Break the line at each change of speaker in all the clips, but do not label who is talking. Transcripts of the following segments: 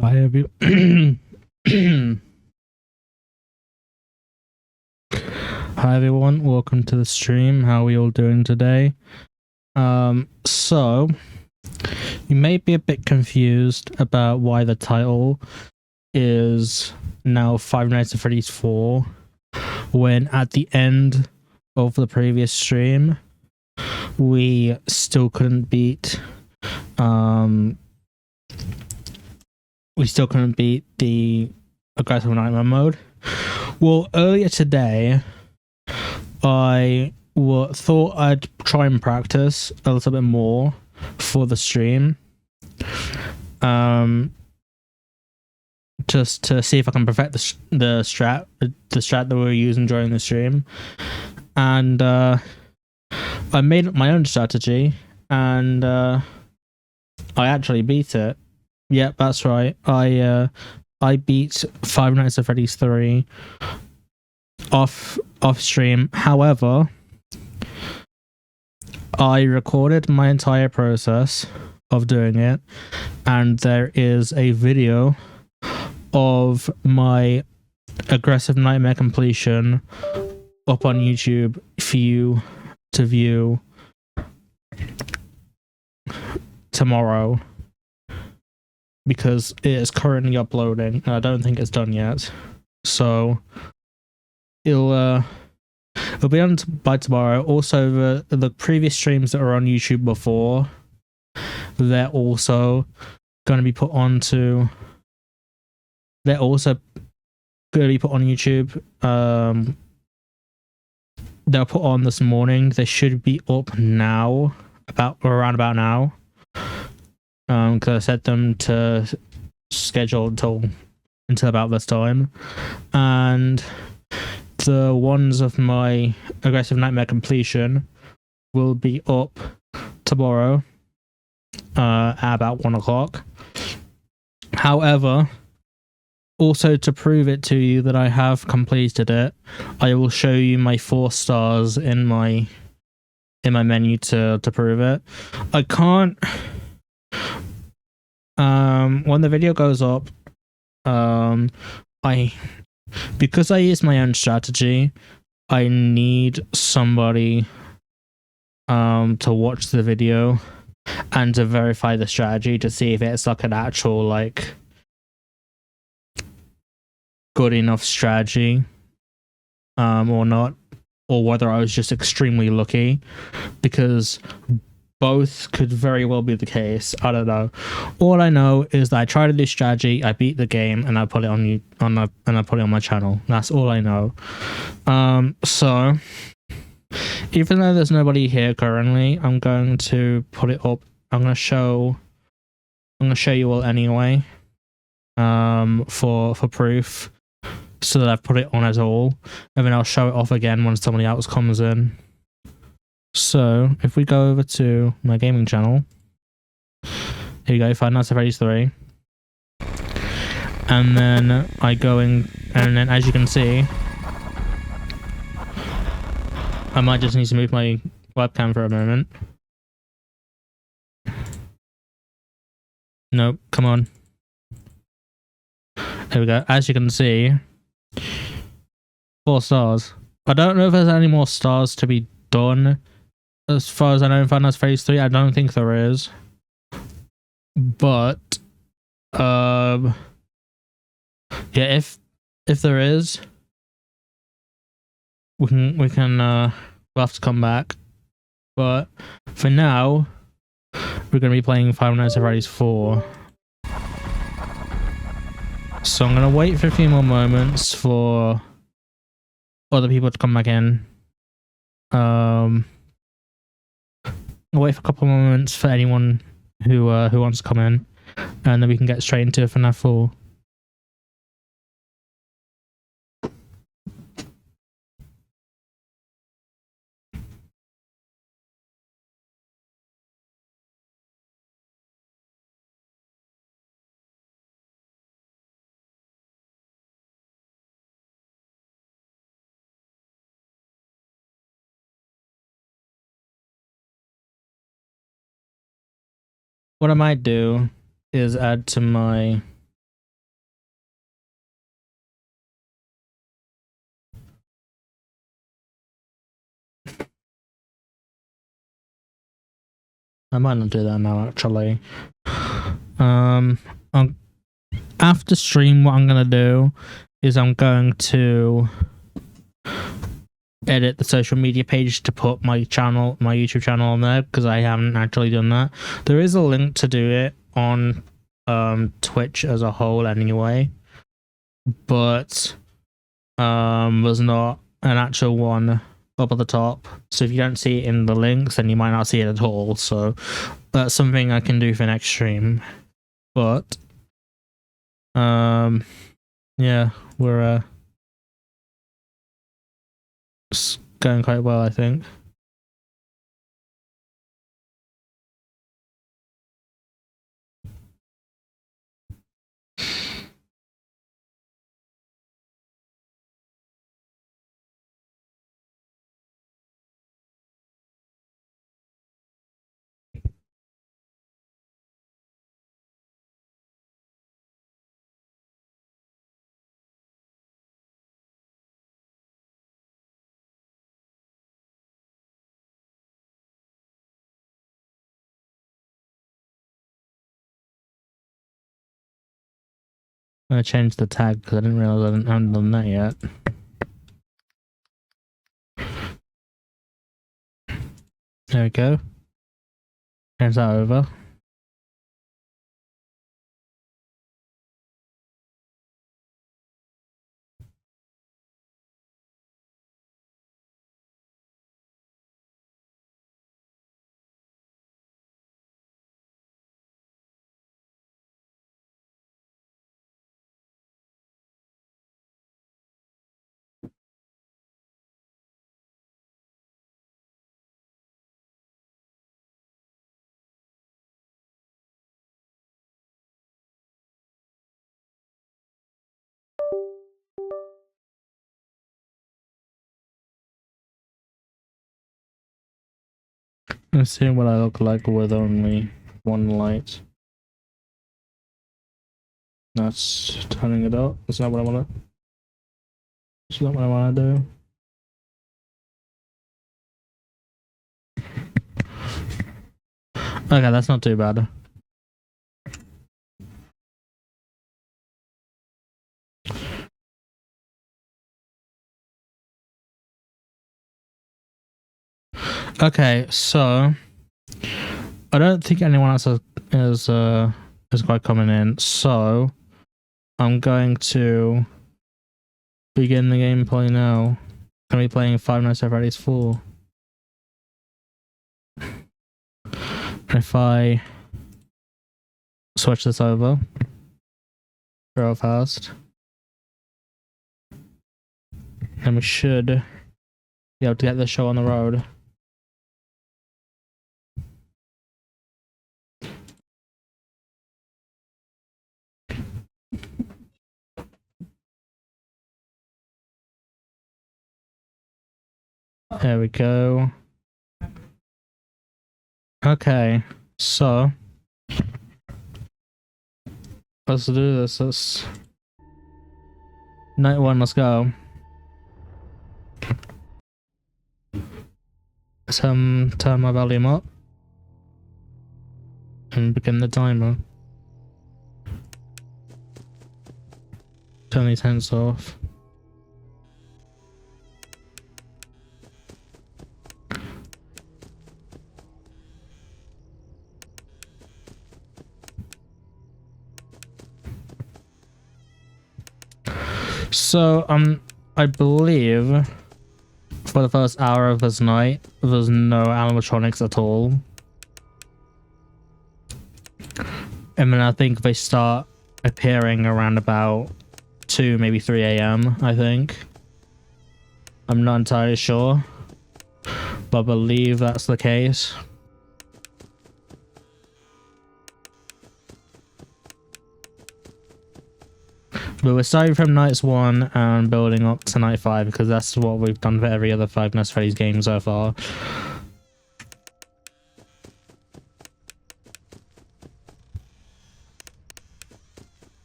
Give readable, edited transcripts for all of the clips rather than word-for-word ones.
Hi, everyone. Hi, everyone. Welcome to the stream. How are we all doing today? So you may be a bit confused about why the title is now Five Nights at Freddy's 4, when at the end of the previous stream, we still couldn't beat, the aggressive nightmare mode. Well, earlier today, I thought I'd try and practice a little bit more for the stream, just to see if I can perfect the strat that we were using during the stream. And I made up my own strategy, and I actually beat it. Yep, that's right. I beat Five Nights at Freddy's 3 off stream. However, I recorded my entire process of doing it, and there is a video of my aggressive nightmare completion up on YouTube for you to view tomorrow, because it is currently uploading and I don't think it's done yet. So it'll be on by tomorrow. Also, the previous streams that are on YouTube before, they're also going to be put onto. They're also going to be put on YouTube. They're put on this morning. They should be up now, around about now. Because I set them to schedule until about this time, and the ones of my aggressive nightmare completion will be up tomorrow at about 1 o'clock. However, also to prove it to you that I have completed it, I will show you my 4 stars in my menu to prove it. I can't. When the video goes up, because I use my own strategy, I need somebody to watch the video and to verify the strategy to see if it's like an actual, like, good enough strategy or not, or whether I was just extremely lucky, because both could very well be the case. I don't know. All I know is that I tried to do strategy, I beat the game, and I put it on my channel. That's all I know. So even though there's nobody here currently, I'm going to put it up. I'm gonna show you all anyway. For proof, so that I've put it on at all, and then I'll show it off again when somebody else comes in. So if we go over to my gaming channel, here you go, Five Nights at Freddy's 3, and then I go in, and then as you can see, I might just need to move my webcam for a moment. Nope, come on. There we go. As you can see, 4 stars. I don't know if there's any more stars to be done. As far as I know, in Five Nights at Freddy's 3, I don't think there is. But yeah, if there is, we'll have to come back. But for now, we're gonna be playing Five Nights at Freddy's 4. So I'm gonna wait for a few more moments for other people to come back in. I'll wait for a couple of moments for anyone who wants to come in, and then we can get straight into FNAF 4. What I might do is add to my I might not do that now, actually. After stream, what I'm gonna do is I'm going to edit the social media page to put my YouTube channel on there, because I haven't actually done that. There is a link to do it on Twitch as a whole anyway, but there's not an actual one up at the top, so if you don't see it in the links, then you might not see it at all. So that's something I can do for next stream. But yeah, we're it's going quite well, I think. I'm gonna change the tag because I didn't realize I hadn't done that yet. There we go. Change that over. Let's see what I look like with only one light. That's turning it up. That's not what I want to. That's not what I want to do. Okay, that's not too bad. Okay, so I don't think anyone else is quite coming in, so I'm going to begin the gameplay now. I'm gonna be playing Five Nights at Freddy's 4. If I switch this over real fast, then we should be able to get the show on the road. There we go. Okay, so let's do this. Let's night one. Let's go. Let's turn my volume up and begin the timer. Turn these hands off. So, I believe for the first hour of this night, there's no animatronics at all. And then I think they start appearing around about 2, maybe 3 AM, I think. I'm not entirely sure, but I believe that's the case. But we're starting from nights 1 and building up to night 5 because that's what we've done for every other Five Nights at Freddy's game so far.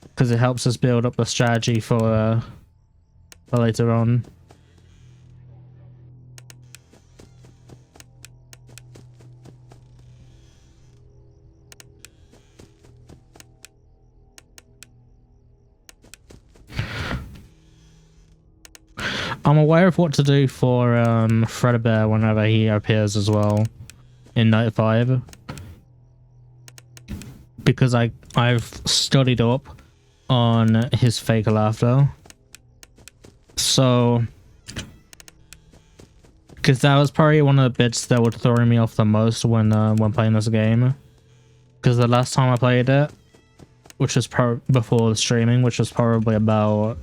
Because it helps us build up the strategy for later on. I'm aware of what to do for Fredbear whenever he appears as well in Night 5. Because I've studied up on his fake laughter. So, because that was probably one of the bits that would throw me off the most when playing this game. Because the last time I played it, which was before the streaming, which was probably about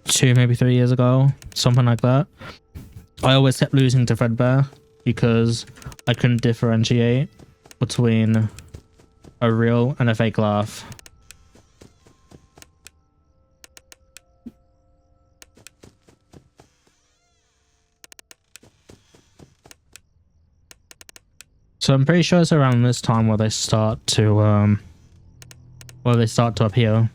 2, maybe 3 years ago, something like that. I always kept losing to Fredbear because I couldn't differentiate between a real and a fake laugh. So I'm pretty sure it's around this time where they start to appear.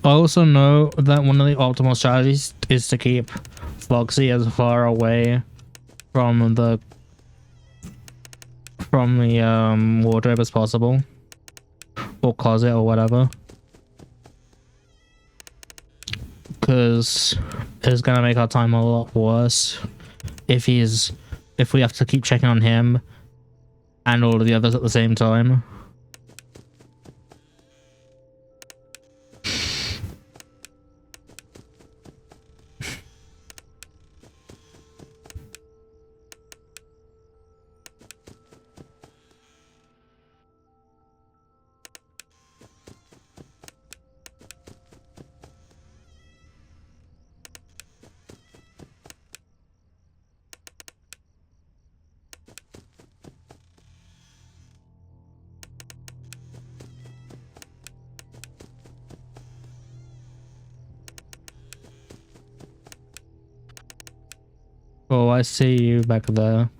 I also know that one of the optimal strategies is to keep Foxy as far away from the wardrobe as possible, or closet or whatever, because it's gonna make our time a lot worse if we have to keep checking on him and all of the others at the same time. Oh, I see you back there.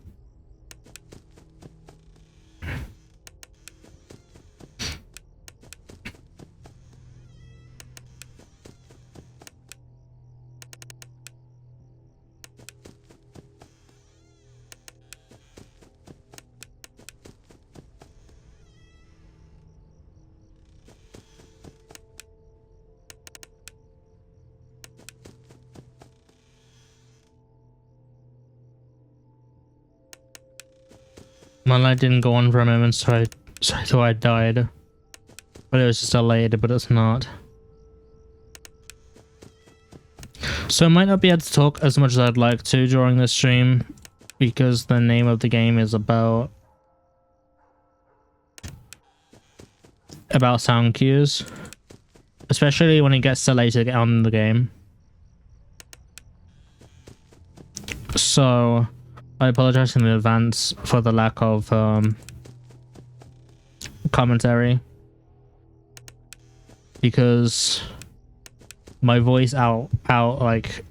My light didn't go on for a moment, so I died. But it was just delayed, but it's not. So I might not be able to talk as much as I'd like to during this stream, because the name of the game is about sound cues. Especially when it gets delayed to get on the game. So I apologize in advance for the lack of commentary, because my voice outspeaks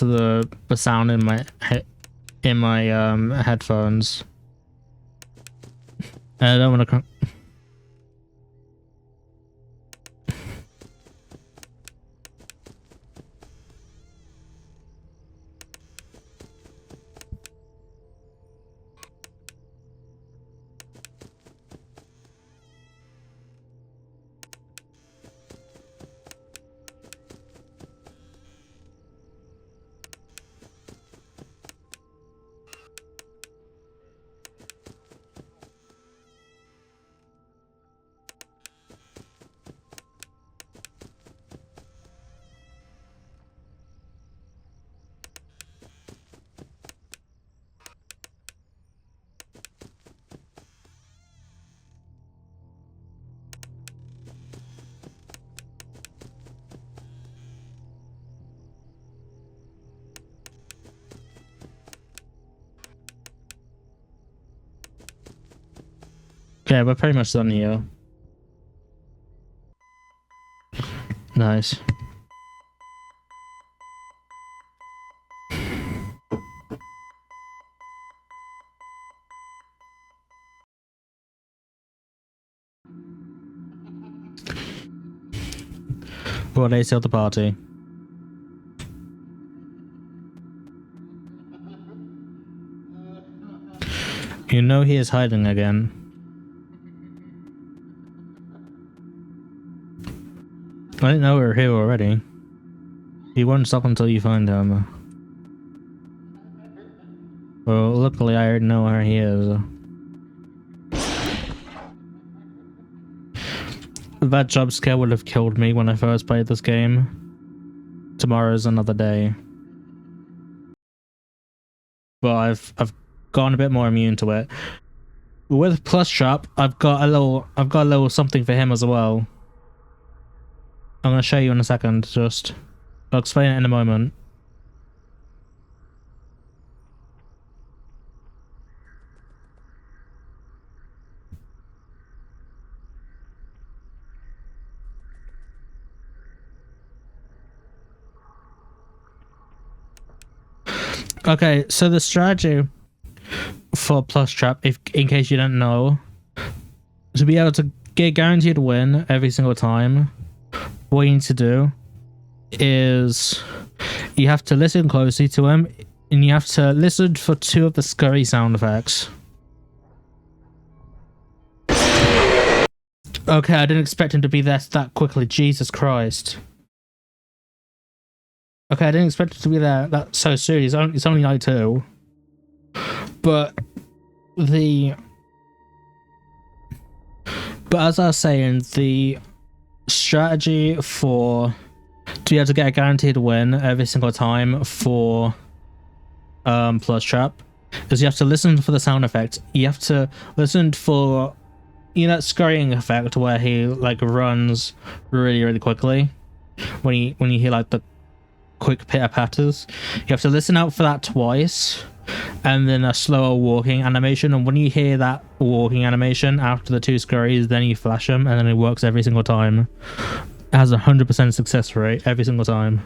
the sound in my headphones. And I don't want to. Okay, we're pretty much done here. Nice. Well, they still the party. You know he is hiding again. I didn't know we were here already. He won't stop until you find him. Well, luckily I already know where he is. That jump scare would have killed me when I first played this game. Tomorrow's another day. But I've gotten a bit more immune to it. With Plus Trap, I've got a little something for him as well. I'm gonna show you in a second, just I'll explain it in a moment. Okay, so the strategy for Plus Trap, if in case you don't know, to be able to get guaranteed win every single time, what you need to do is you have to listen closely to him, and you have to listen for 2 of the scurry sound effects. Okay, I didn't expect him to be there that quickly. Jesus Christ. Okay, I didn't expect it to be there that so soon. It's only night 2. But as I was saying, the strategy for to be able to get a guaranteed win every single time for Plus Trap is you have to listen for the sound effect. You have to listen for, you know, that scurrying effect where he like runs really quickly when you hear like the quick pitter patters. You have to listen out for that twice, and then a slower walking animation, and when you hear that walking animation after the 2 scurries, then you flash them, and then it works every single time. It has 100% success rate every single time.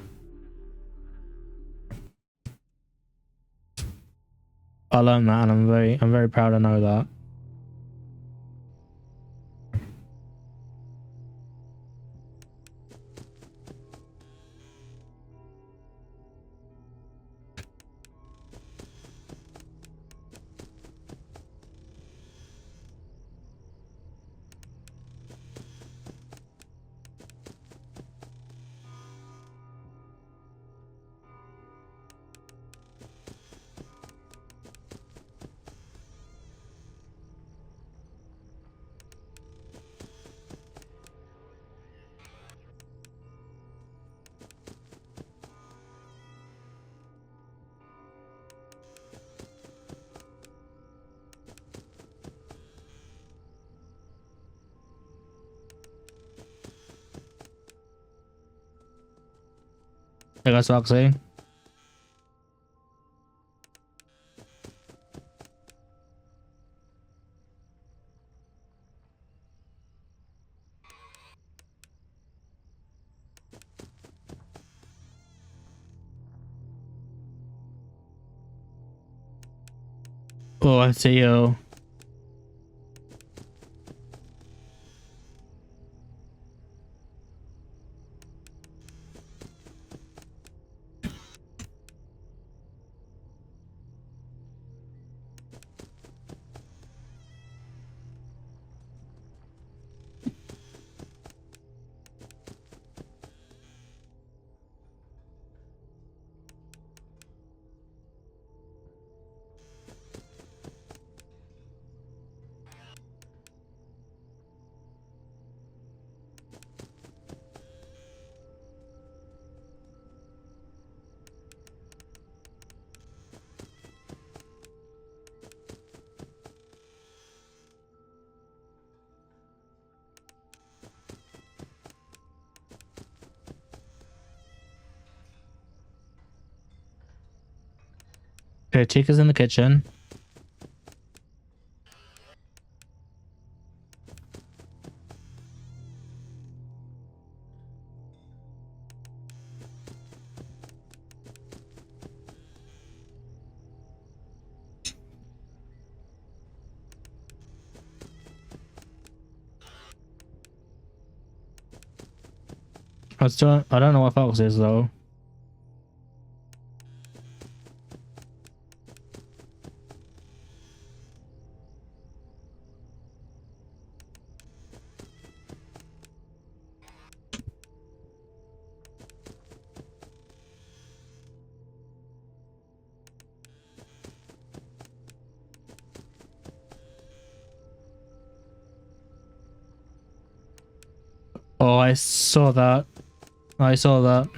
I learned that, and I'm very proud to know that. Hey guys, Foxy. Oh, I see you. Okay, Chica's in the kitchen. I don't know what Fox is though. Oh, I saw that. I saw that.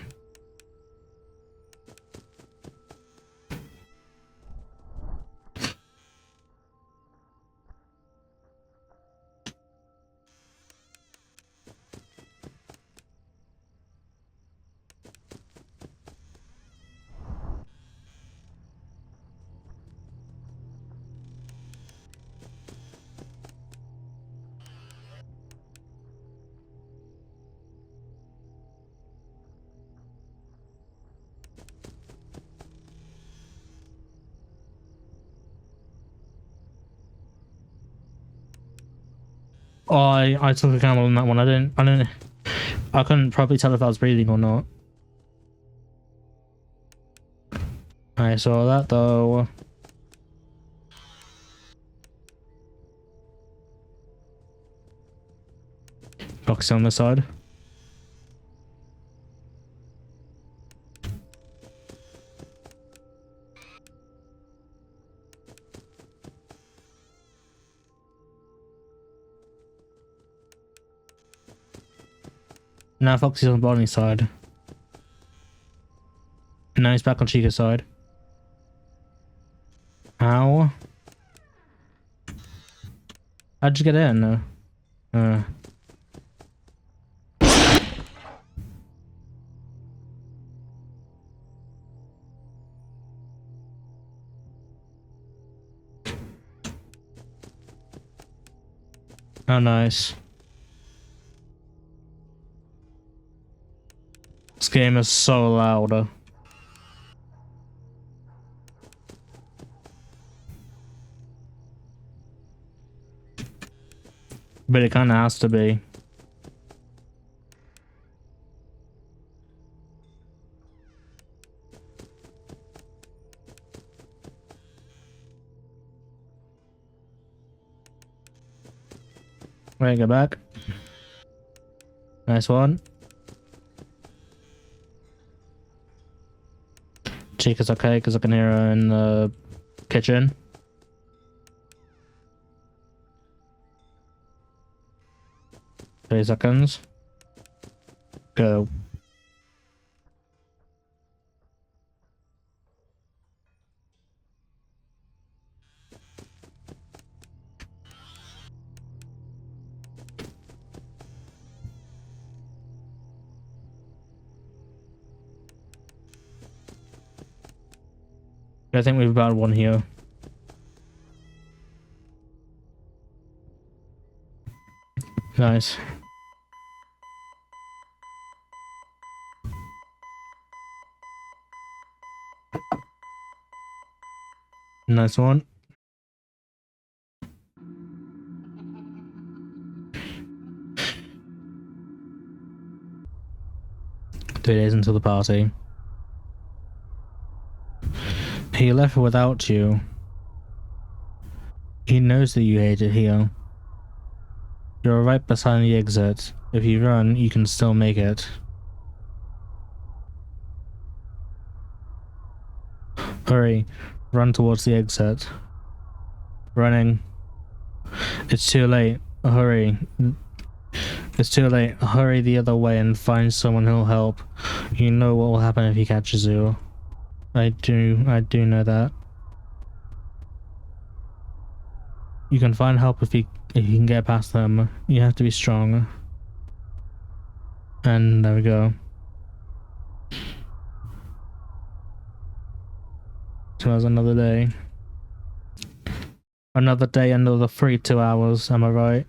Oh, I took a gamble on that one. I couldn't probably tell if I was breathing or not. I saw that though. Foxy on the side. Now Foxy's on Bonnie's side. Now he's back on Chica's side. How? How'd you get in? Oh, nice. This game is so loud. But it kind of has to be. Right, go back. Nice one. Chica's okay because I can hear her in the kitchen. Three seconds. Go. I think we've got one here. Nice. Nice one. Three days until the party. He left without you. He knows that you hate it here. You're right beside the exit. If you run, you can still make it. Hurry. Run towards the exit. Running. It's too late. Hurry. It's too late. Hurry the other way and find someone who'll help. You know what will happen if he catches you. I do know that. You can find help if you can get past them. You have to be strong. And there we go. So that's another day. Another day, another 2 hours, am I right?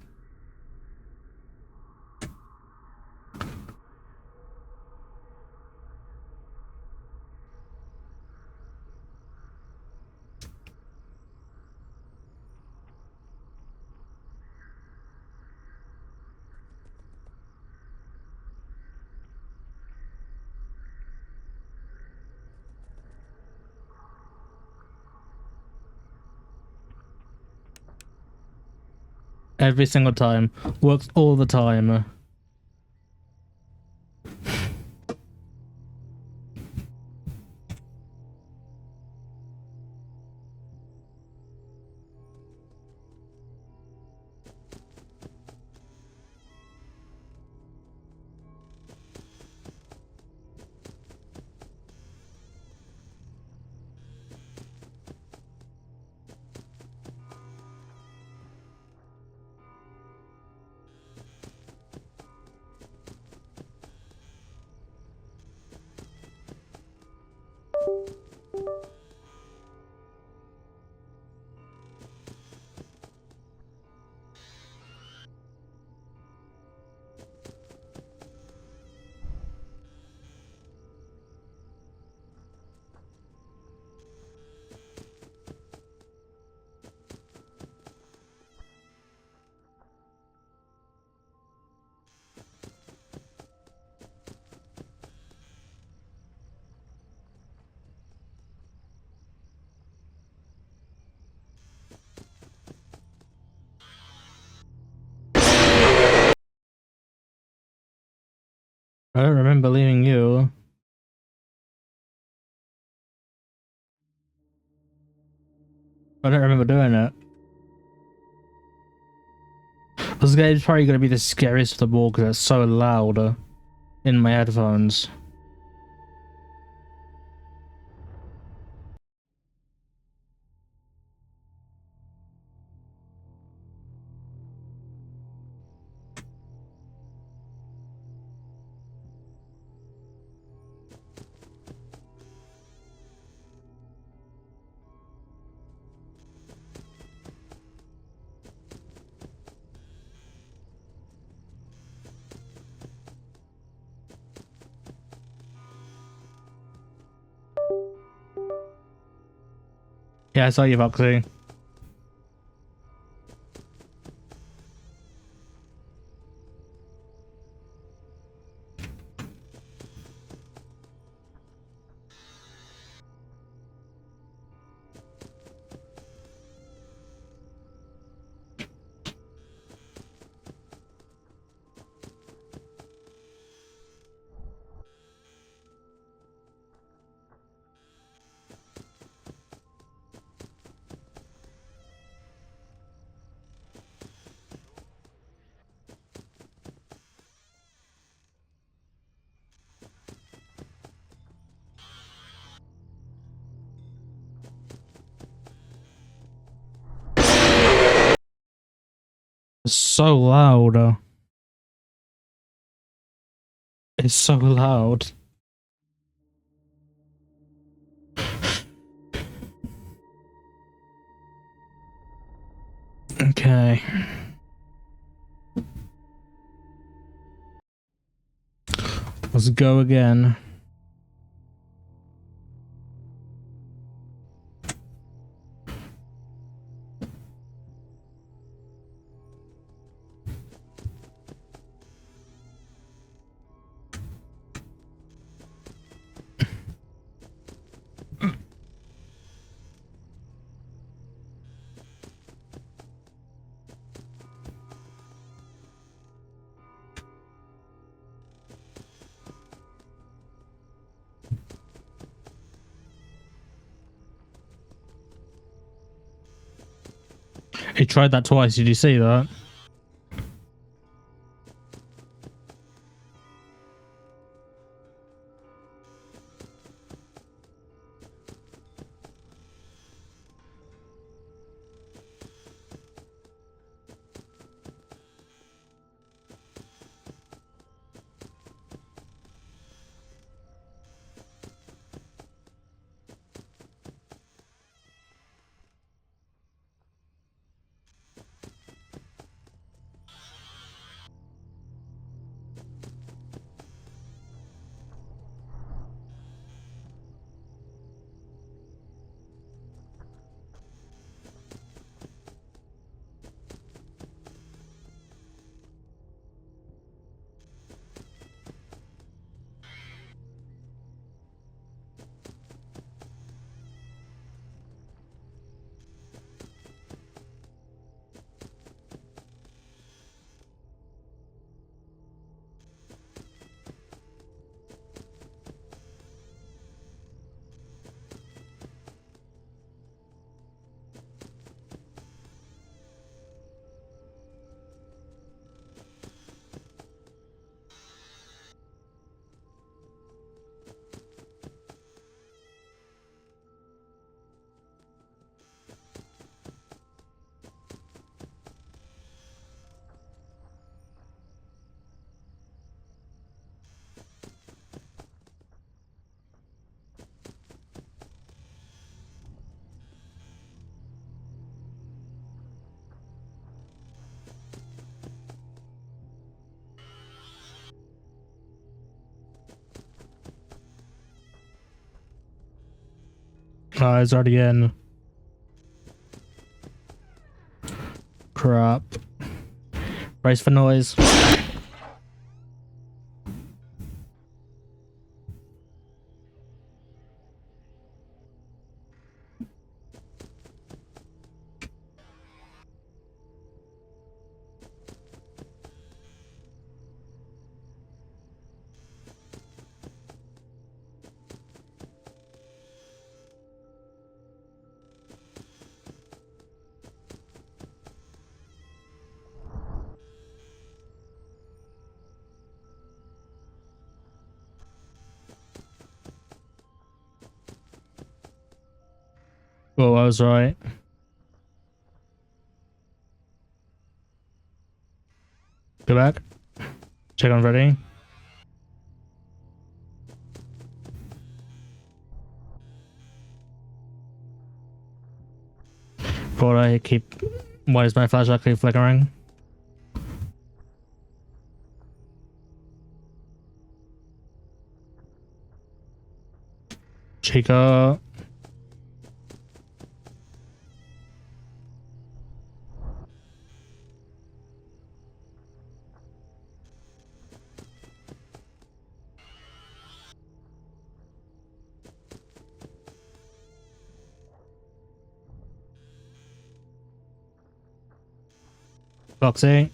Every single time. Works all the time. I don't remember leaving you. I don't remember doing it. This game's probably going to be the scariest of them all because it's so loud in my headphones. Yeah, I saw you, Foxy. It's so loud. It's so loud. Okay. Let's go again. He tried that twice. Did you see that? Oh, it's already in. Crap. Brace for noise. Oh, I was right. Go back. Check on ready. Why is my flashlight keep flickering? Chica. Foxy.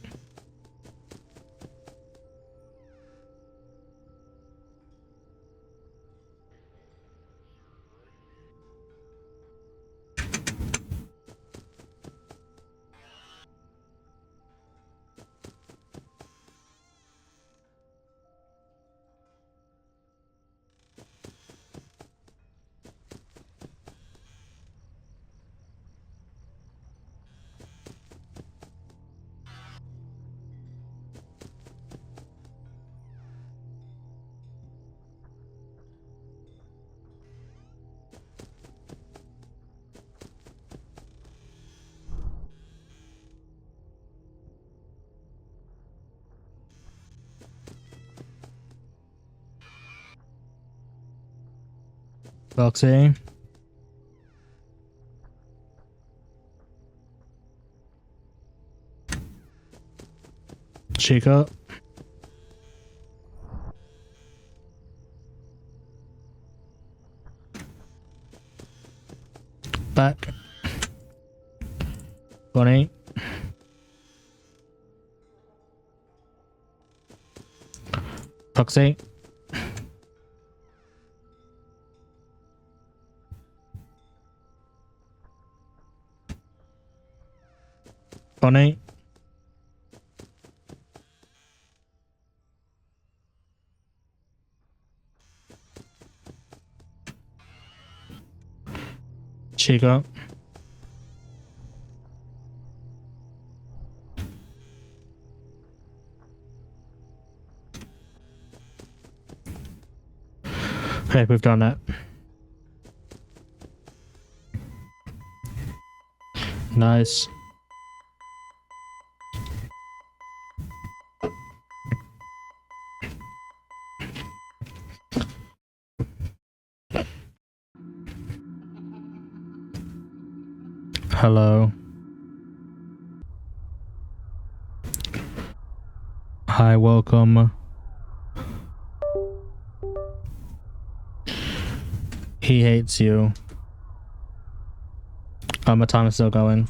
Foxy. Chica. Back. Bonnie. Foxy. Bonnie. Chica. Okay, we've done it. Nice. Hello. Hi, welcome. He hates you. My time is still going.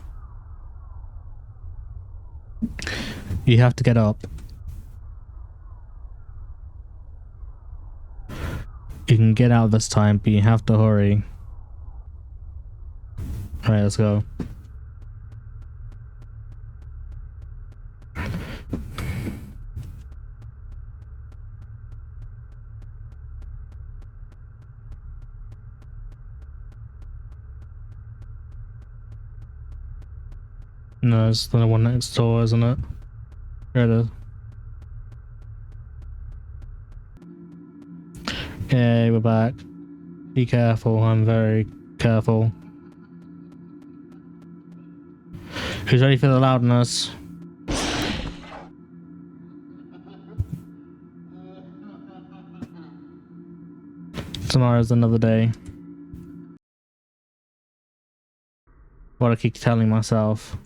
You have to get up. You can get out this time, but you have to hurry. Alright, let's go. No, it's the one next door, isn't it? Here it is. Okay, we're back. Be careful, I'm very careful. Who's ready for the loudness? Tomorrow's another day. What I keep telling myself.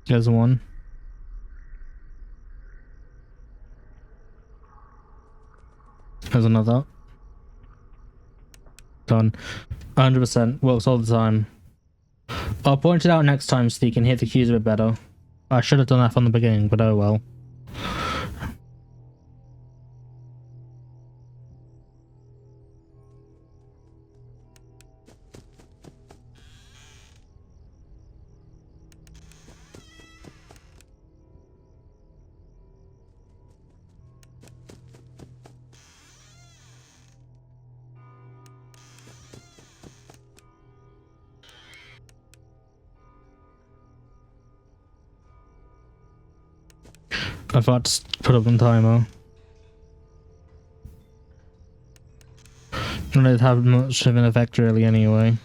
There's one. There's another. Done. 100%. Works all the time. I'll point it out next time so you can hear the cues a bit better. I should have done that from the beginning, but oh well. I forgot to put up on timer. And it'd have much of an effect really anyway.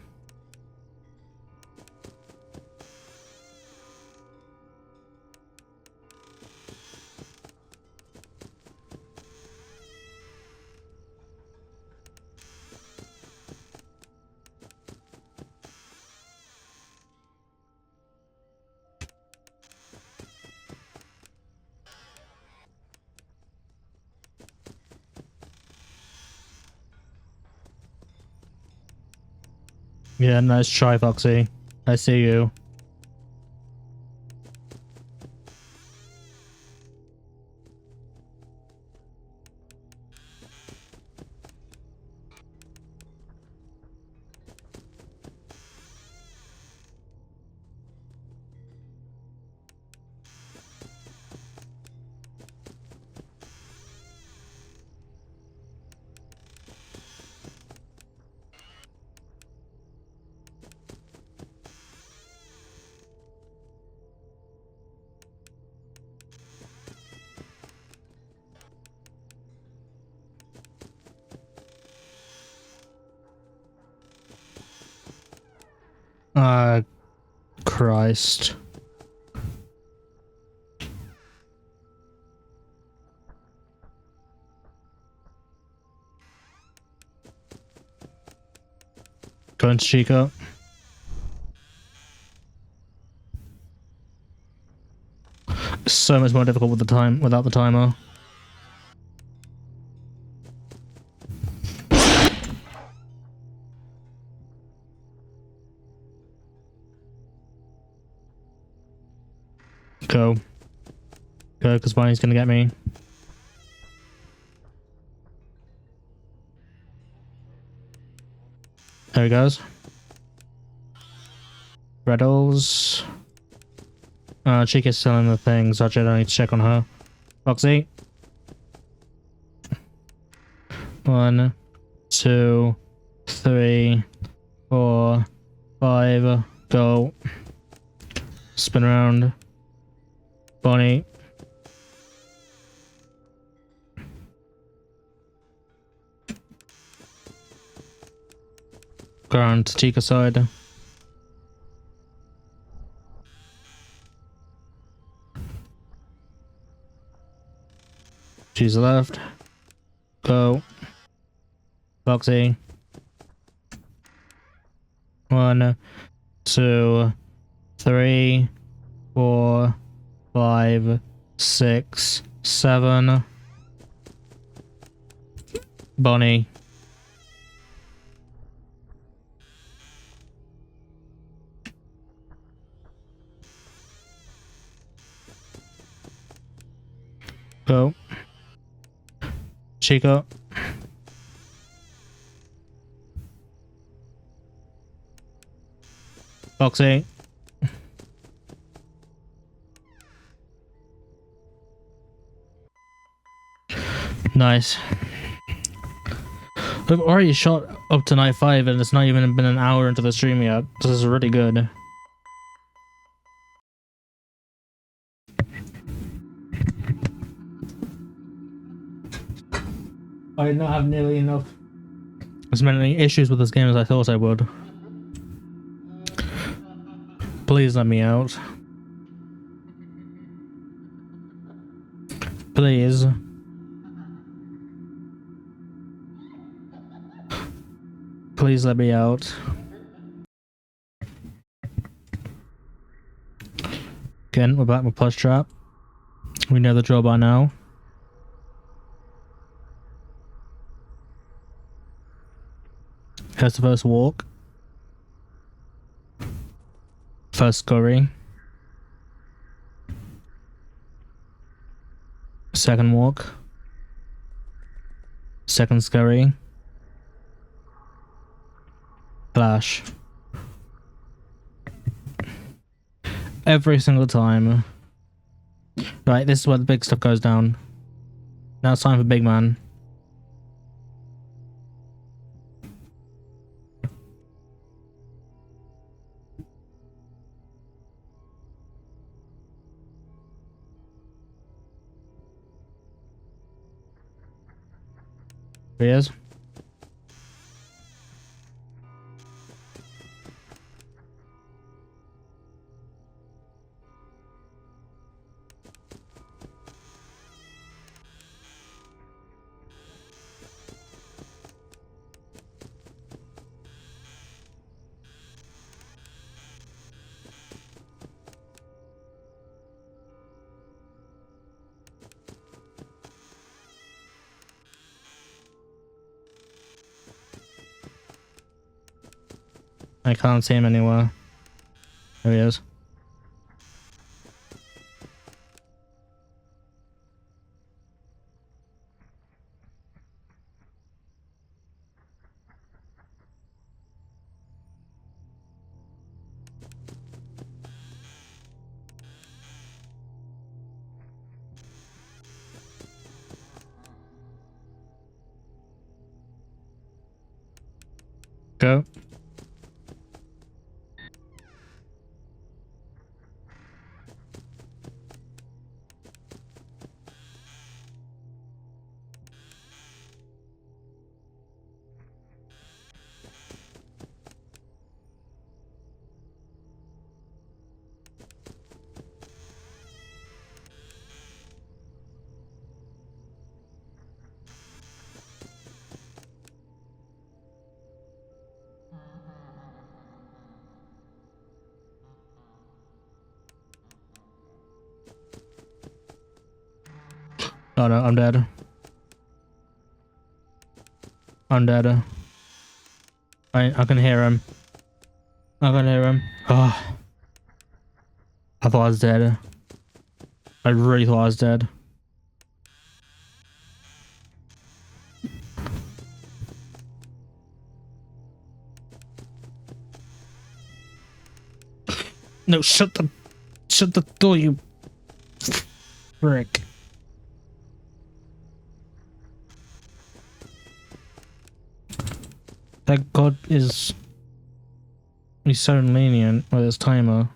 Yeah, nice try, Foxy. I see you. Christ. Go into Chica. So much more difficult with the time without the timer. Go. Go, because Bonnie's gonna get me. There he goes. Riddles. Chica's still in the thing, so I don't need to check on her. Foxy. 1, 2, 3, 4, 5. Go. Spin around. Bonnie. Go around to Chica's side. Choose the left. Go. Foxy. 1, 2, 3, 4, 5, 6, 7. Bonnie. Go. Chica. Foxy. Nice. We've already shot up to night 5 and it's not even been an hour into the stream yet. This is really good. I did not have nearly enough as many issues with this game as I thought I would. Please let me out. Please. Please let me out. Again, we're back with Plush Trap. We know the drill by now. Here's the first walk. First scurry. Second walk. Second scurry. Flash. Every single time. Right, this is where the big stuff goes down. Now it's time for Big Man. There he is. I can't see him anywhere. There he is. Go. Oh no, I'm dead. I'm dead. I can hear him. I can hear him. Oh. I thought I was dead. I really thought I was dead. No, shut the door, you frick. That god is... He's so lenient with his timer.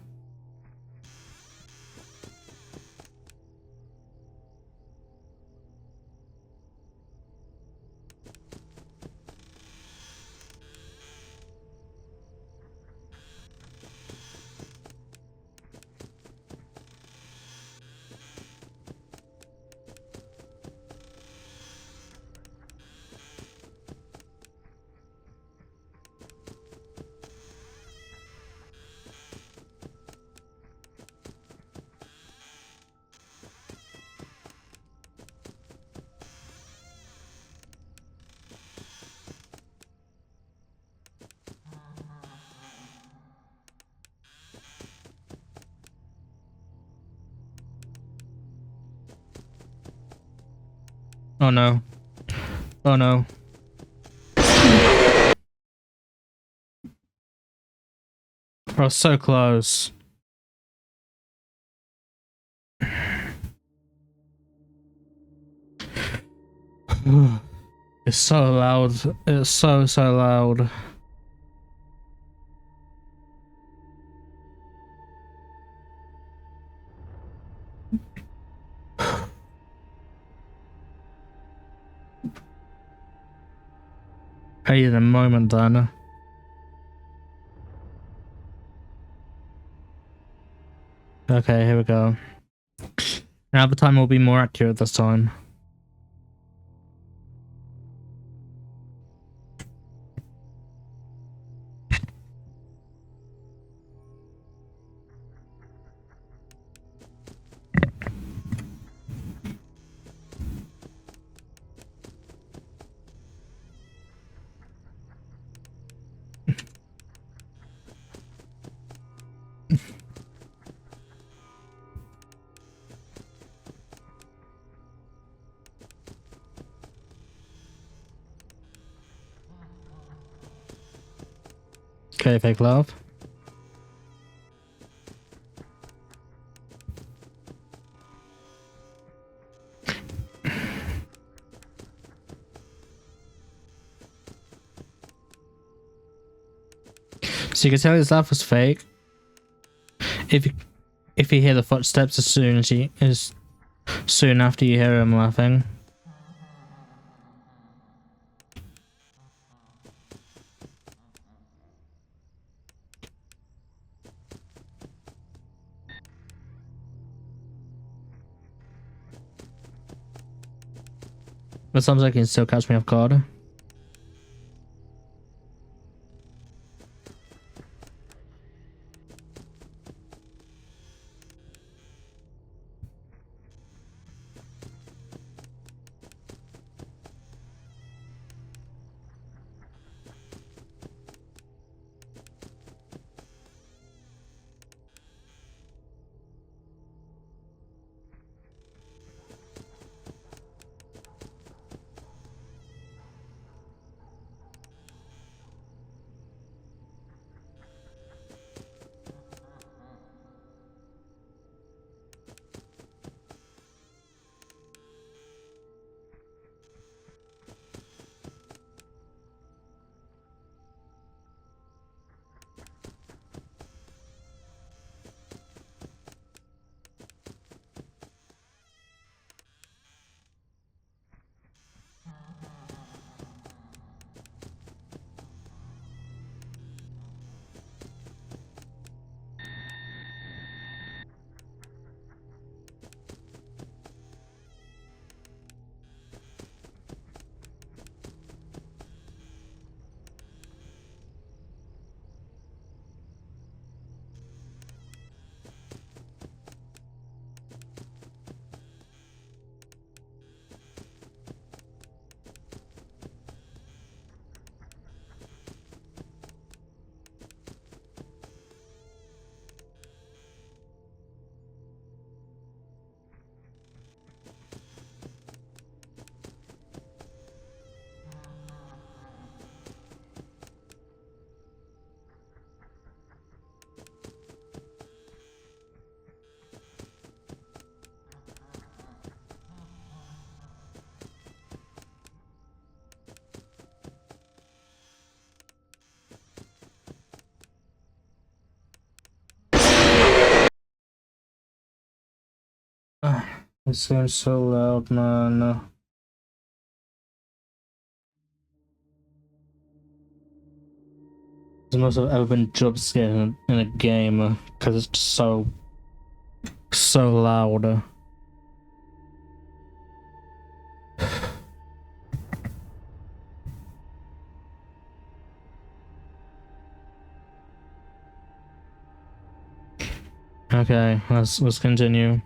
Oh no. Oh no. I was so close. It's so loud. It's so loud. I need a moment then. Okay, here we go. Now the time will be more accurate this time. Okay, fake love. So you can tell his laugh was fake if you hear the footsteps soon after you hear him laughing. But sometimes I can still catch me off guard. It sounds so loud, man. It's the most I've ever been jump scared in a game because it's just so loud. Okay, let's continue.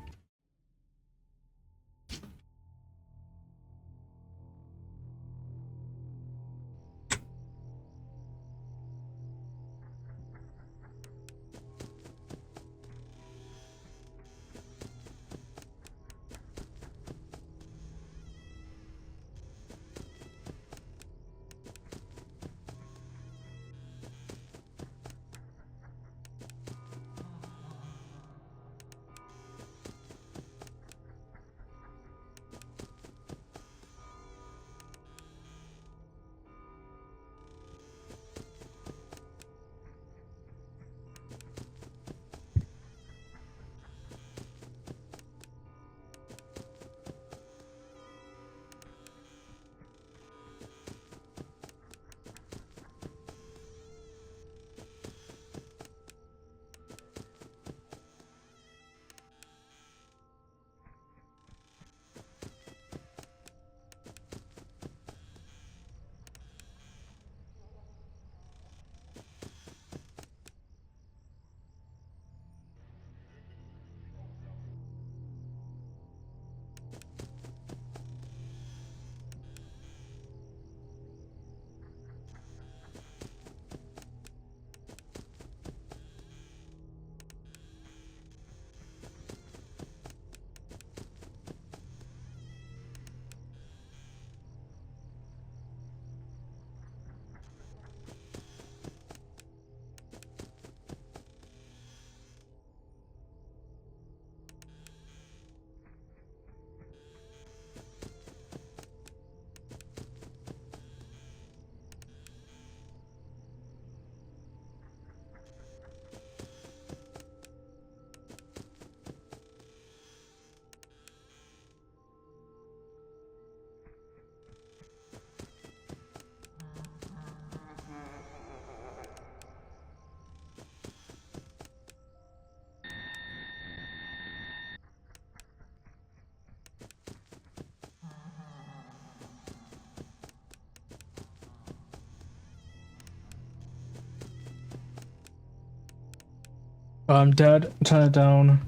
I'm dead. Turn it down.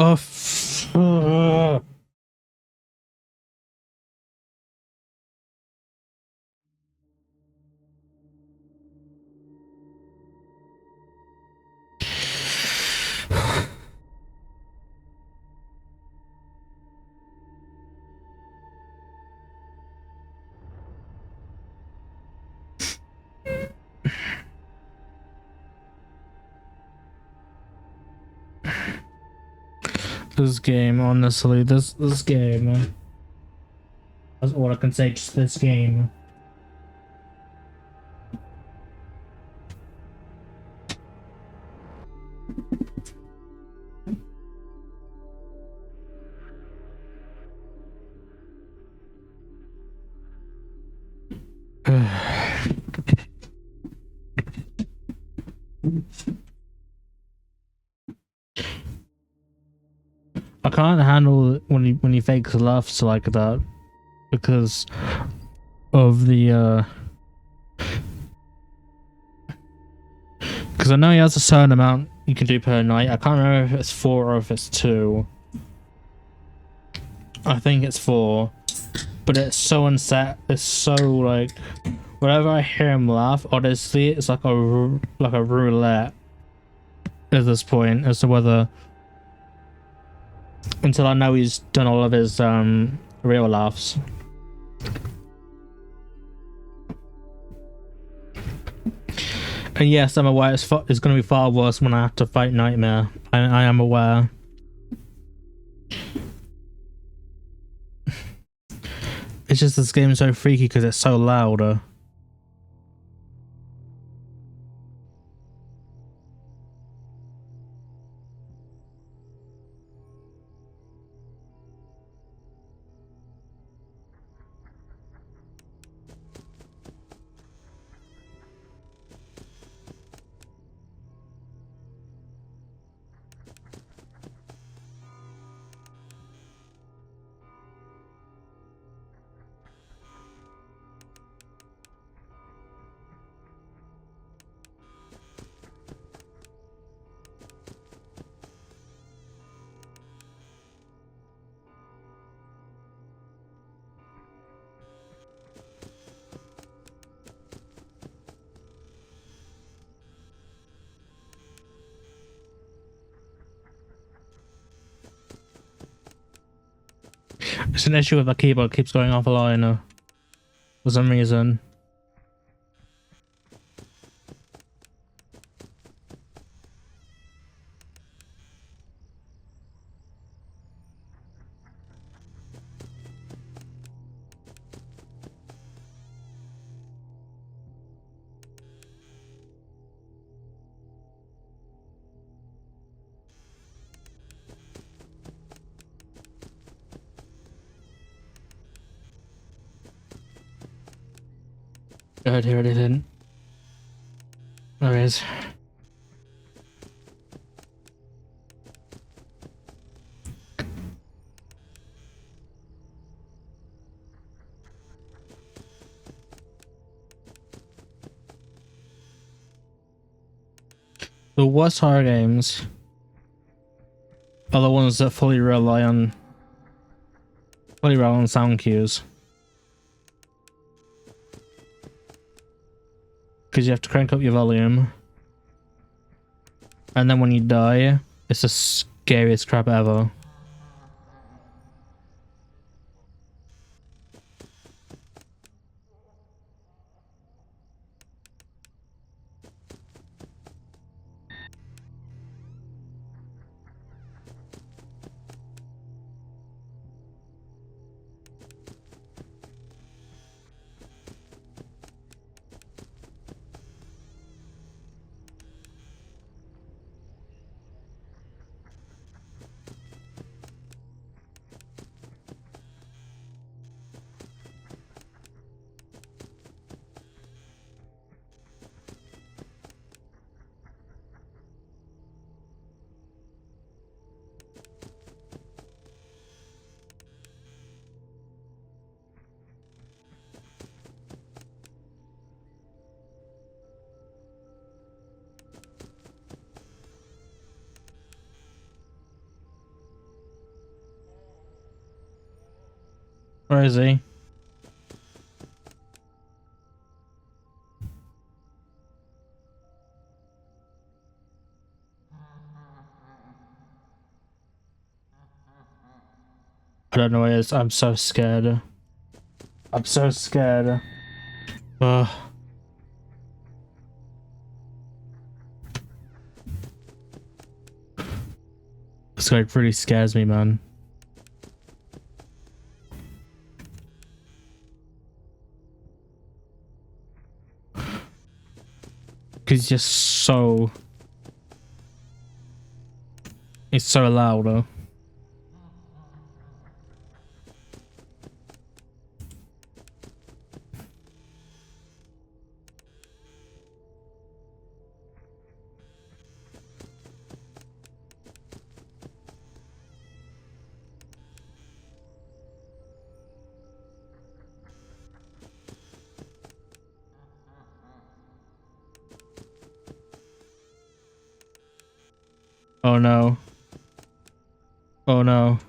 Oh, this game, honestly, this game. That's all I can say. Just this game. I can't handle it when he fakes laughs like that because of the because I know he has a certain amount you can do per night. I can't remember if it's 4 or if it's 2. I think it's 4, but it's so unset. It's so like whenever I hear him laugh, honestly, it's like a roulette at this point as to whether, until I know he's done all of his real laughs. And yes, I'm aware it's going to be far worse when I have to fight Nightmare. I am aware. It's just this game is so freaky because it's so loud. It's an issue with my keyboard, it keeps going offline for some reason. I heard here anything. There is. The worst horror games are the ones that fully rely on sound cues. Because you have to crank up your volume. And then when you die, it's the scariest crap ever. Where is he? I don't know where he is. I'm so scared. I'm so scared. Ugh. This guy really scares me, man. He's just so... It's so loud, though. Oh no. Oh no.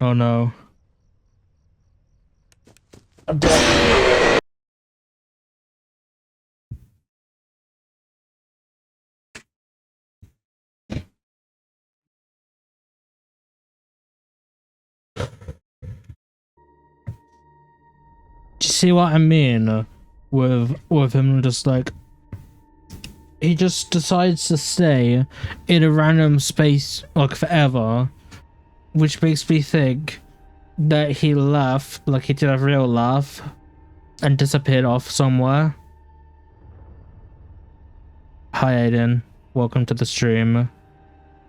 Oh no. I'm dead. Do you see what I mean with him just like he just decides to stay in a random space like forever, which makes me think that he left, like he did a real laugh and disappeared off somewhere. Hi Aiden, welcome to the stream.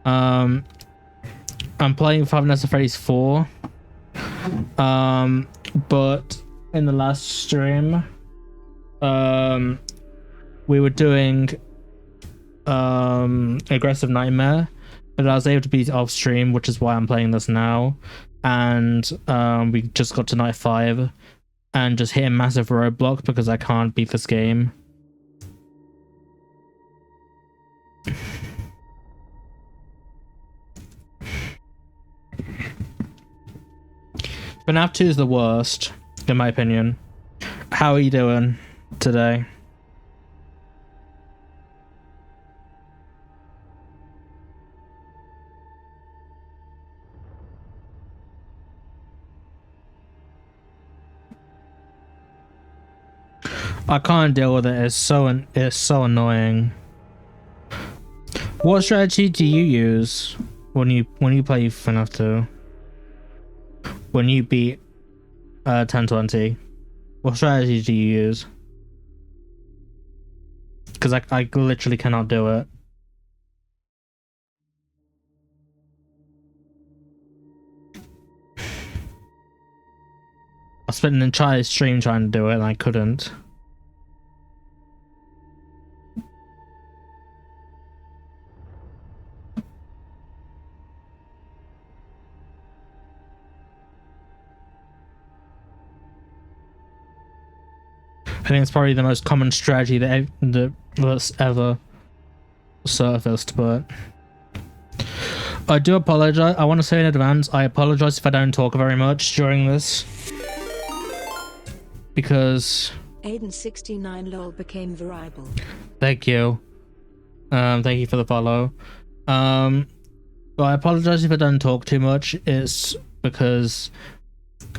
I'm playing Five Nights at Freddy's 4. But in the last stream, we were doing Aggressive Nightmare, but I was able to beat off stream, which is why I'm playing this now. And we just got to night 5 and just hit a massive roadblock because I can't beat this game. FNAF 2 is the worst, in my opinion. How are you doing today? I can't deal with it. It's so annoying. What strategy do you use when you play FNAF 2? When you beat 1020, what strategy do you use? Because I literally cannot do it. I spent an entire stream trying to do it and I couldn't. I think it's probably the most common strategy that's ever surfaced, but I do apologize. I want to say in advance, I apologize if I don't talk very much during this. because
Aiden69 lol became variable.
thank you. Thank you for the follow. Well, I apologize if I don't talk too much. It's because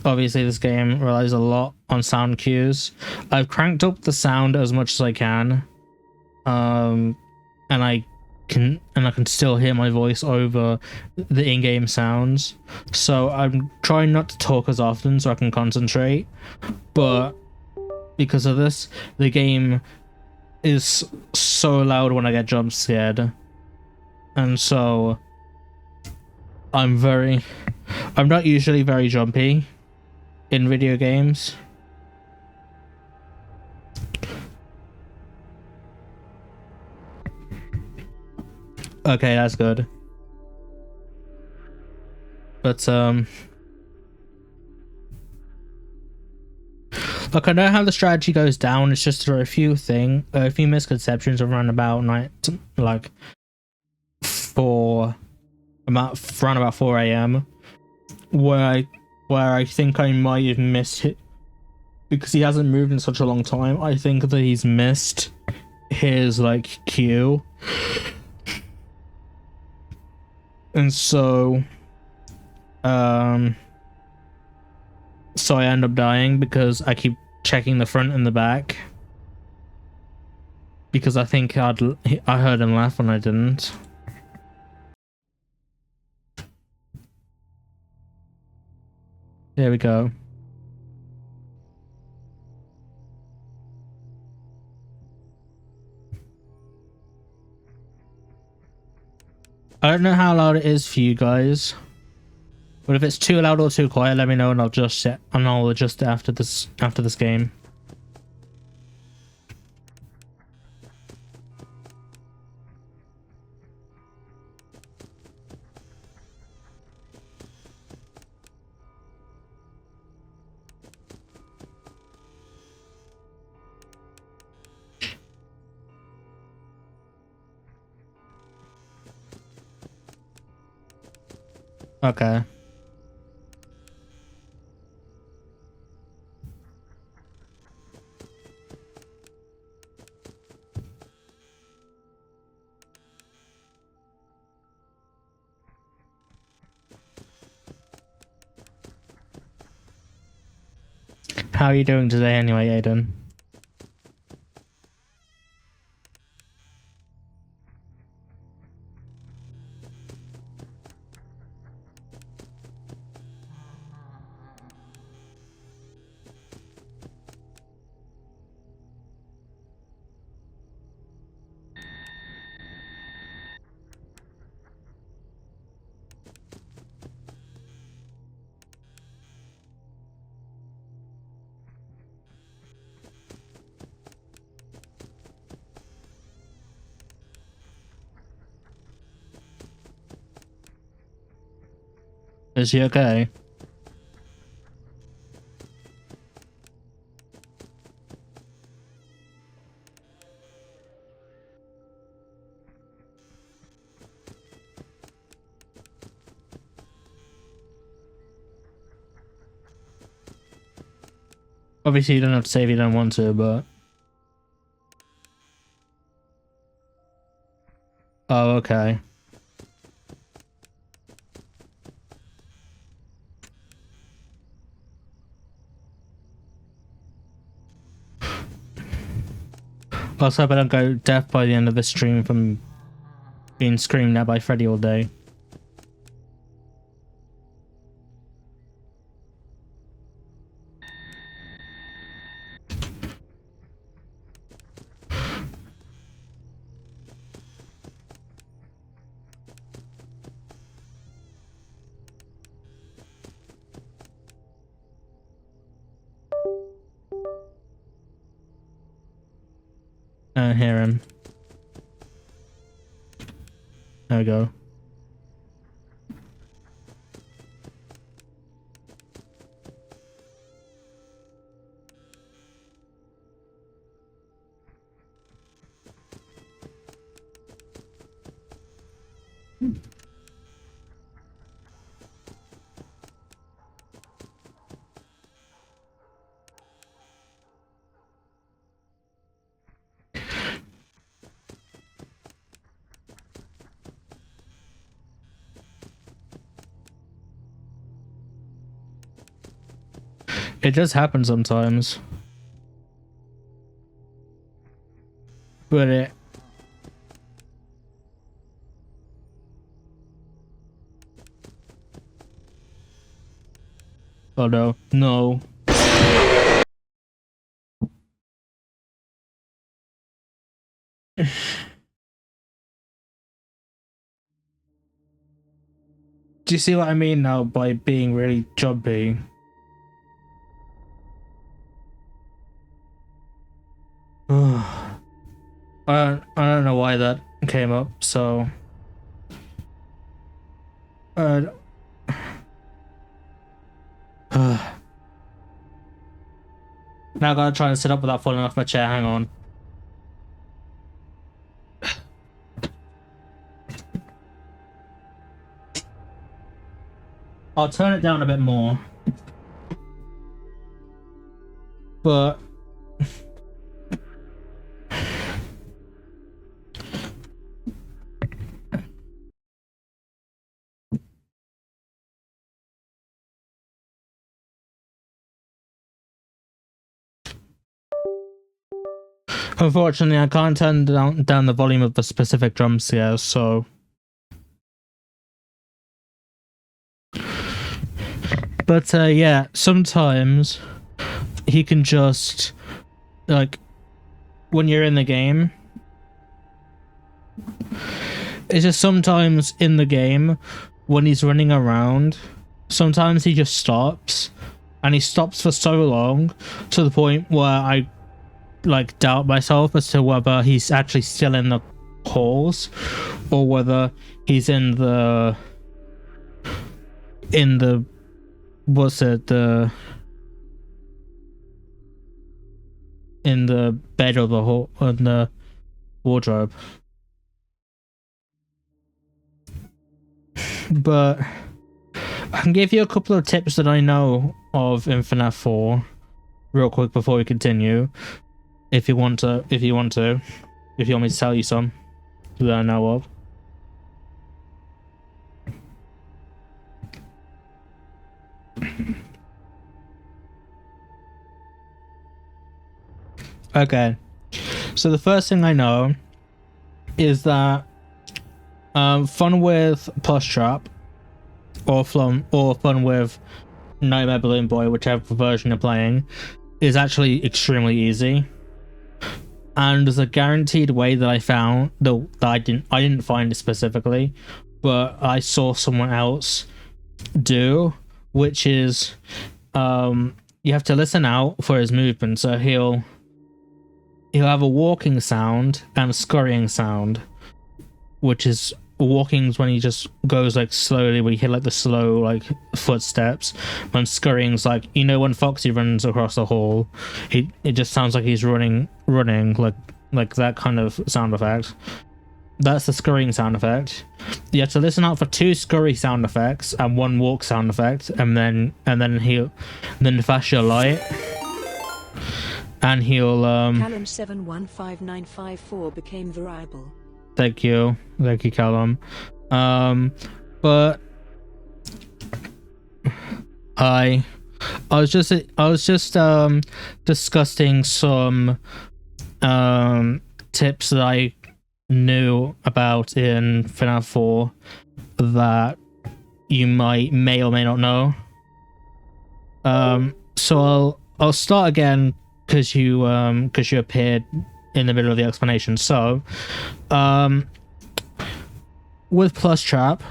obviously this game relies a lot on sound cues. I've cranked up the sound as much as I can. And I can still hear my voice over the in-game sounds. So I'm trying not to talk as often so I can concentrate. But because of this, the game is so loud when I get jump scared. And so I'm not usually very jumpy in video games. Okay, that's good. But look, I know how the strategy goes down. It's just there are a few misconceptions around about like around about 4 a.m. where I think I might have missed it because he hasn't moved in such a long time. I think that he's missed his like cue. And so I end up dying because I keep checking the front and the back because I think I heard him laugh when I didn't. There we go. I don't know how loud it is for you guys, but if it's too loud or too quiet, let me know and I'll adjust it after this game. Okay. How are you doing today anyway, Aiden? Is he okay? Obviously you don't have to say if you don't want to, but... Oh, okay. Let's hope I don't go deaf by the end of this stream from being screamed at by Freddy all day. I hear him. There we go. It does happen sometimes. But it... Oh no. No. Do you see what I mean now by being really jumpy? I don't know why that came up, so now I gotta try and sit up without falling off my chair. Hang on. I'll turn it down a bit more. But unfortunately, I can't turn down the volume of the specific drum scares, so... But yeah, sometimes he can just, like, when you're in the game, it's just sometimes in the game, when he's running around, sometimes he just stops, and he stops for so long, to the point where I, like, doubt myself as to whether he's actually still in the halls, or whether he's in the what's it, in the bed or the hall, in the wardrobe. But I can give you a couple of tips that I know of in FNAF 4 real quick before we continue, if you want me to tell you some that I know of. Okay, so the first thing I know is that fun with Plush Trap or fun with Nightmare Balloon Boy, whichever version you're playing, is actually extremely easy. And there's a guaranteed way that I found that I didn't find it specifically, but I saw someone else do, which is you have to listen out for his movement. So he'll have a walking sound and a scurrying sound, which is walking's when he just goes like slowly, when you hear like the slow like footsteps. When scurrying's like, you know, when Foxy runs across the hall, it just sounds like he's running like that kind of sound effect. That's the scurrying sound effect. You have to listen out for 2 scurry sound effects and 1 walk sound effect, and then flash your light. And he'll
Callum 715954 became variable.
Thank you, Callum. But I was just discussing some tips that I knew about in FNAF 4 that you may or may not know. So I'll start again because you appeared in the middle of the explanation. So with Plush Trap,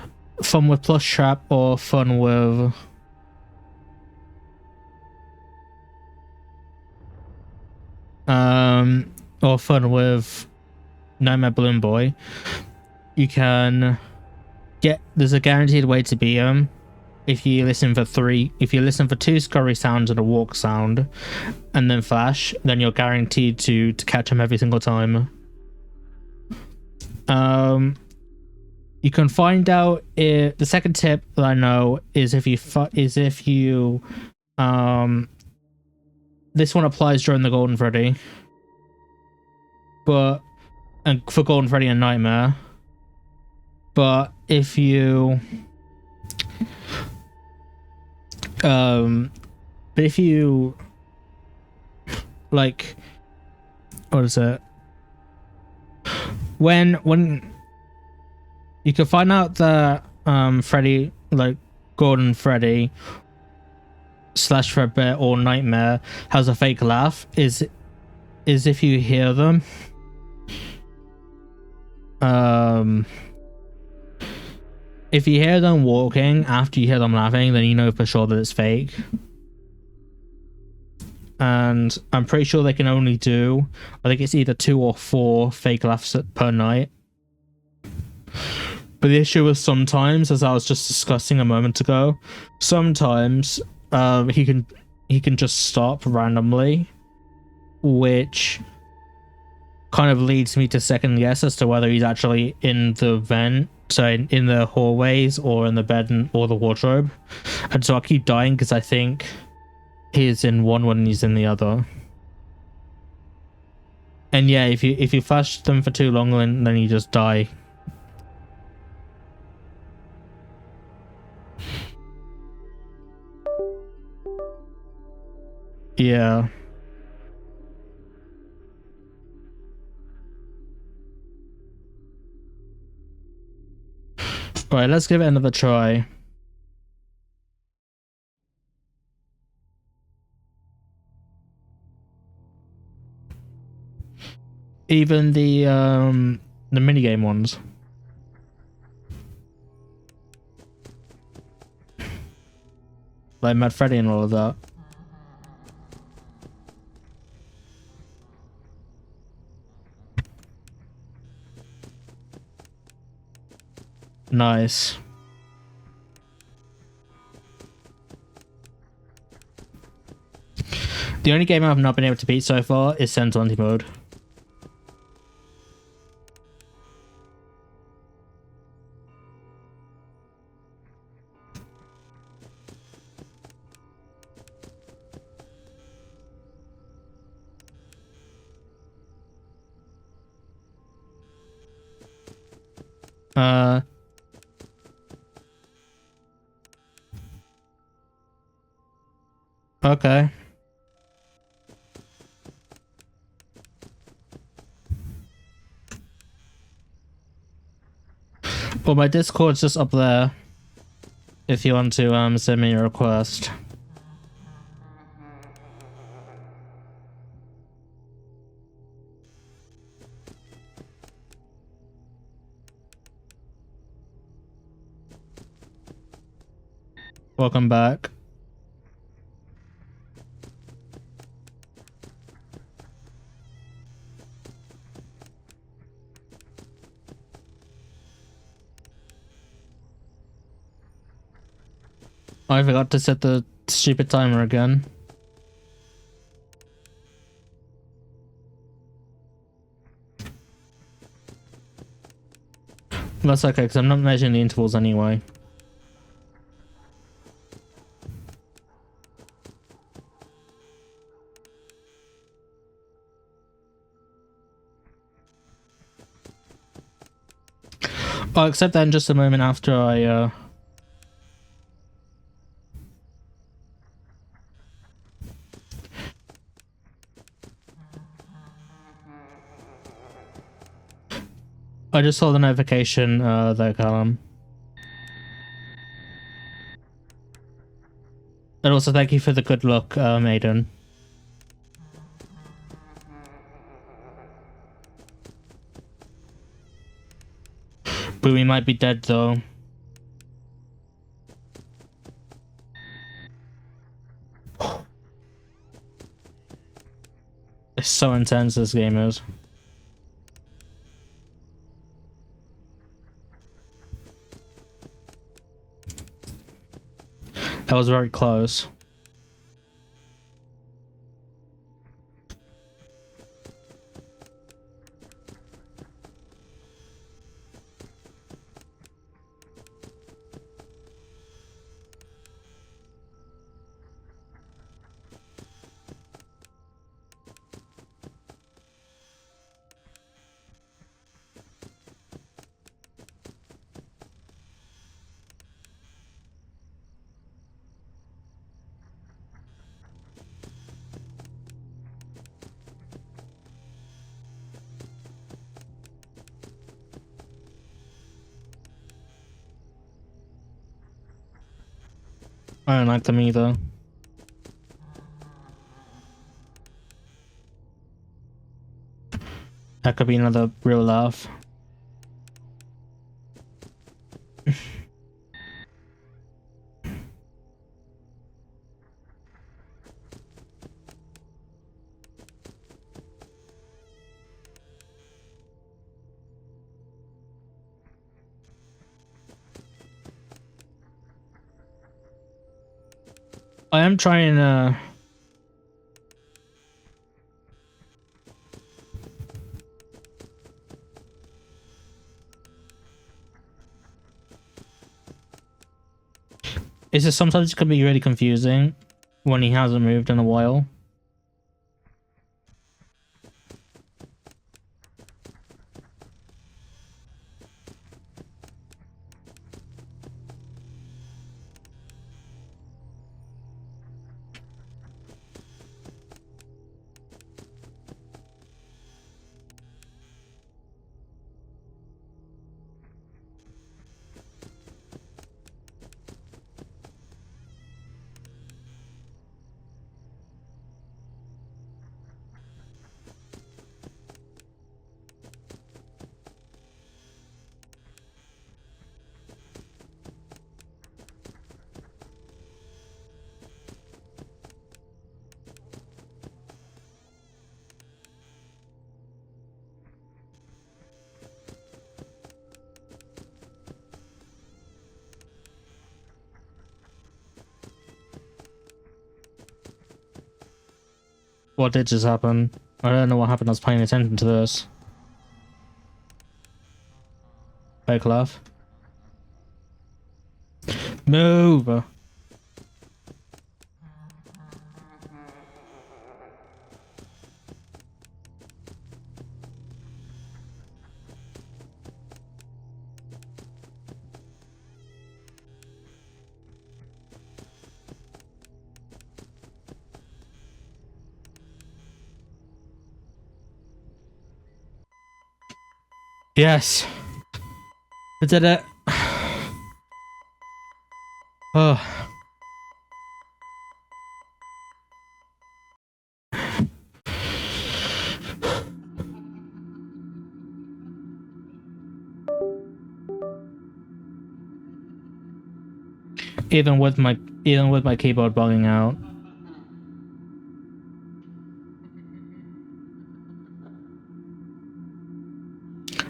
fun with Plush Trap or fun with Nightmare Balloon Boy, you can get, there's a guaranteed way to beat him if you listen for 2 scurry sounds and a walk sound and then flash, then you're guaranteed to catch him every single time. You can find out if the second tip that I know is if you this one applies during the Golden Freddy, and for Golden Freddy and Nightmare, but if you But if you like, what is it? When you can find out that Freddy, like Gordon Freddy slash Fredbear or Nightmare has a fake laugh is if you hear them. If you hear them walking after you hear them laughing, then you know for sure that it's fake. And I'm pretty sure they can only do, I think it's either 2 or 4 fake laughs per night. But the issue is sometimes, as I was just discussing a moment ago, sometimes he can just stop randomly, which kind of leads me to second guess as to whether he's actually in the vent, so in the hallways or in the bed or the wardrobe. And so I keep dying because I think he's in one when he's in the other. And yeah, if you flash them for too long, then you just die. Yeah. Alright, let's give it another try. Even the minigame ones. Like Mad Freddy and all of that. Nice. The only game I've not been able to beat so far is Sense Mode. Okay. Well, my Discord's just up there if you want to send me a request. Welcome back. I forgot to set the stupid timer again. That's okay, because I'm not measuring the intervals anyway. I'll accept that in just a moment after I just saw the notification there, Callum. And also thank you for the good luck, Aiden. But we might be dead though. It's so intense, this game is. That was very close. I don't like them either. That could be another real laugh. I am trying to... It's just sometimes it can be really confusing when he hasn't moved in a while. What did just happen? I don't know what happened. I was paying attention to this. Fake laugh. Move! Yes! I did it! Oh. Even with my keyboard bugging out.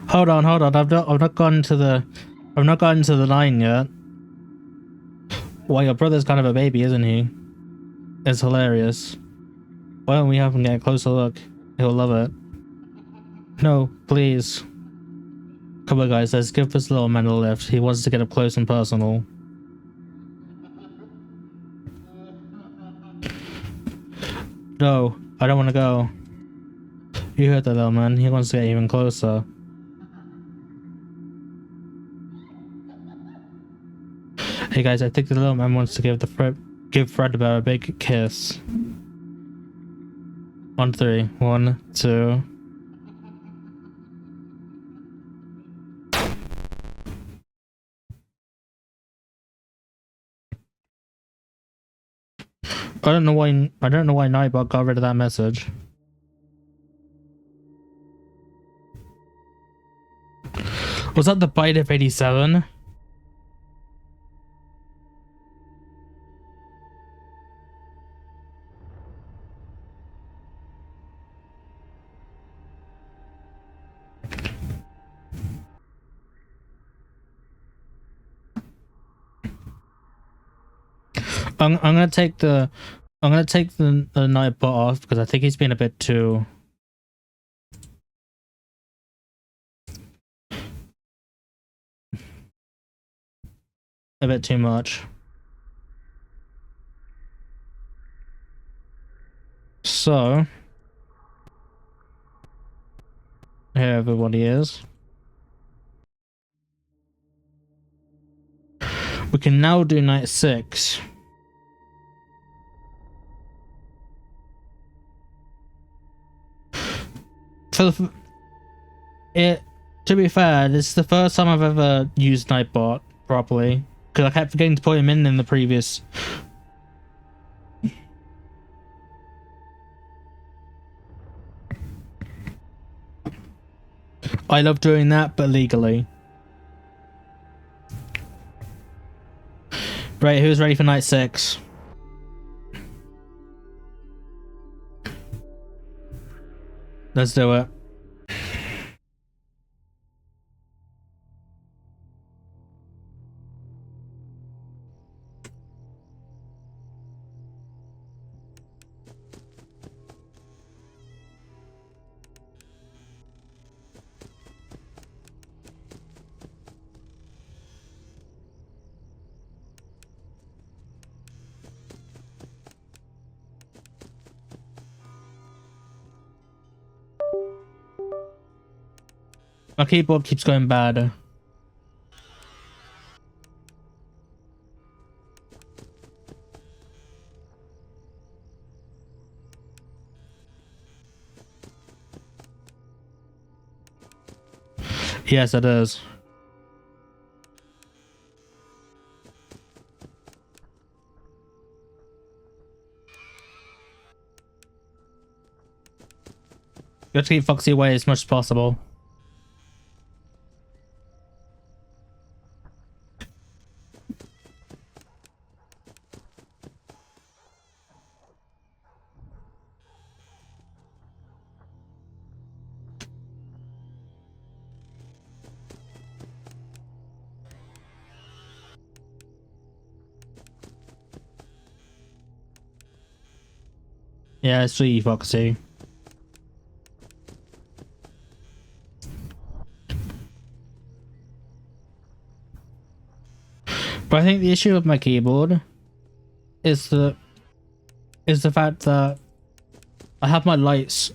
Hold on. I've not gotten to the line yet. Well, your brother's kind of a baby, isn't he? It's hilarious. Why don't we have him get a closer look? He'll love it. No, please. Come on, guys. Let's give this little man a lift. He wants to get up close and personal. No, I don't want to go. You heard that little man. He wants to get even closer. Hey guys, I think the little man wants to give Fredbear a big kiss. 1, 3, 1, 2. I don't know why Nightbot got rid of that message. Was that the bite of 87? I'm gonna take the Nightbot off because I think he's been a bit too much. So here everybody is. We can now do night 6. To be fair, this is the first time I've ever used Nightbot properly because I kept forgetting to put him in the previous I love doing that, but legally. Right, who's ready for night 6? Let's do it. My keyboard keeps going bad. Yes, it is. You have to keep Foxy away as much as possible. Yeah, it's sweet, Foxy. But I think the issue with my keyboard is the fact that I have my lights.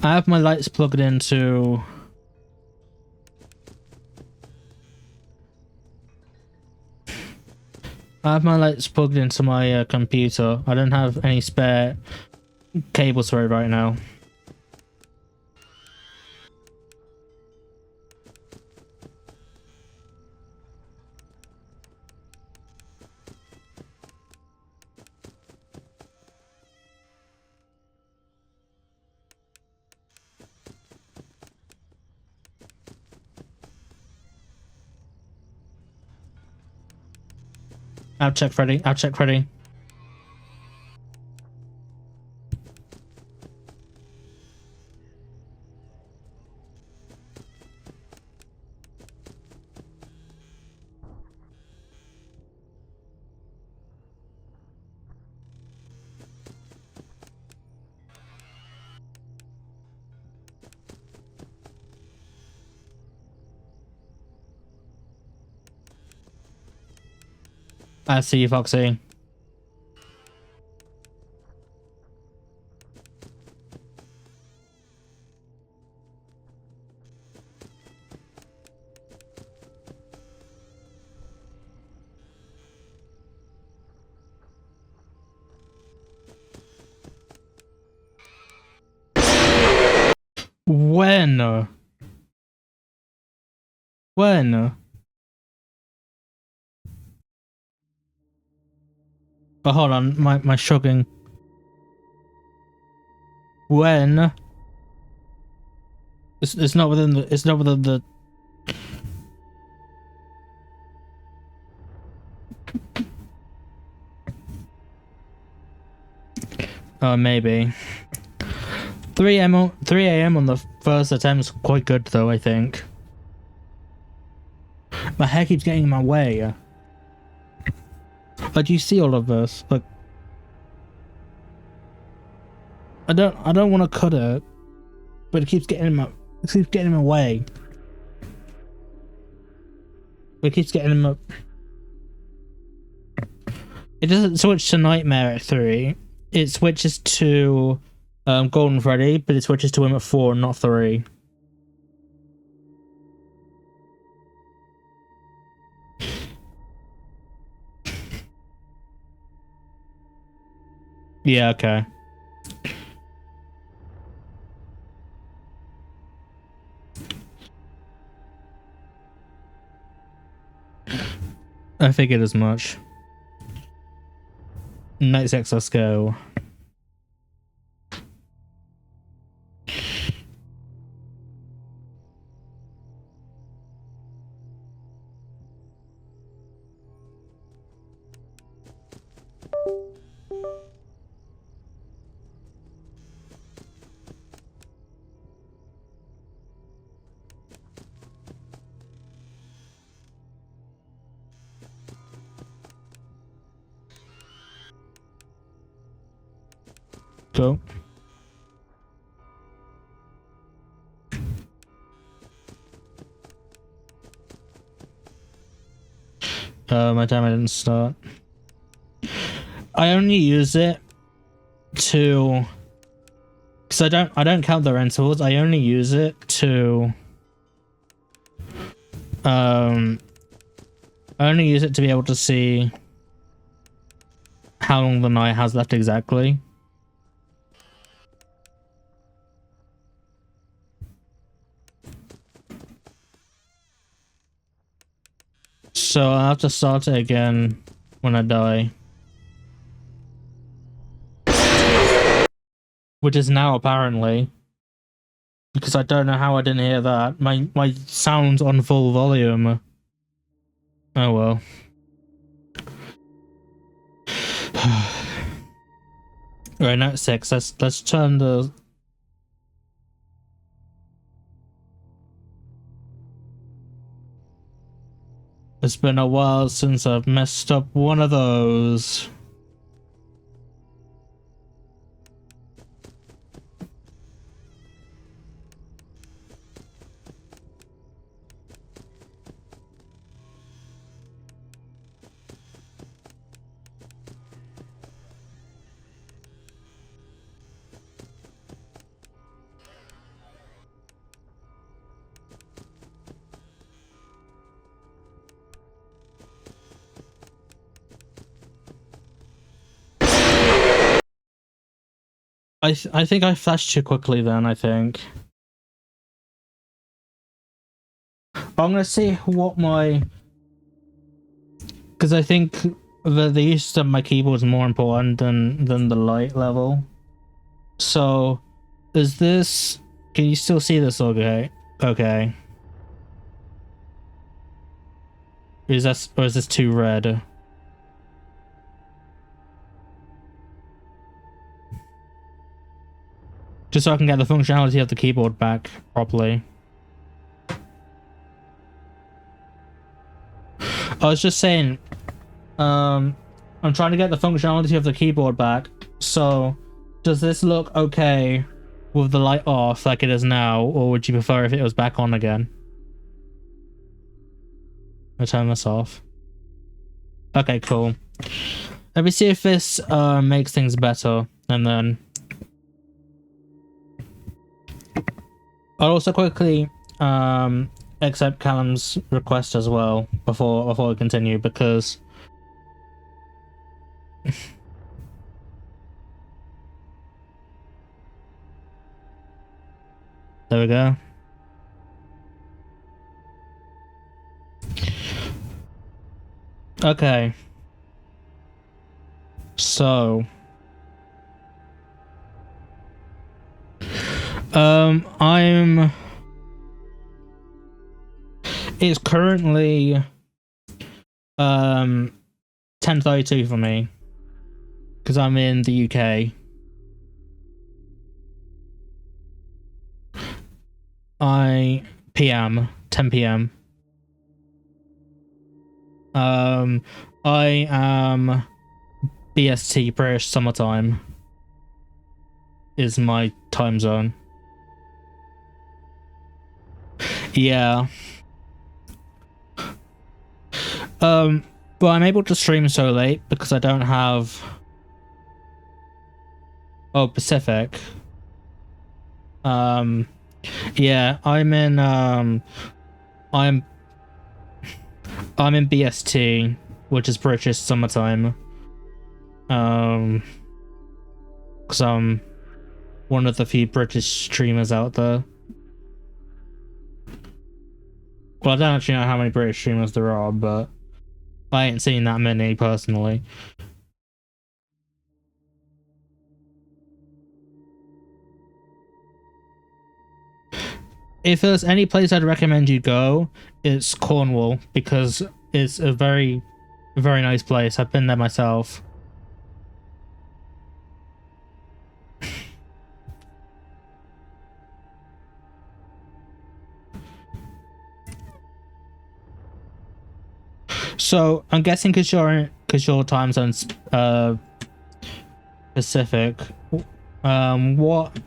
I have my lights plugged into. I have my lights plugged into my computer. I don't have any spare cables for it right now. I'll check Freddy. I'll check Freddy. I see you, Foxy. When? When? But hold on, my shrugging. When? It's not within the. It's not within the. Oh, maybe. 3 a.m. on the first attempt is quite good, though. I think. My hair keeps getting in my way. Like, do you see all of this? Like, I don't want to cut it, but it keeps getting in my. It keeps getting in my way. It keeps getting in my. It doesn't switch to Nightmare at 3. It switches to Golden Freddy, but it switches to him at 4, not 3. Yeah, okay. I figured as much. Night 6, let's go. Go. My timer didn't start. I only use it to, because I don't count the rentals. I only use it to I only use it to be able to see how long the night has left exactly. So I'll have to start it again when I die. Which is now, apparently. Because I don't know how I didn't hear that. My sound's on full volume. Oh well. Right, now it's 6. Let's turn the... It's been a while since I've messed up one of those. I think I flashed too quickly then, I think. I'm gonna see what my... Because I think the use of my keyboard is more important than the light level. So, is this... Can you still see this okay? Okay. Or is this too red? Just so I can get the functionality of the keyboard back properly. I was just saying, I'm trying to get the functionality of the keyboard back. So, does this look okay with the light off like it is now, or would you prefer if it was back on again? I'll turn this off. Okay, cool. Let me see if this makes things better, and then I'll also quickly accept Callum's request as well before we continue, because there we go. Okay. So it's currently 10:32 for me because I'm in the UK. PM 10 p.m. I am BST, British Summertime is my time zone. Yeah. But I'm able to stream so late because I don't have... Oh, Pacific. Yeah, I'm in BST, which is British Summertime. Because I'm one of the few British streamers out there. Well, I don't actually know how many British streamers there are, but I ain't seen that many personally. If there's any place I'd recommend you go, it's Cornwall, because it's a very, very nice place. I've been there myself. So I'm guessing because your time zone's Pacific. What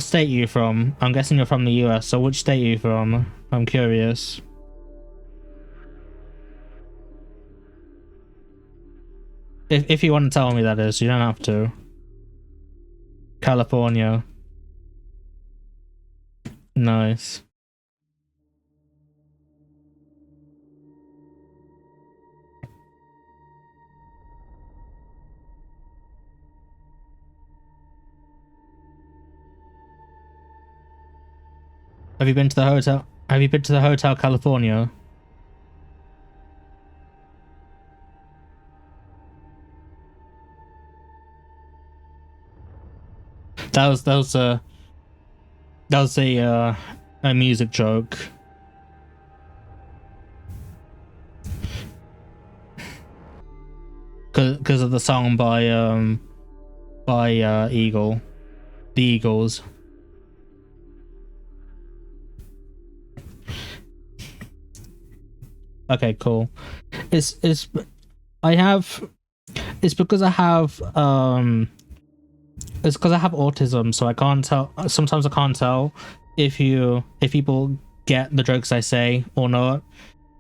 state are you from? I'm guessing you're from the US. So which state are you from? I'm curious. If you want to tell me, that is, you don't have to. California. Nice. Have you been to the hotel? Have you been to the Hotel California? That was a music joke. Because of the song by the Eagles. Okay, cool. It's because I have it's because I have autism, so I can't tell. Sometimes I can't tell if people get the jokes I say or not.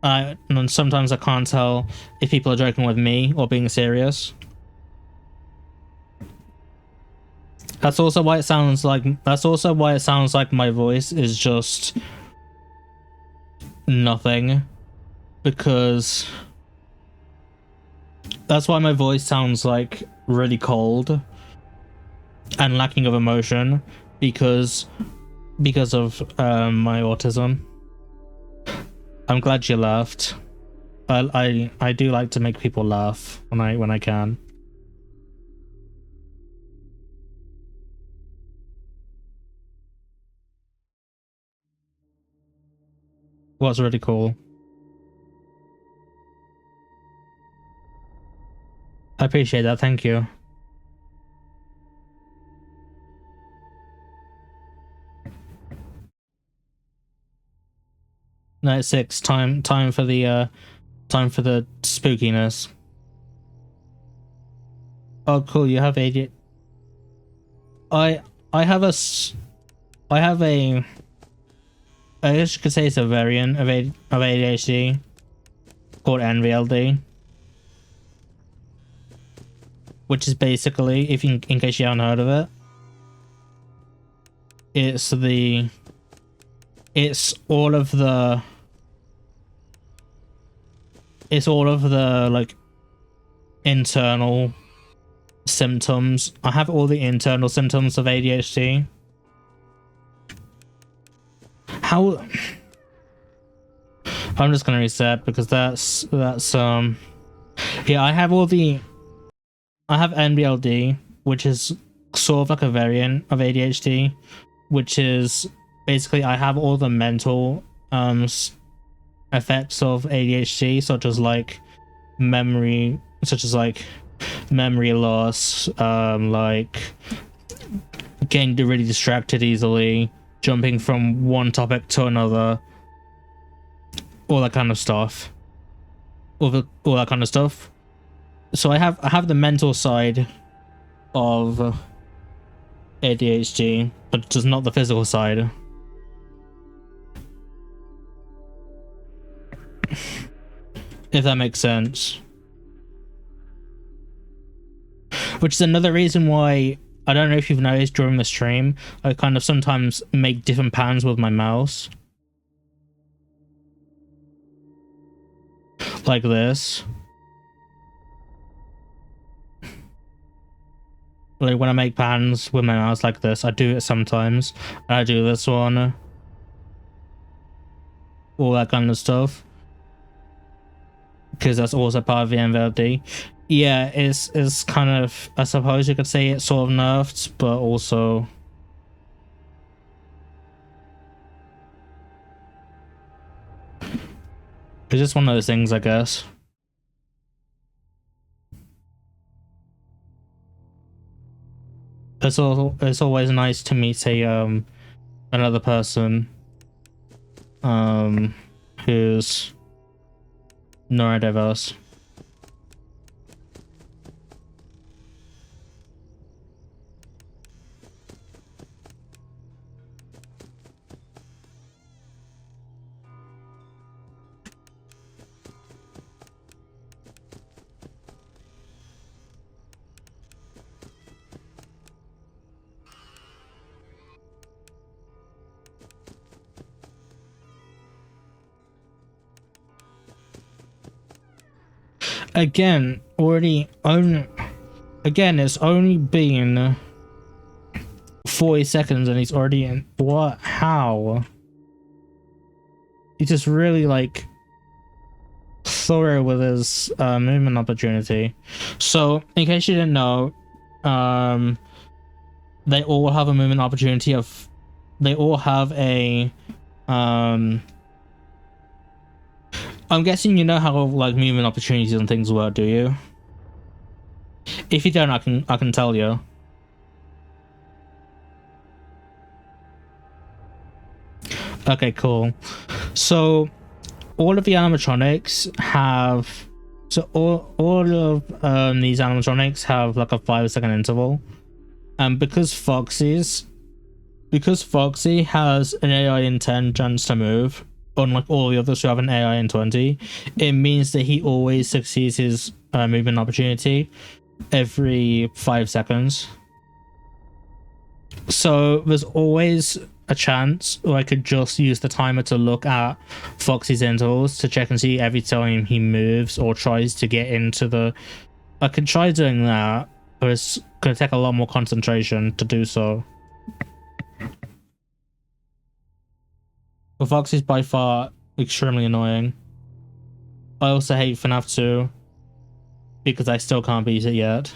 And sometimes I can't tell if people are joking with me or being serious. That's also why it sounds like my voice is just nothing, because that's why my voice sounds like really cold and lacking of emotion, because of my autism. I'm glad you laughed. I do like to make people laugh when I can. Was really cool. I appreciate that. Thank you. Night 6. Time for the spookiness. Oh, cool. You have ADHD. I have a. I guess you could say it's a variant of ADHD called NVLD, which is basically, in case you haven't heard of it, it's all of the like internal symptoms. I have all the internal symptoms of ADHD. How? I'm just gonna reset because that's yeah, I have NBLD, which is sort of like a variant of ADHD, which is basically I have all the mental effects of ADHD, such as memory loss, like getting really distracted easily, jumping from one topic to another, all that kind of stuff. All that kind of stuff. So I have the mental side of ADHD, but just not the physical side. If that makes sense. Which is another reason why, I don't know if you've noticed during the stream, I kind of sometimes make different pans with my mouse. Like this. Like when I make pans with my mouse like this, I do it sometimes. And I do this one. All that kind of stuff. Because that's also part of the MVLD. Yeah, it's kind of, I suppose you could say it's sort of nerfed, but also it's just one of those things, I guess. It's always nice to meet another person who's neurodiverse. again, it's only been 40 seconds and he's already in. What? How? He just really like thorough with his movement opportunity. So, in case you didn't know, they all have a movement opportunity of. They all have a. I'm guessing you know how like movement opportunities and things work, do you? If you don't, I can tell you. Okay, cool. So all of the animatronics have all of these animatronics have like a 5-second interval. And because Foxy has an AI in 10 chance to move, unlike all the others who have an AI in 20, it means that he always succeeds his movement opportunity every 5 seconds. So there's always a chance where I could just use the timer to look at Foxy's intervals to check and see every time he moves or tries to get into the. I could try doing that, but it's going to take a lot more concentration to do so. But Foxy's by far extremely annoying. I also hate FNAF 2 because I still can't beat it yet.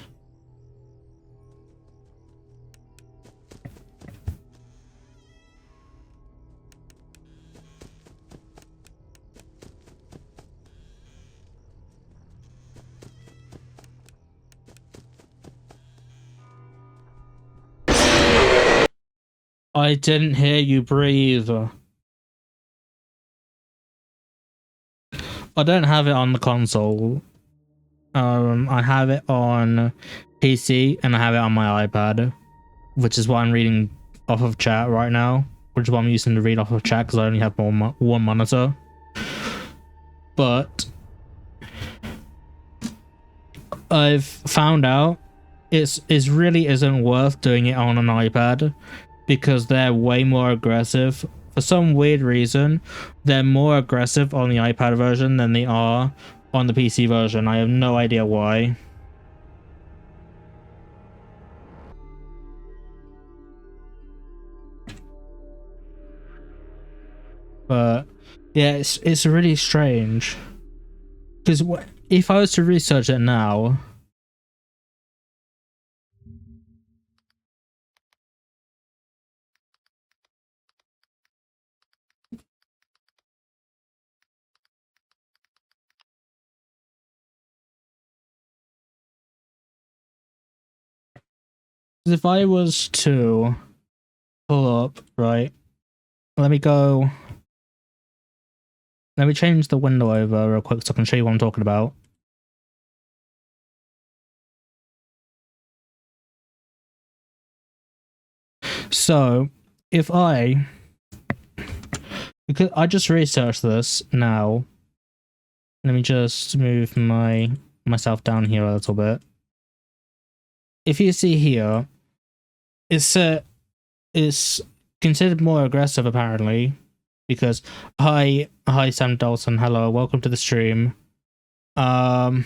I didn't hear you breathe. I don't have it on the console. I have it on PC and I have it on my iPad, which is what I'm reading off of chat right now, which is what I'm using to read off of chat because I only have one monitor. But I've found out it really isn't worth doing it on an iPad because they're way more aggressive. For some weird reason, they're more aggressive on the iPad version than they are on the PC version. I have no idea why. But yeah, it's really strange. Because if I was to research it now, if I was to pull up, right, let me change the window over real quick so I can show you what I'm talking about. So if because I just researched this now, let me just move myself down here a little bit. If you see here, it's considered more aggressive apparently, because hi Sam Dalton, hello, welcome to the stream. Okay.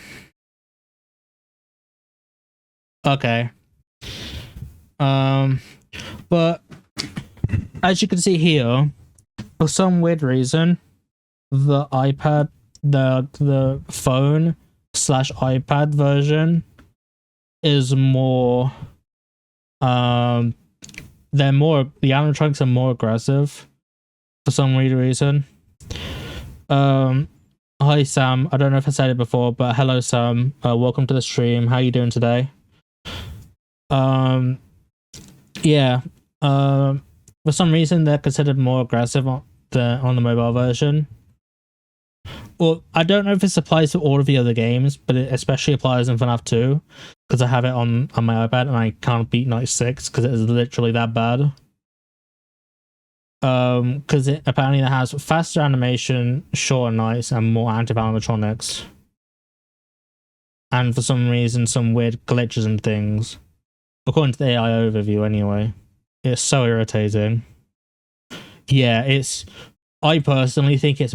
But as you can see here, for some weird reason, the iPad, the phone / iPad version is more the animatronics are more aggressive for some weird reason. Hi Sam, I don't know if I said it before, but hello Sam, welcome to the stream. How you doing today? Yeah, for some reason they're considered more aggressive on the mobile version. Well, I don't know if this applies to all of the other games, but it especially applies in FNAF 2 because I have it on my iPad and I can't beat 96 because it is literally that bad. Because it apparently has faster animation, shorter nights, and more active animatronics. And for some reason, some weird glitches and things. According to the AI overview, anyway. It's so irritating. Yeah, I personally think it's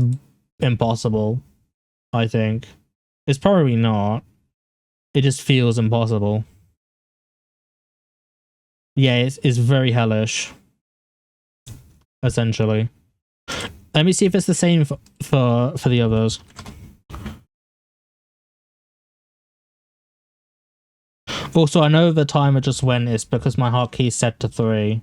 impossible. I think. It's probably not. It just feels impossible. Yeah, it's very hellish. Essentially. Let me see if it's the same for the others. Also, I know the timer just went is because my hotkey is set to 3.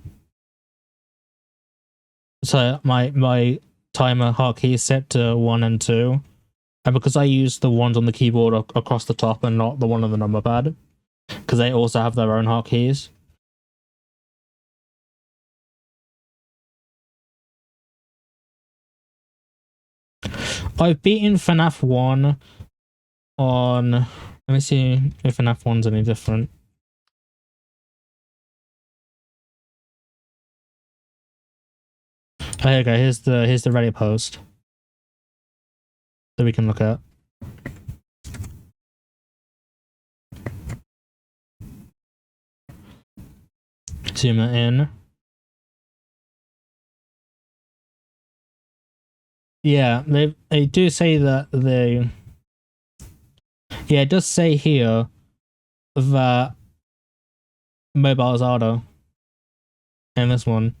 So my timer hotkey is set to 1 and 2. And because I use the ones on the keyboard across the top and not the one on the number pad, because they also have their own hotkeys. I've beaten FNAF 1 on... Let me see if FNAF 1's any different. Oh, here we go. Here's the Reddit post that we can look at. Zoom it in. Yeah, they do say that they... Yeah, it does say here that mobile is harder in this one.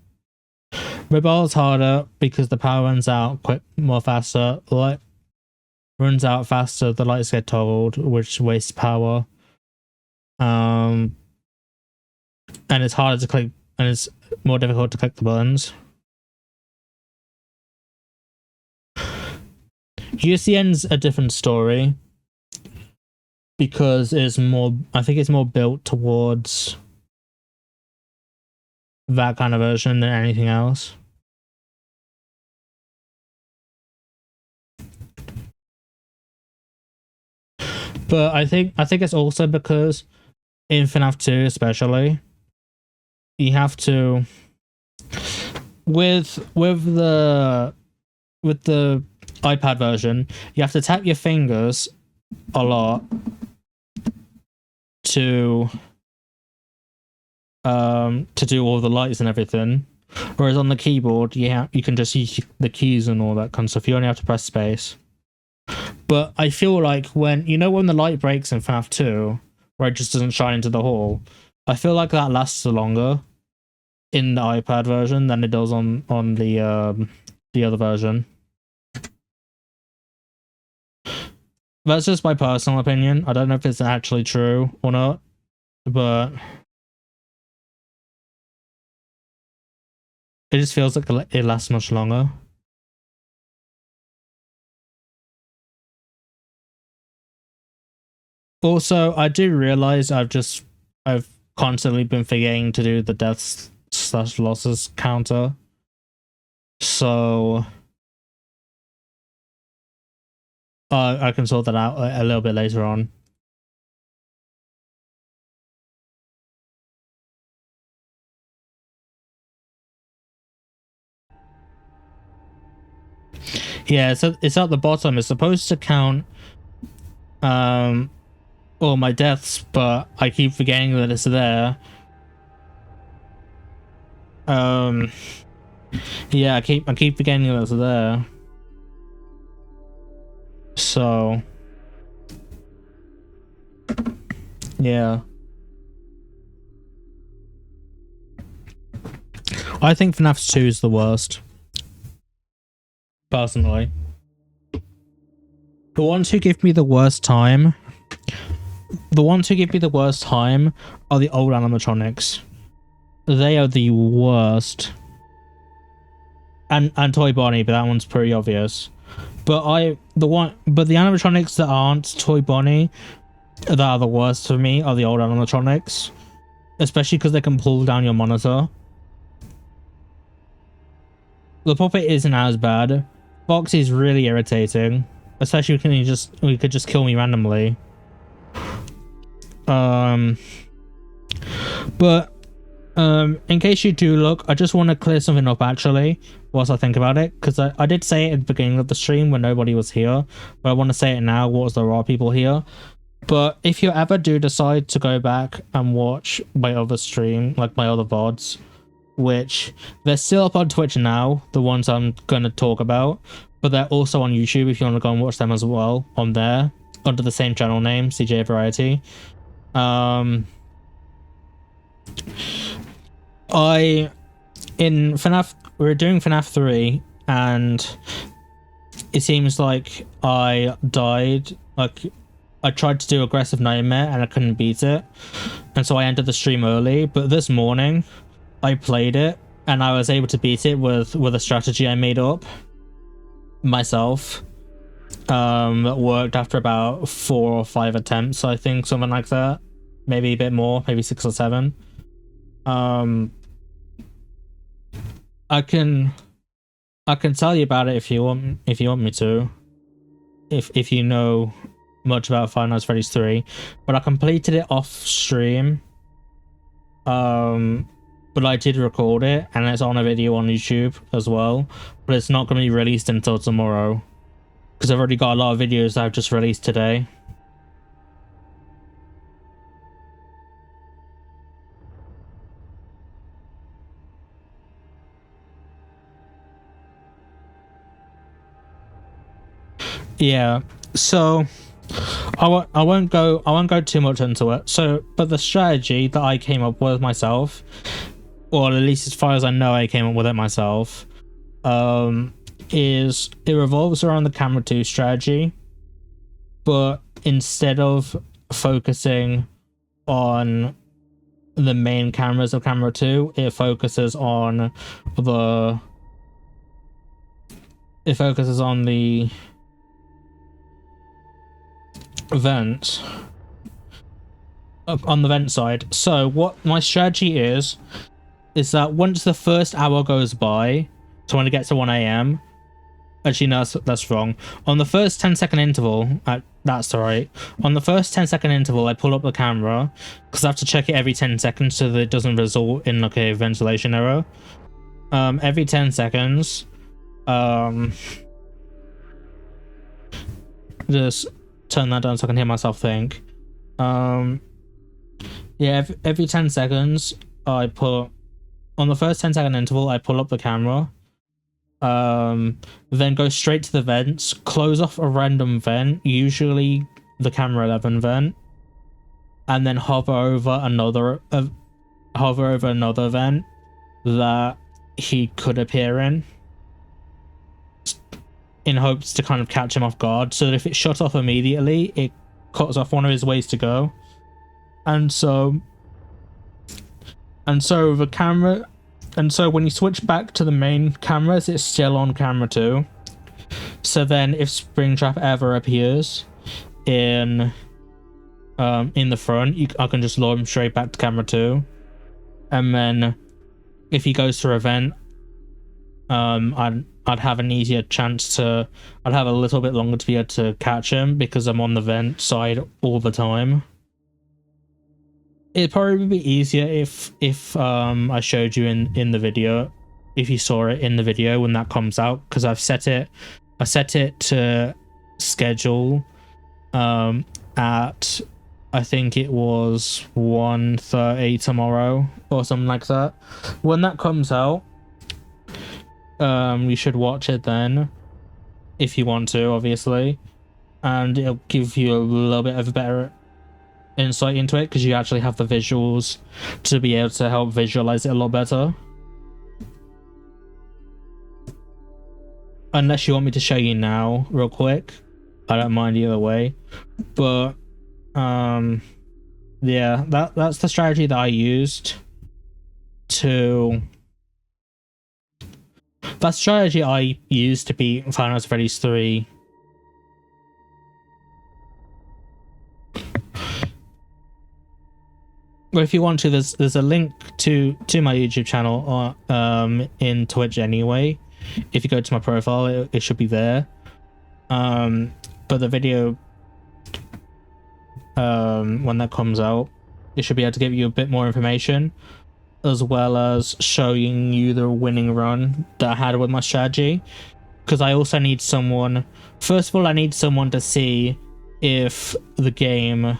Mobile is harder because the power runs out more faster. The light runs out faster, the lights get toggled, which wastes power. And it's harder to click, and it's more difficult to click the buttons. UCN's a different story because it's more, I think it's more built towards that kind of version than anything else. But I think it's also because in FNAF 2 especially, you have to with the iPad version, you have to tap your fingers a lot to do all the lights and everything. Whereas on the keyboard, you can just use the keys and all that kind of stuff. You only have to press space. But I feel like when the light breaks in FNAF 2, where it just doesn't shine into the hall, I feel like that lasts longer in the iPad version than it does on the other version. That's just my personal opinion. I don't know if it's actually true or not, but it just feels like it lasts much longer. Also, I do realize I've constantly been forgetting to do the deaths/losses counter. So I can sort that out a little bit later on. Yeah, so it's at the bottom. It's supposed to count all my deaths, but I keep forgetting that it's there. Yeah, I keep forgetting that it's there. So yeah, I think FNAF 2 is the worst, personally. The ones who give me the worst time are the old animatronics. They are the worst. And Toy Bonnie, but that one's pretty obvious. But the animatronics that aren't Toy Bonnie that are the worst for me are the old animatronics, especially because they can pull down your monitor. The puppet isn't as bad. Fox is really irritating, especially when he could just kill me randomly. But in case you do look, I just want to clear something up actually whilst I think about it, because I did say it at the beginning of the stream when nobody was here, but I want to say it now whilst there are people here. But if you ever do decide to go back and watch my other stream, like my other VODs, which they're still up on Twitch now, the ones I'm going to talk about, but they're also on YouTube if you want to go and watch them as well on there. under the same channel name, CJ Variety. In FNAF, we're doing FNAF 3, and it seems like I died. Like, I tried to do Aggressive Nightmare and I couldn't beat it, and so I ended the stream early. But this morning, I played it and I was able to beat it with a strategy I made up myself. That worked after about 4 or 5 attempts, I think, something like that. Maybe a bit more, maybe 6 or 7. I can tell you about it if you want me to. If you know much about Five Nights at Freddy's 3, but I completed it off stream. But I did record it, and it's on a video on YouTube as well. But it's not going to be released until tomorrow, because I've already got a lot of videos that I've just released today. Yeah, so I won't go too much into it. So, but the strategy that I came up with myself, or at least as far as I know, I came up with it myself, is it revolves around the camera 2 strategy, but instead of focusing on the main cameras of camera 2, it focuses on the vent, on the vent side. So what my strategy is that once the first hour goes by, so when it gets to 1 AM, actually no, that's wrong. On the first 10-second interval, that's alright. On the first 10-second interval, I pull up the camera, because I have to check it every 10 seconds so that it doesn't result in like a ventilation error. Every 10 seconds, just turn that down so I can hear myself think. Yeah, every 10 seconds, on the first 10-second interval, I pull up the camera, then go straight to the vents, close off a random vent, usually the camera 11 vent, and then hover over another vent that he could appear in hopes to kind of catch him off guard, so that if it shut off immediately, it cuts off one of his ways to go. And so the camera, and so when you switch back to the main cameras, it's still on camera 2. So then if Springtrap ever appears in the front, I can just lure him straight back to camera 2. And then if he goes through a vent, I'd have an easier chance to, I'd have a little bit longer to be able to catch him, because I'm on the vent side all the time. It'd probably be easier if I showed you in the video, if you saw it in the video when that comes out, because I set it to schedule at, I think it was 1:30 tomorrow or something like that. When that comes out, you should watch it then, if you want to, obviously, and it'll give you a little bit of a better insight into it, because you actually have the visuals to be able to help visualize it a lot better. Unless you want me to show you now real quick, I don't mind either way. But yeah, that's the strategy that I used to beat Five Nights at Freddy's 3. Well, if you want to, there's a link to my YouTube channel in Twitch anyway. If you go to my profile, it should be there. But the video, when that comes out, it should be able to give you a bit more information, as well as showing you the winning run that I had with my strategy. Because I also need someone, first of all, I need someone to see if the game,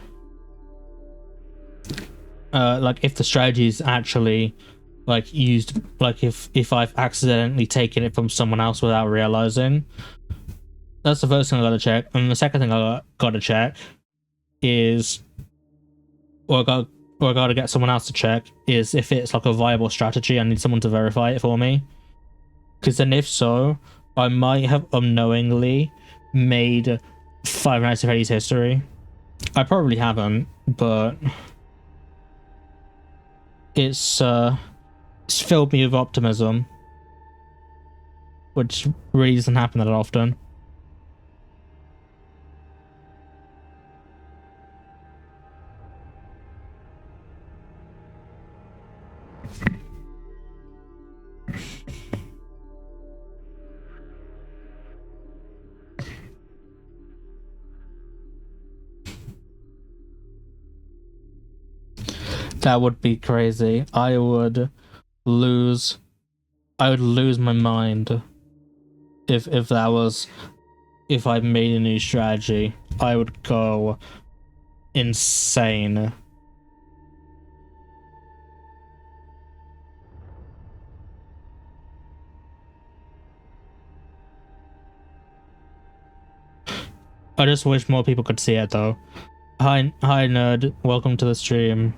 like if the strategy is actually like used, like if I've accidentally taken it from someone else without realizing. That's the first thing I gotta check. And the second thing I gotta check is, or I gotta get someone else to check, is if it's like a viable strategy. I need someone to verify it for me. Because then if so, I might have unknowingly made Five Nights at Freddy's history. I probably haven't, but it's filled me with optimism, which really doesn't happen that often. That would be crazy. I would lose my mind if I made a new strategy. I would go insane. I just wish more people could see it though. Hi nerd, welcome to the stream.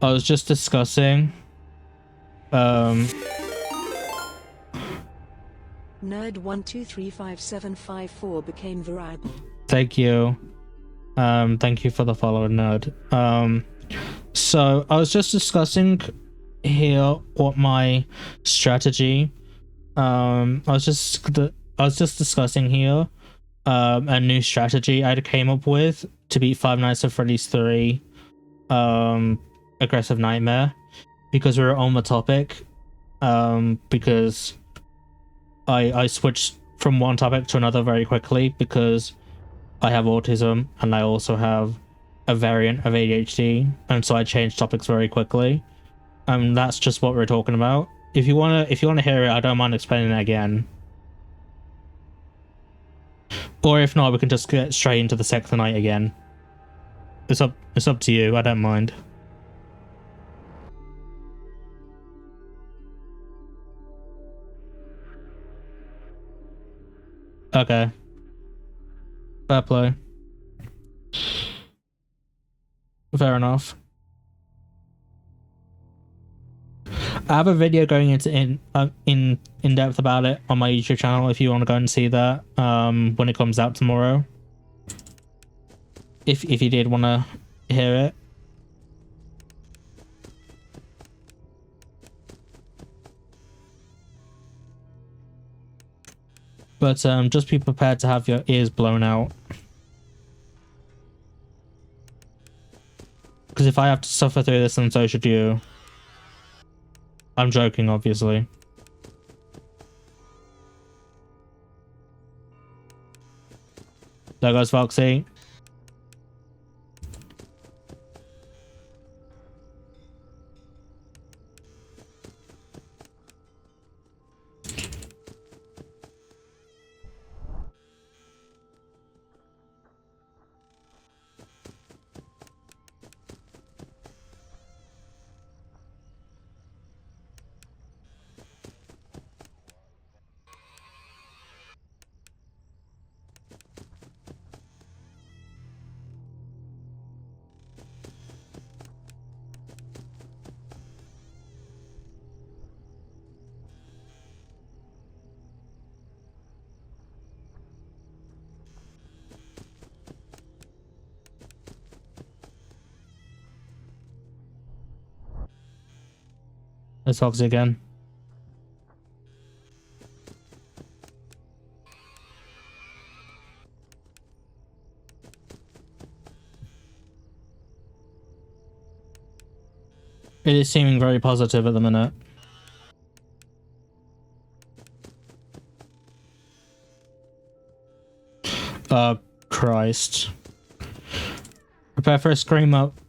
I was just discussing
Nerd 1235754 became variable.
Thank you. Thank you for the follow, nerd. So I was just discussing here what my strategy. I was just discussing here a new strategy I came up with to beat Five Nights at Freddy's 3 Aggressive Nightmare, because we were on the topic. Because I switched from one topic to another very quickly because I have autism and I also have a variant of ADHD, and so I changed topics very quickly. That's just what we're talking about. If you wanna hear it, I don't mind explaining it again. Or if not, we can just get straight into the second night again. It's up to you. I don't mind. Okay. Fair play. Fair enough. I have a video going into in depth about it on my YouTube channel if you want to go and see that when it comes out tomorrow. If you did want to hear it. But just be prepared to have your ears blown out. Because if I have to suffer through this, then so should you. I'm joking, obviously. There goes Foxy. It's Foxy again. It is seeming very positive at the minute. Christ. Prepare for a scream up.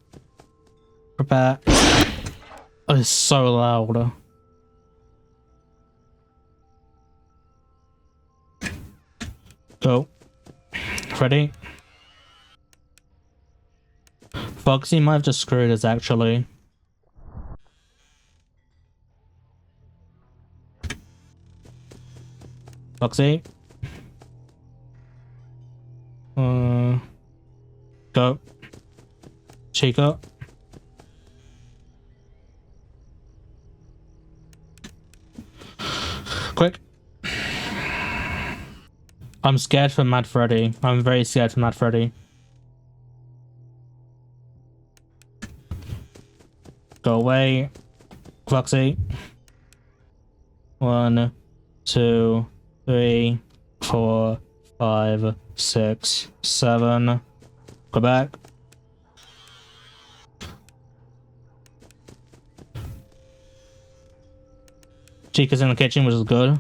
Prepare. Oh, it's so loud. Go. Ready? Foxy might have just screwed us, actually. Foxy? Go. Chica. Quick. I'm scared for Mad Freddy. I'm very scared for Mad Freddy. Go away. Foxy. 1, 2, 3, 4, 5, 6, 7. Go back. Chica's in the kitchen, which is good.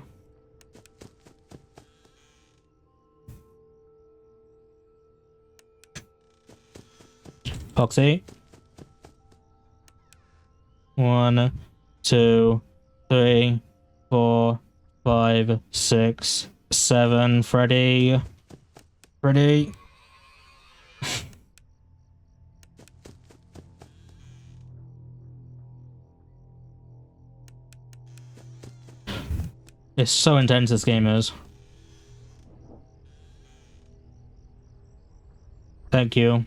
Foxy. 1, 2, 3, 4, 5, 6, 7. Freddy. Freddy. It's so intense, this game is. Thank you.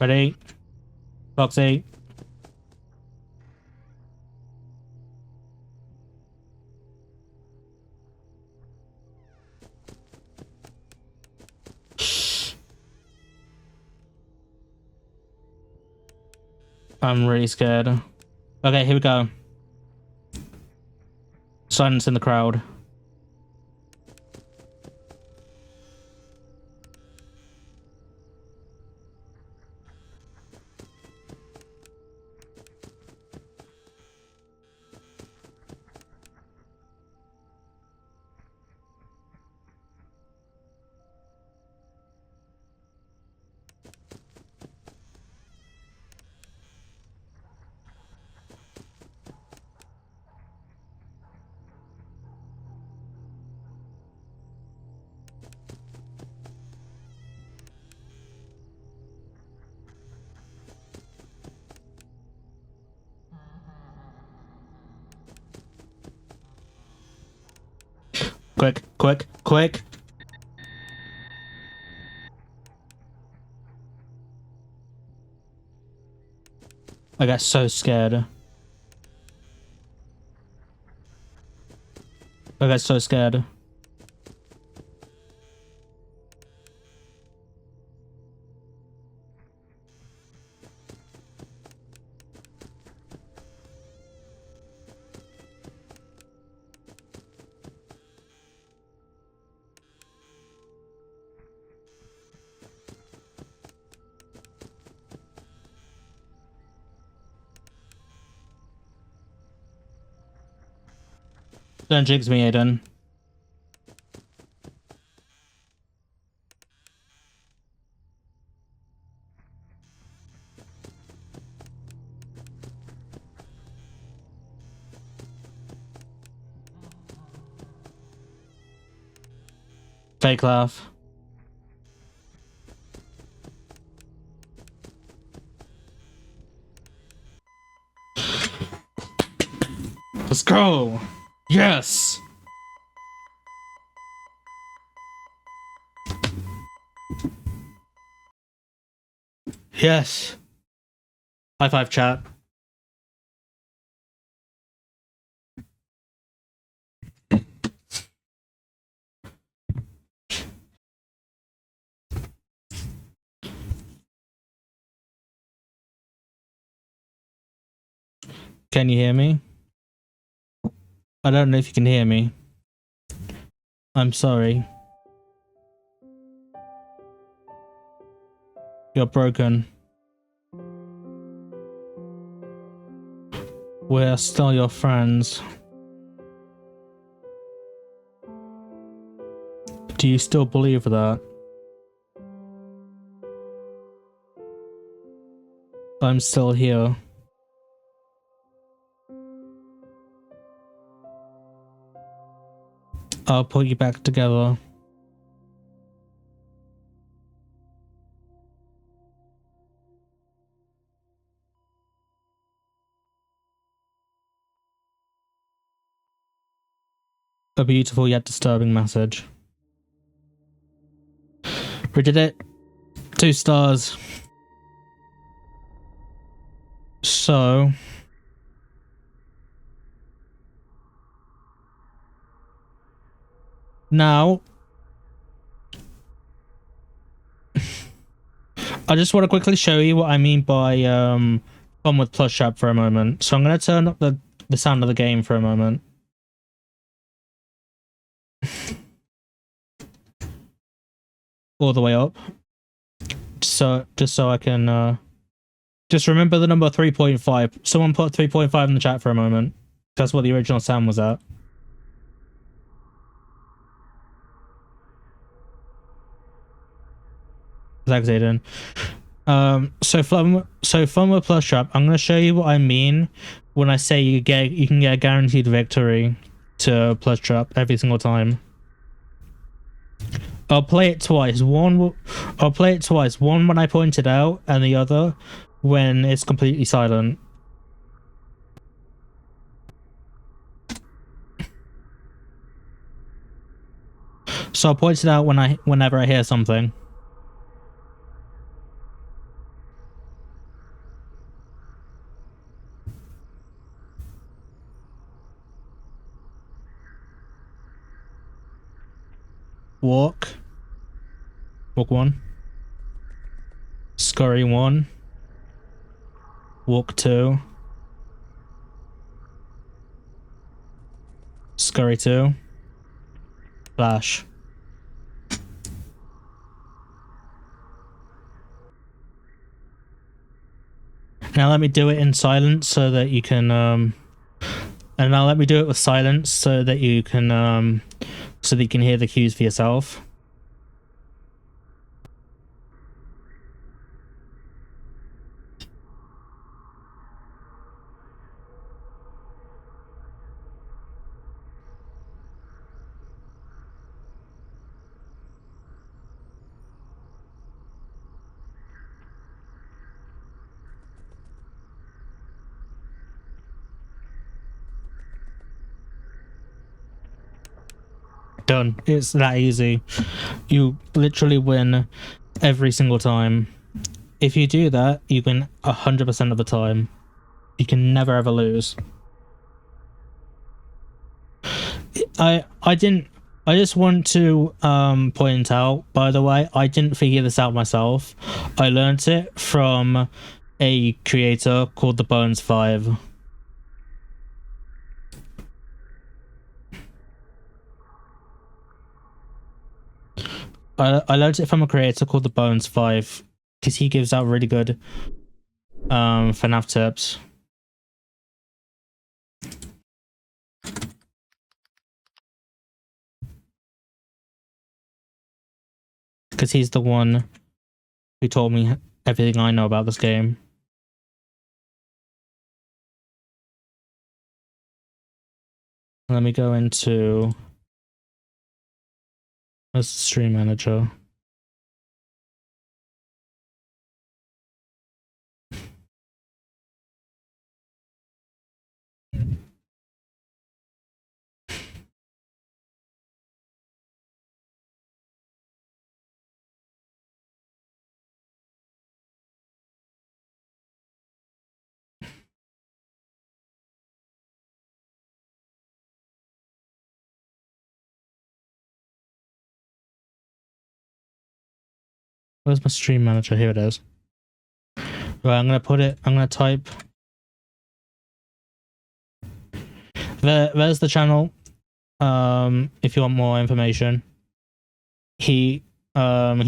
Ready? Foxy. I'm really scared. Okay, here we go. Silence in the crowd. Quick, quick, quick. I got so scared. I got so scared. Don't jinx me, Aiden. Fake laugh. Let's go! Yes! Yes! High five, chat. Can you hear me? I don't know if you can hear me. I'm sorry. You're broken. We're still your friends. Do you still believe that? I'm still here. I'll put you back together. A beautiful yet disturbing message. We did it. 2 stars. So now I just want to quickly show you what I mean by fun with Plush Trap for a moment. So I'm going to turn up the sound of the game for a moment. All the way up. So just so I can just remember the number 3.5. Someone put 3.5 in the chat for a moment. That's what the original sound was at. Thanks, Aiden. So fun with Plush Trap. I'm gonna show you what I mean when I say you can get a guaranteed victory to Plush Trap every single time. I'll play it twice. I'll play it twice. One when I point it out, and the other when it's completely silent. So I'll point it out whenever I hear something. Walk 1. Scurry 1. Walk 2. Scurry 2. Flash. Now let me do it in silence so that you can and now let me do it with silence so that you can hear the cues for yourself. Done. It's that easy. You literally win every single time. If you do that, you win 100% of the time. You can never ever lose. I just want to point out, by the way, I didn't figure this out myself. I learned it from a creator called the Bones5. I learned it from a creator called the Bones5 because he gives out really good FNAF tips. Because he's the one who told me everything I know about this game. Let me go into... Where's the stream manager? Where's my stream manager? Here it is. Right, I'm gonna type. There's the channel. If you want more information. He's an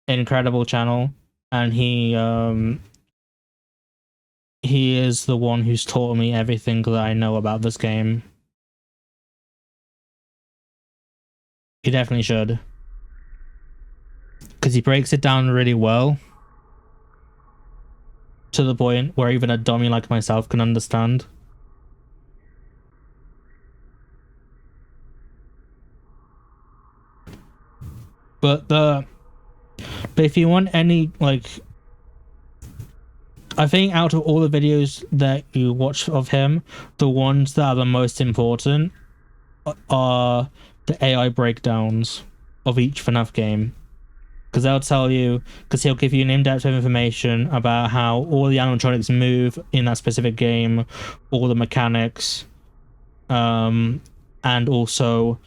incredible channel, and he is the one who's taught me everything that I know about this game. You definitely should. Because he breaks it down really well. To the point where even a dummy like myself can understand. But if you want any, like, I think out of all the videos that you watch of him, the ones that are the most important are the AI breakdowns of each FNAF game. Because they'll tell you, because he'll give you an in-depth information about how all the animatronics move in that specific game, all the mechanics, and also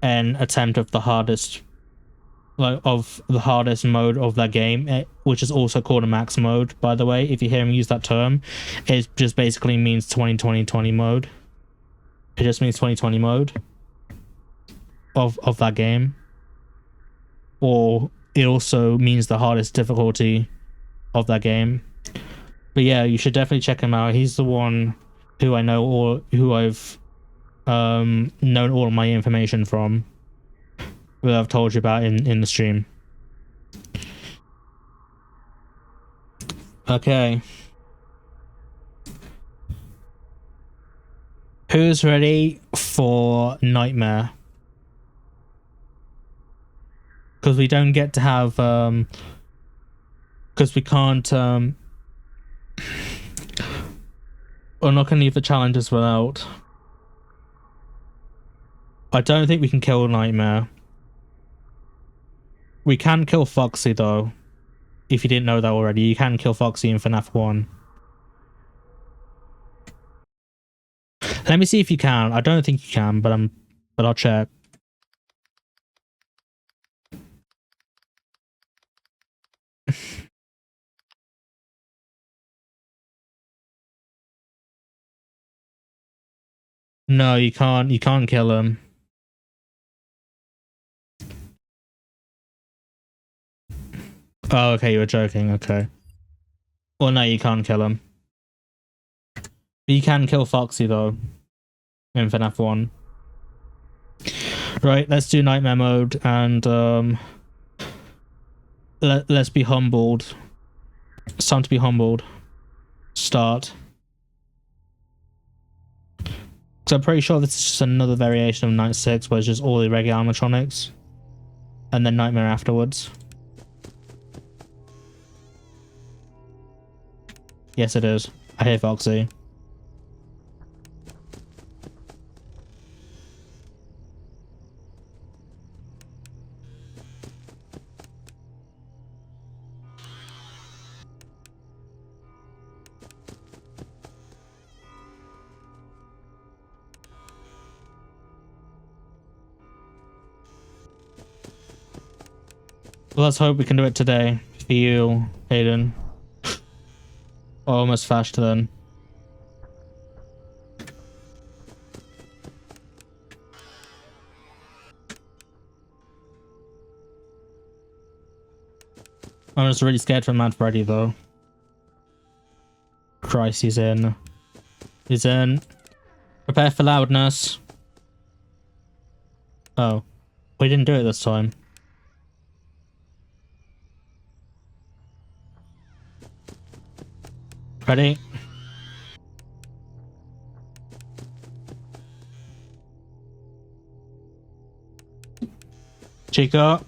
an attempt of the hardest, like of the hardest mode of that game, which is also called a max mode. By the way, if you hear him use that term, it just basically means 2020 mode. It just means 2020 mode of that game, or it also means the hardest difficulty of that game. But yeah, you should definitely check him out. He's the one who I know, or who I've known all of my information from, that I've told you about in the stream. Okay. Who's ready for Nightmare? Because we don't get to have because we can't we're not gonna leave the challenges without. I don't think we can kill Nightmare. We can kill Foxy though. If you didn't know that already, you can kill Foxy in FNAF1. Let me see if you can. I don't think you can, but I'll check. No, you can't. You can't kill him. Oh, okay, you were joking. Okay. Well, no, you can't kill him. But you can kill Foxy though in FNAF1. Right, let's do Nightmare mode and let's be humbled. It's time to be humbled. Start. So I'm pretty sure this is just another variation of Night 6 where it's just all the regular animatronics. And then Nightmare afterwards. Yes, it is. I hear Foxy. Well, let's hope we can do it today. For you, Aiden. Almost fast then. I'm just really scared for Mad Freddy though. Christ, he's in. He's in. Prepare for loudness. Oh. We didn't do it this time. Ready? Chica.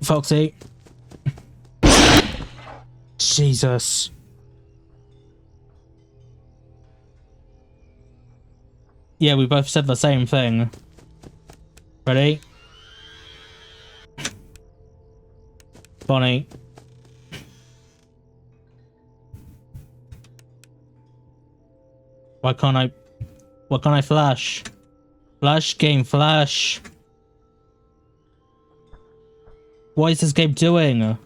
Foxy. Jesus. Yeah, we both said the same thing. Ready? Bonnie. Why can't I flash? Flash game, flash. What is this game doing?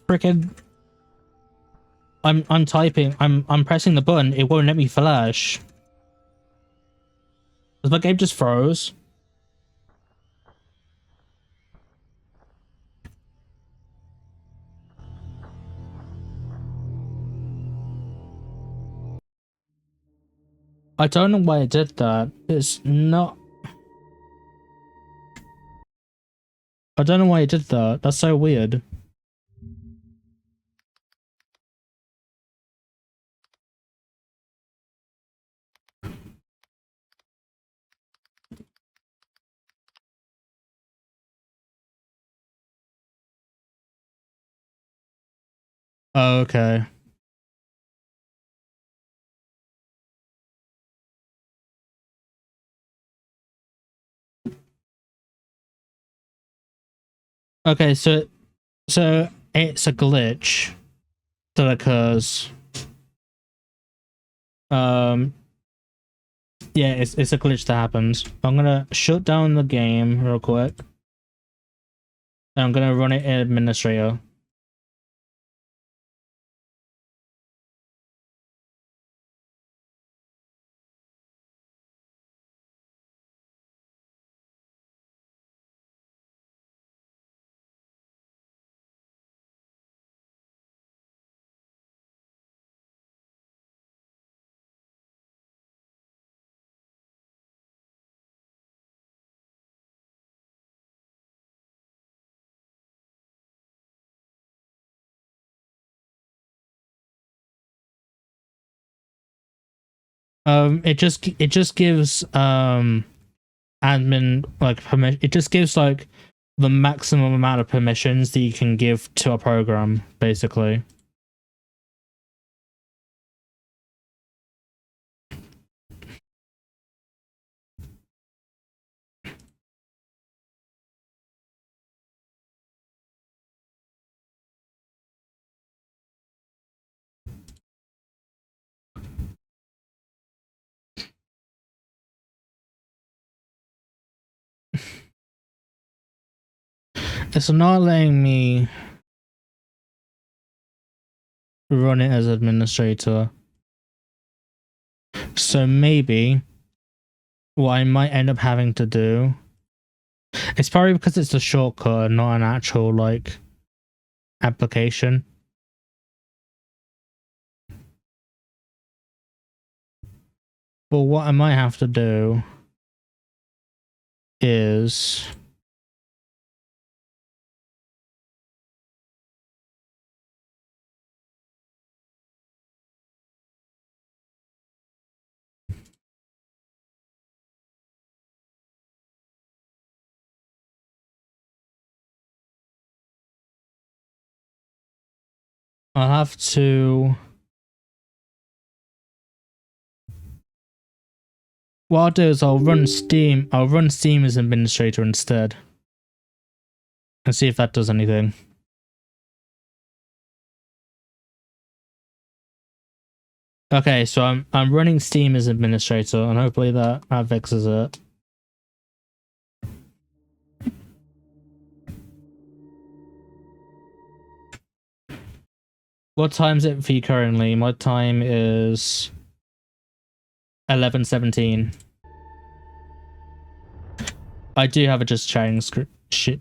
Frickin'. I'm typing. I'm pressing the button. It won't let me flash. Does my game just froze? I don't know why it did that. It's not. I don't know why it did that. That's so weird. Okay. Okay, so it's a glitch that occurs. Yeah, it's a glitch that happens. I'm gonna shut down the game real quick. And I'm gonna run it in administrator. It just gives admin like permission. It just gives like the maximum amount of permissions that you can give to a program, basically. It's not letting me run it as administrator. So maybe what I might end up having to do, it's probably because it's a shortcut, not an actual like application. But what I might have to do is I'll have to. What I'll do is I'll run Steam. I'll run Steam as administrator instead, and see if that does anything. Okay, so I'm running Steam as administrator, and hopefully that fixes it. What time is it for you currently? My time is 11:17. I do have a just chatting screen. Shit.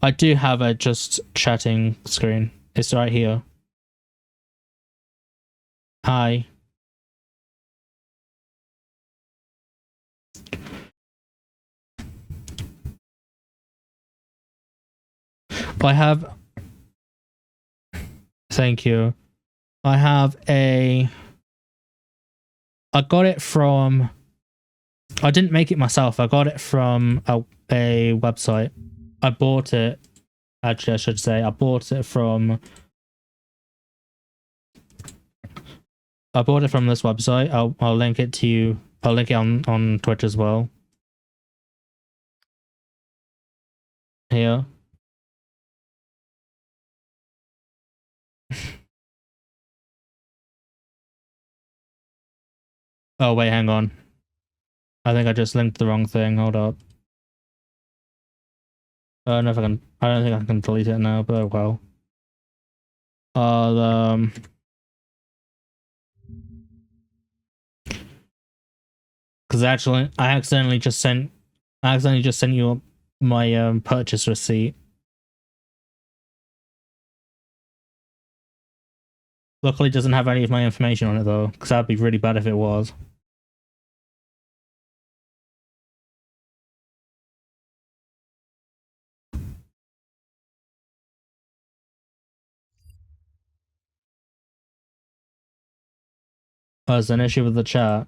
I do have a just chatting screen. It's right here. Hi. I have. Thank you. I have a. I got it from. I didn't make it myself. I got it from a website. I bought it. Actually, I should say I bought it from. I bought it from this website. I'll link it to you. I'll link it on Twitch as well. Here. Oh wait, hang on. I think I just linked the wrong thing. Hold up. I don't know if I can. I don't think I can delete it now, but oh well. Because actually, I accidentally just sent you my purchase receipt. Luckily, it doesn't have any of my information on it though, because that'd be really bad if it was. There's an issue with the chat.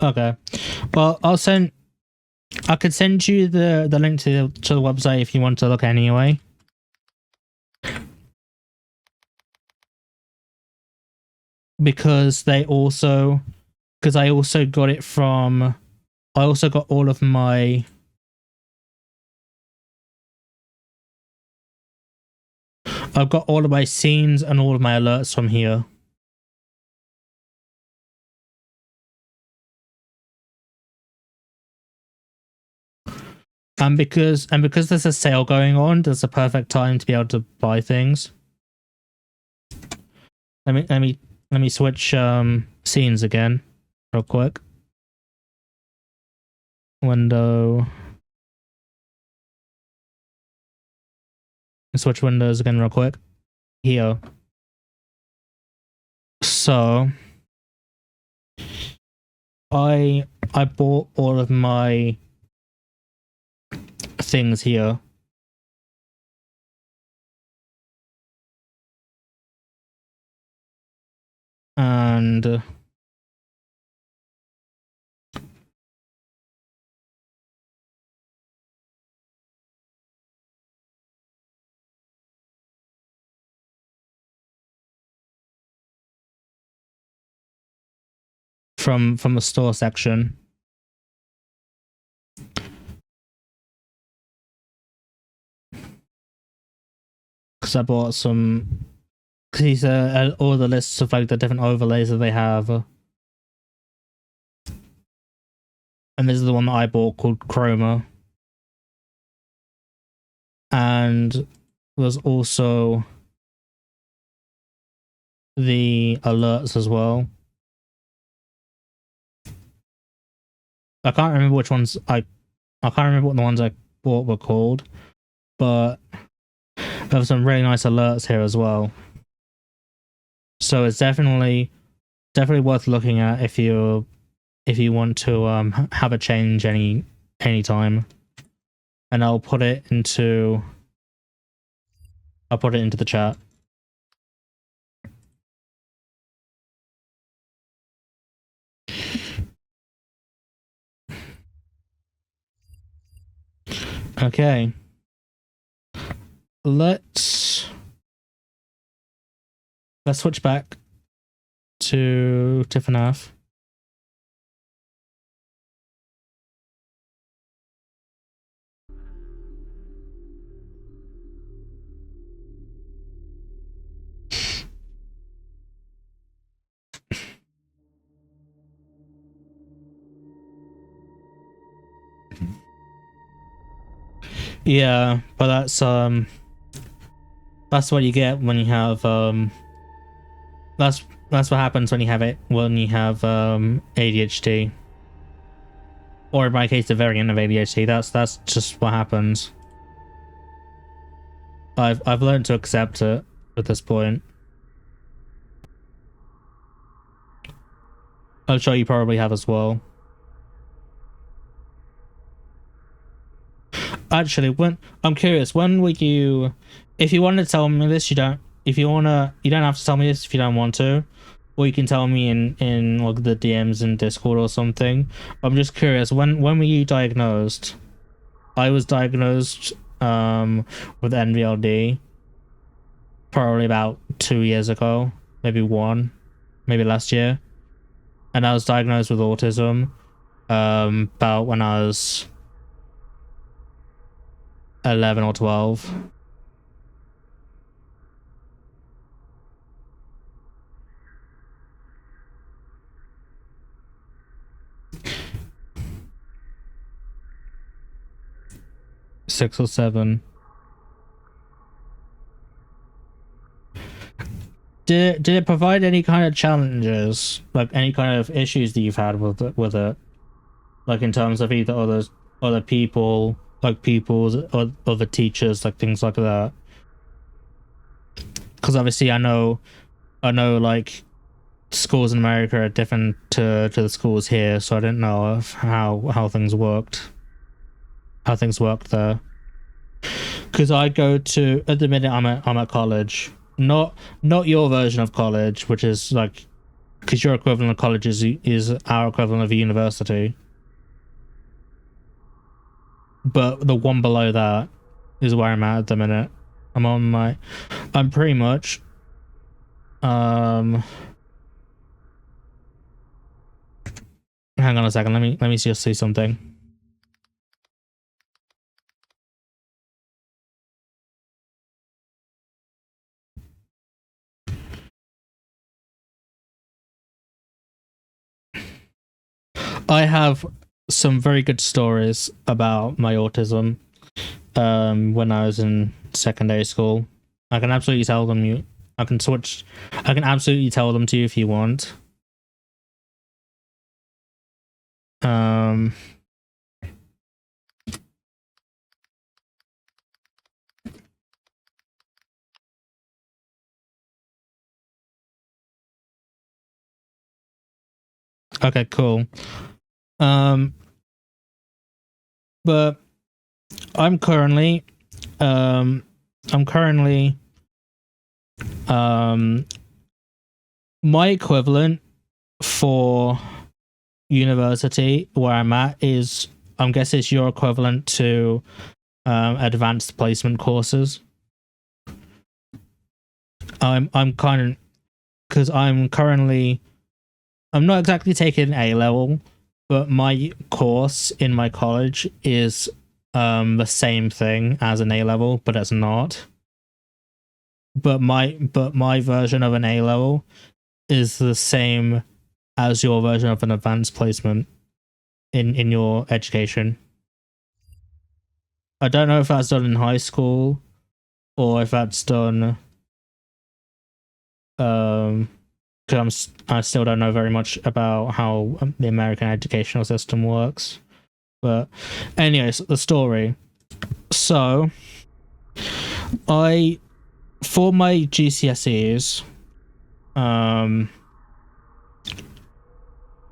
Okay. Well, I could send you the link to the website if you want to look anyway. Because I also got it from, I also got all of my, I've got all of my scenes and all of my alerts from here. And because there's a sale going on, there's a perfect time to be able to buy things. Let me switch scenes again, real quick. Window. Switch windows again, real quick. Here. So I bought all of my things here. And from the store section. Because I bought some, because these are all the lists of like the different overlays that they have. And this is the one that I bought called Chroma. And there's also the alerts as well. I can't remember which ones I can't remember what the ones I bought were called, but there's some really nice alerts here as well. So it's definitely worth looking at if you want to have a change any time. And I'll put it into the chat. Okay. Let's switch back to FNAF. Yeah, but that's what you get when you have that's what happens when you have ADHD, or in my case the variant of ADHD. That's just what happens. I've learned to accept it at this point. I'm sure you probably have as well. Actually, I'm curious, when would you, if you want to tell me this, you don't have to tell me this if you don't want to, or you can tell me in like the DMs in Discord or something. I'm just curious, when were you diagnosed? I was diagnosed with NVLD probably about 2 years ago, maybe last year, and I was diagnosed with autism about when I was 11 or 12. Six or seven. Did it provide any kind of challenges, like any kind of issues that you've had with it, like in terms of either other people, like pupils or other teachers, like things like that? Because obviously I know like schools in America are different to the schools here, so I didn't know of how things worked there. Because I go to, at the minute I'm at college, not your version of college, which is like because your equivalent of college is our equivalent of a university. But the one below that is where I'm at the minute. I'm pretty much hang on a second, let me just see something. I have some very good stories about my autism when I was in secondary school. I can absolutely tell them I can absolutely tell them to you if you want. Okay, cool. But I'm currently my equivalent for university where I'm at is, I'm guessing it's your equivalent to advanced placement courses. I'm not exactly taking A level, but my course in my college is the same thing as an A level, but it's not. But my version of an A level is the same as your version of an advanced placement in your education. I don't know if that's done in high school or if that's done because I still don't know very much about how the American educational system works. But anyways, the story. So for my GCSEs,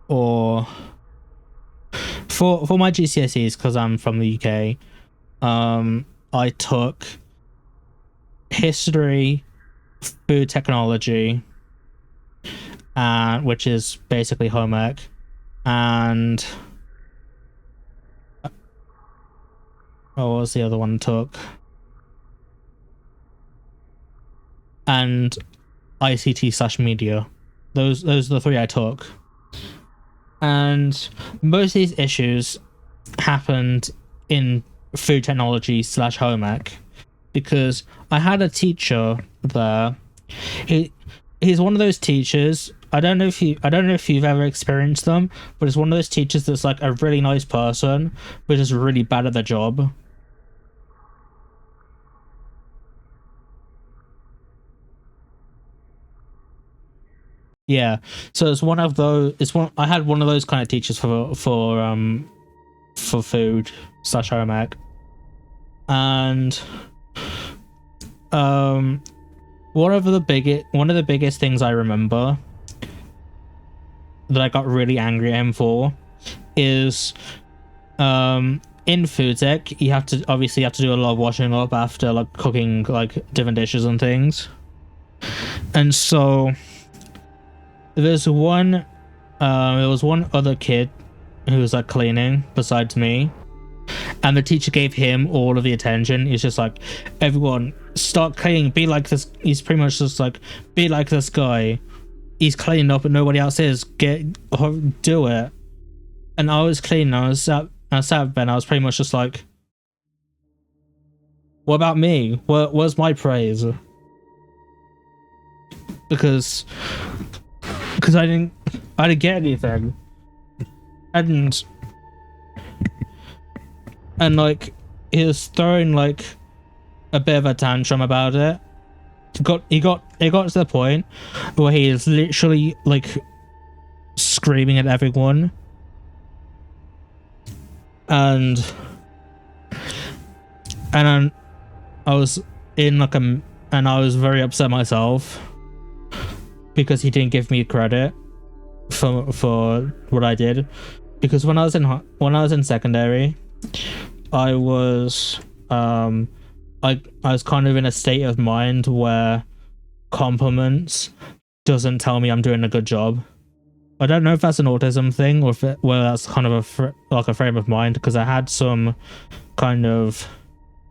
or for my GCSEs, because I'm from the UK, I took history, food technology, which is basically home ec, and what was the other one I took? And ICT/media. Those are the three I took. And most of these issues happened in food technology/home ec, because I had a teacher there. He's one of those teachers. I don't know if you've ever experienced them, but it's one of those teachers that's like a really nice person, but just really bad at their job. Yeah, so it's one of those. I had one of those kind of teachers for food/home ec, and one of the biggest things I remember that I got really angry at him for is in food tech you have to do a lot of washing up after like cooking like different dishes and things, and so there was one other kid who was like cleaning besides me, and the teacher gave him all of the attention. He's just like, everyone start cleaning, be like this. He's pretty much just like, be like this guy. He's cleaning up and nobody else is. Do it. And I was cleaning. I sat in bed. I was pretty much just like, what about me? Where's my praise? Because I didn't get anything. And like he was throwing like a bit of a tantrum about it. It got to the point where he is literally like screaming at everyone, and I was in like and I was very upset myself because he didn't give me credit for what I did. Because when I was in secondary, I was I was kind of in a state of mind where compliments doesn't tell me I'm doing a good job. I don't know if that's an autism thing or if whether that's kind of like a frame of mind, because I had some kind of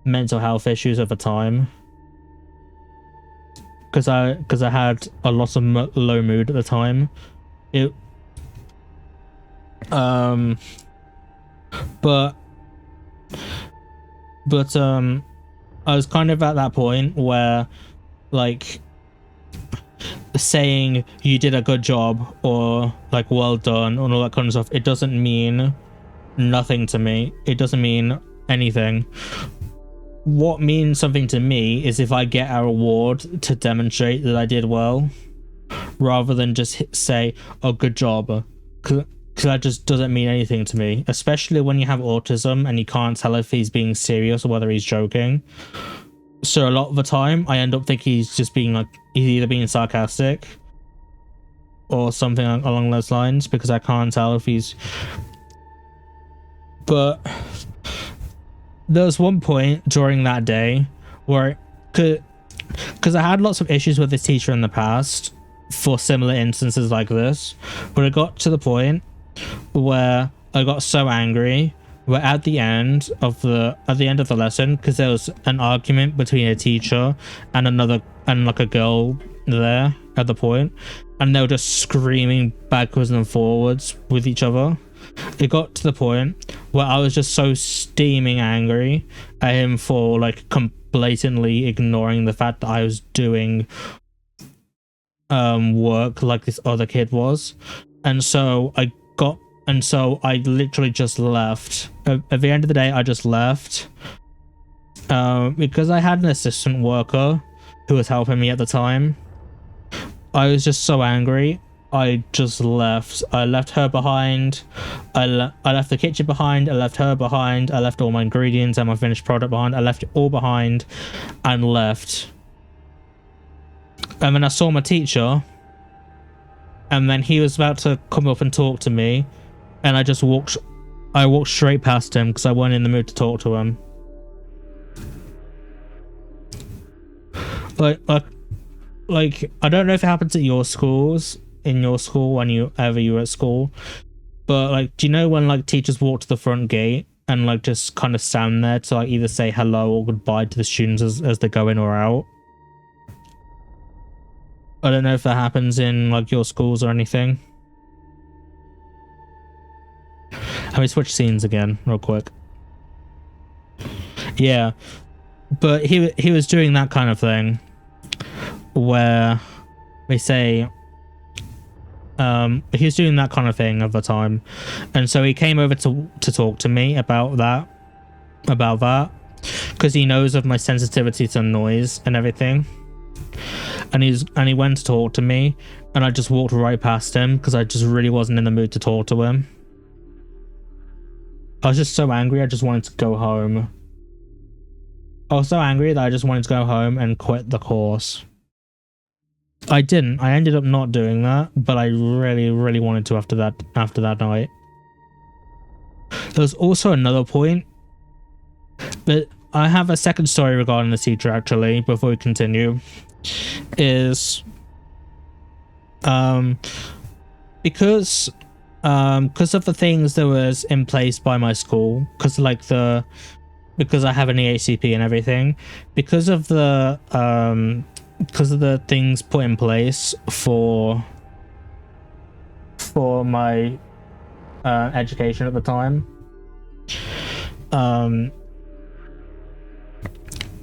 mental health issues at the time. Because I had a lot of low mood at the time. But I was kind of at that point where, like, saying you did a good job or like well done and all that kind of stuff, it doesn't mean nothing to me. It doesn't mean anything. What means something to me is if I get a reward to demonstrate that I did well, rather than just say, oh, good job, because that just doesn't mean anything to me, especially when you have autism and you can't tell if he's being serious or whether he's joking. So a lot of the time I end up thinking he's just being like, he's either being sarcastic or something along those lines, because I can't tell if he's... But there was one point during that day where, because I had lots of issues with this teacher in the past for similar instances like this, but it got to the point where I got so angry where at the end of the lesson, because there was an argument between a teacher and like a girl there at the point, and they were just screaming backwards and forwards with each other. It got to the point where I was just so steaming angry at him for like blatantly ignoring the fact that I was doing work like this other kid was, and so I literally just left. At the end of the day, I just left because I had an assistant worker who was helping me at the time. I was just so angry. I just left. I left her behind. I left the kitchen behind. I left her behind. I left all my ingredients and my finished product behind. I left it all behind and left. And then I saw my teacher, and then he was about to come up and talk to me, and I walked straight past him because I wasn't in the mood to talk to him. Like I don't know if it happens at your schools, in your school, when you were at school, but like, do you know when like teachers walk to the front gate and like just kind of stand there to like either say hello or goodbye to the students as they go in or out? I don't know if that happens in like your schools or anything. Let me switch scenes again real quick. Yeah, but he was doing that kind of thing where they say he was doing that kind of thing at the time, and so he came over to talk to me about that because he knows of my sensitivity to noise and everything, and he went to talk to me, and I just walked right past him because I just really wasn't in the mood to talk to him. I was just so angry, I just wanted to go home. I was so angry that I just wanted to go home and quit the course. I didn't. I ended up not doing that, but I really, really wanted to after that night. There was also another point, but I have a second story regarding the teacher actually, before we continue, is because of the things that was in place by my school, because I have an EHCP and everything, because of the things put in place for my education at the time,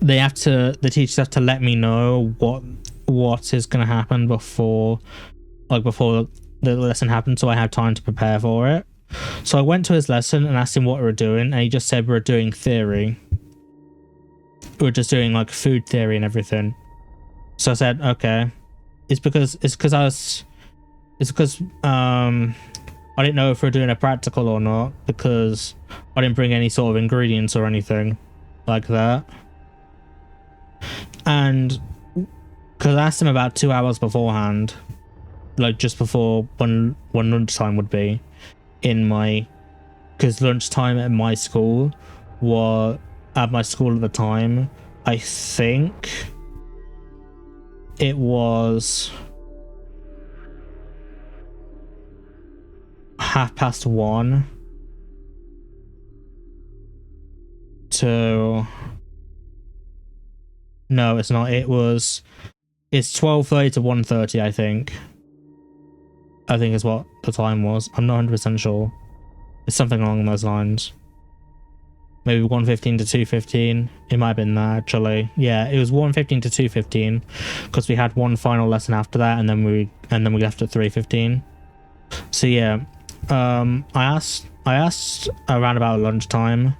the teachers have to let me know what is going to happen before the lesson happened, so I have time to prepare for it. So I went to his lesson and asked him what we were doing, and he just said we're doing theory. We're just doing like food theory and everything. So I said, okay. It's because I didn't know if we're doing a practical or not, because I didn't bring any sort of ingredients or anything like that. And because I asked him about 2 hours beforehand, like just before when lunchtime would be because lunchtime at my school at the time, I think it was 1:30 to... No, it's not. It's 12:30 to 1:30, I think. I think is what the time was. I'm not 100% sure. It's something along those lines. Maybe 1:15 to 2:15. It might have been that, actually. Yeah, it was 1:15 to 2:15 because we had one final lesson after that, and then we left at 3:15. So yeah, I asked around about lunchtime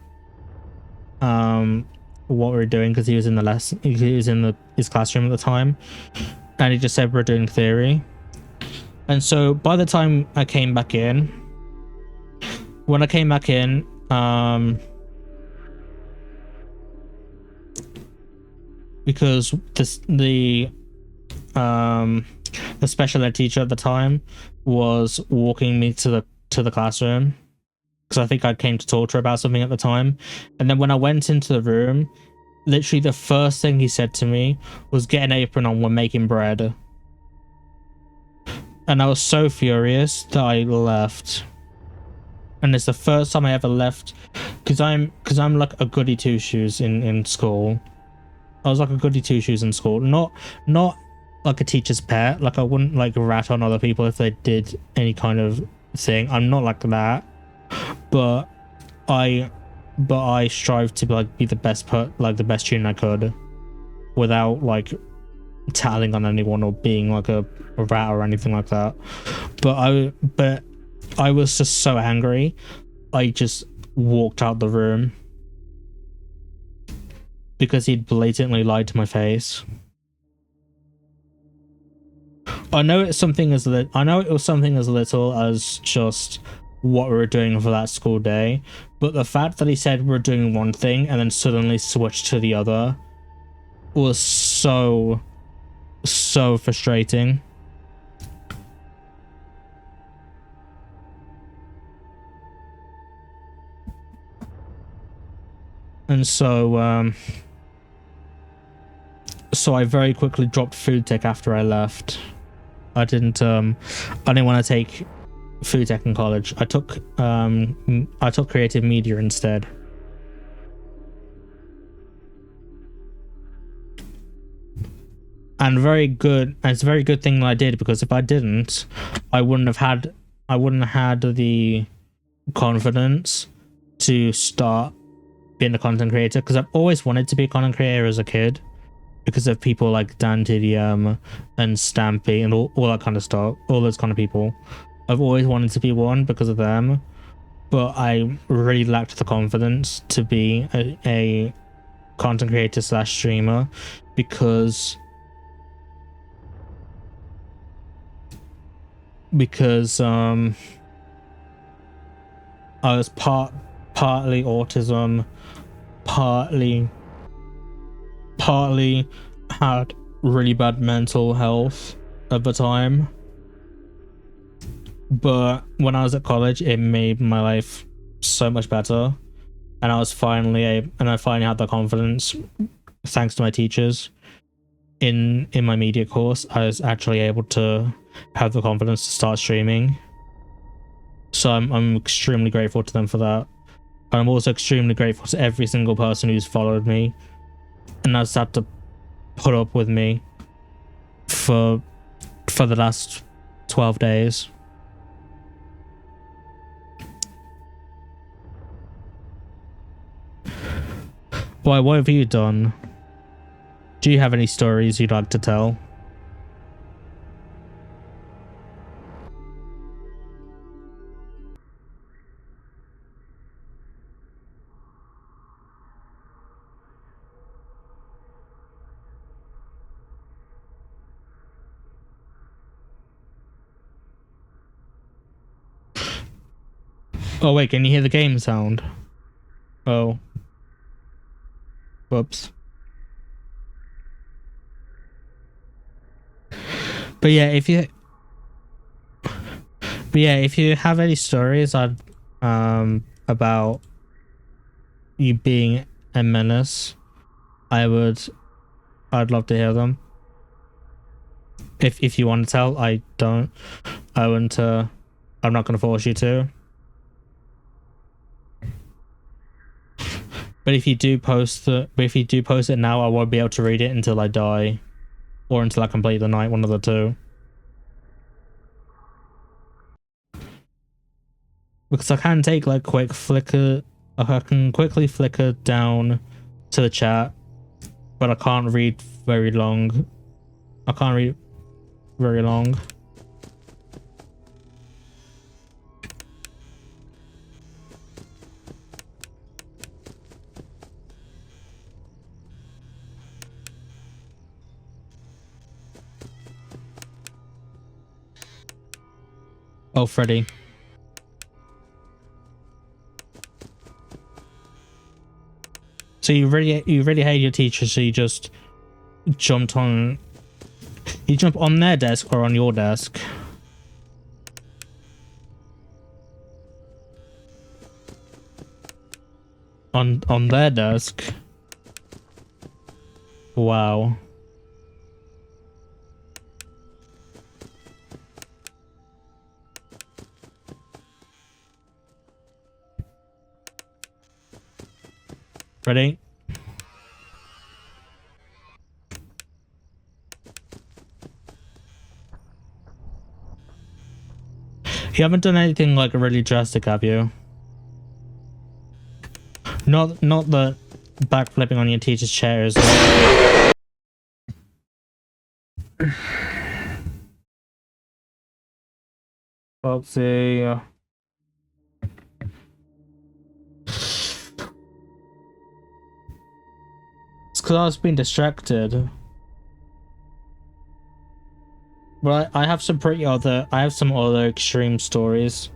what we were doing, because he was in the lesson, he was in his classroom at the time, and he just said we're doing theory. And so by the time I came back in, because the special ed teacher at the time was walking me to the classroom, because I think I came to talk to her about something at the time. And then when I went into the room, literally the first thing he said to me was, "Get an apron on, we're making bread." And I was so furious that I left. And it's the first time I ever left, because I'm like a goody two shoes in school. I was like a goody two shoes in school, not like a teacher's pet. Like I wouldn't like rat on other people if they did any kind of thing. I'm not like that, but I strive to be the best the best student I could, without like tattling on anyone or being like a rat or anything like that. But I was just so angry, I just walked out the room because he'd blatantly lied to my face. I know it was something as little as just what we were doing for that school day, but the fact that he said we're doing one thing and then suddenly switched to the other was so frustrating. And so I very quickly dropped food tech after I left. I didn't want to take food tech in college. I took creative media instead. And it's a very good thing that I did, because if I didn't, I wouldn't have had the confidence to start being a content creator, because I've always wanted to be a content creator as a kid, because of people like Dan TDM and Stampy and all that kind of stuff, all those kind of people. I've always wanted to be one because of them, but I really lacked the confidence to be a content creator / streamer, because I was partly autism, partly had really bad mental health at the time. But when I was at college, it made my life so much better, and I finally had the confidence, thanks to my teachers in my media course. I was actually able to have the confidence to start streaming. So I'm extremely grateful to them for that. And I'm also extremely grateful to every single person who's followed me and has had to put up with me for the last 12 days. Why, what have you done? Do you have any stories you'd like to tell? Oh wait, can you hear the game sound? Oh. Whoops. But yeah, if you have any stories about you being a menace, I'd love to hear them. If you want to tell, I wouldn't I'm not gonna force you to. But if you do post it now, I won't be able to read it until I die, or until I complete the night. One of the two. Because I can take like quick flicker. I can quickly flicker down to the chat, but I can't read very long. I can't read very long. Oh, Freddy. So you really hate your teacher, so you just jumped on. You jump on their desk or on your desk? On their desk. Wow. Ready? You haven't done anything like really drastic, have you? Not the backflipping on your teacher's chairs. Oopsie. It's because I was being distracted. Well, I have some other extreme stories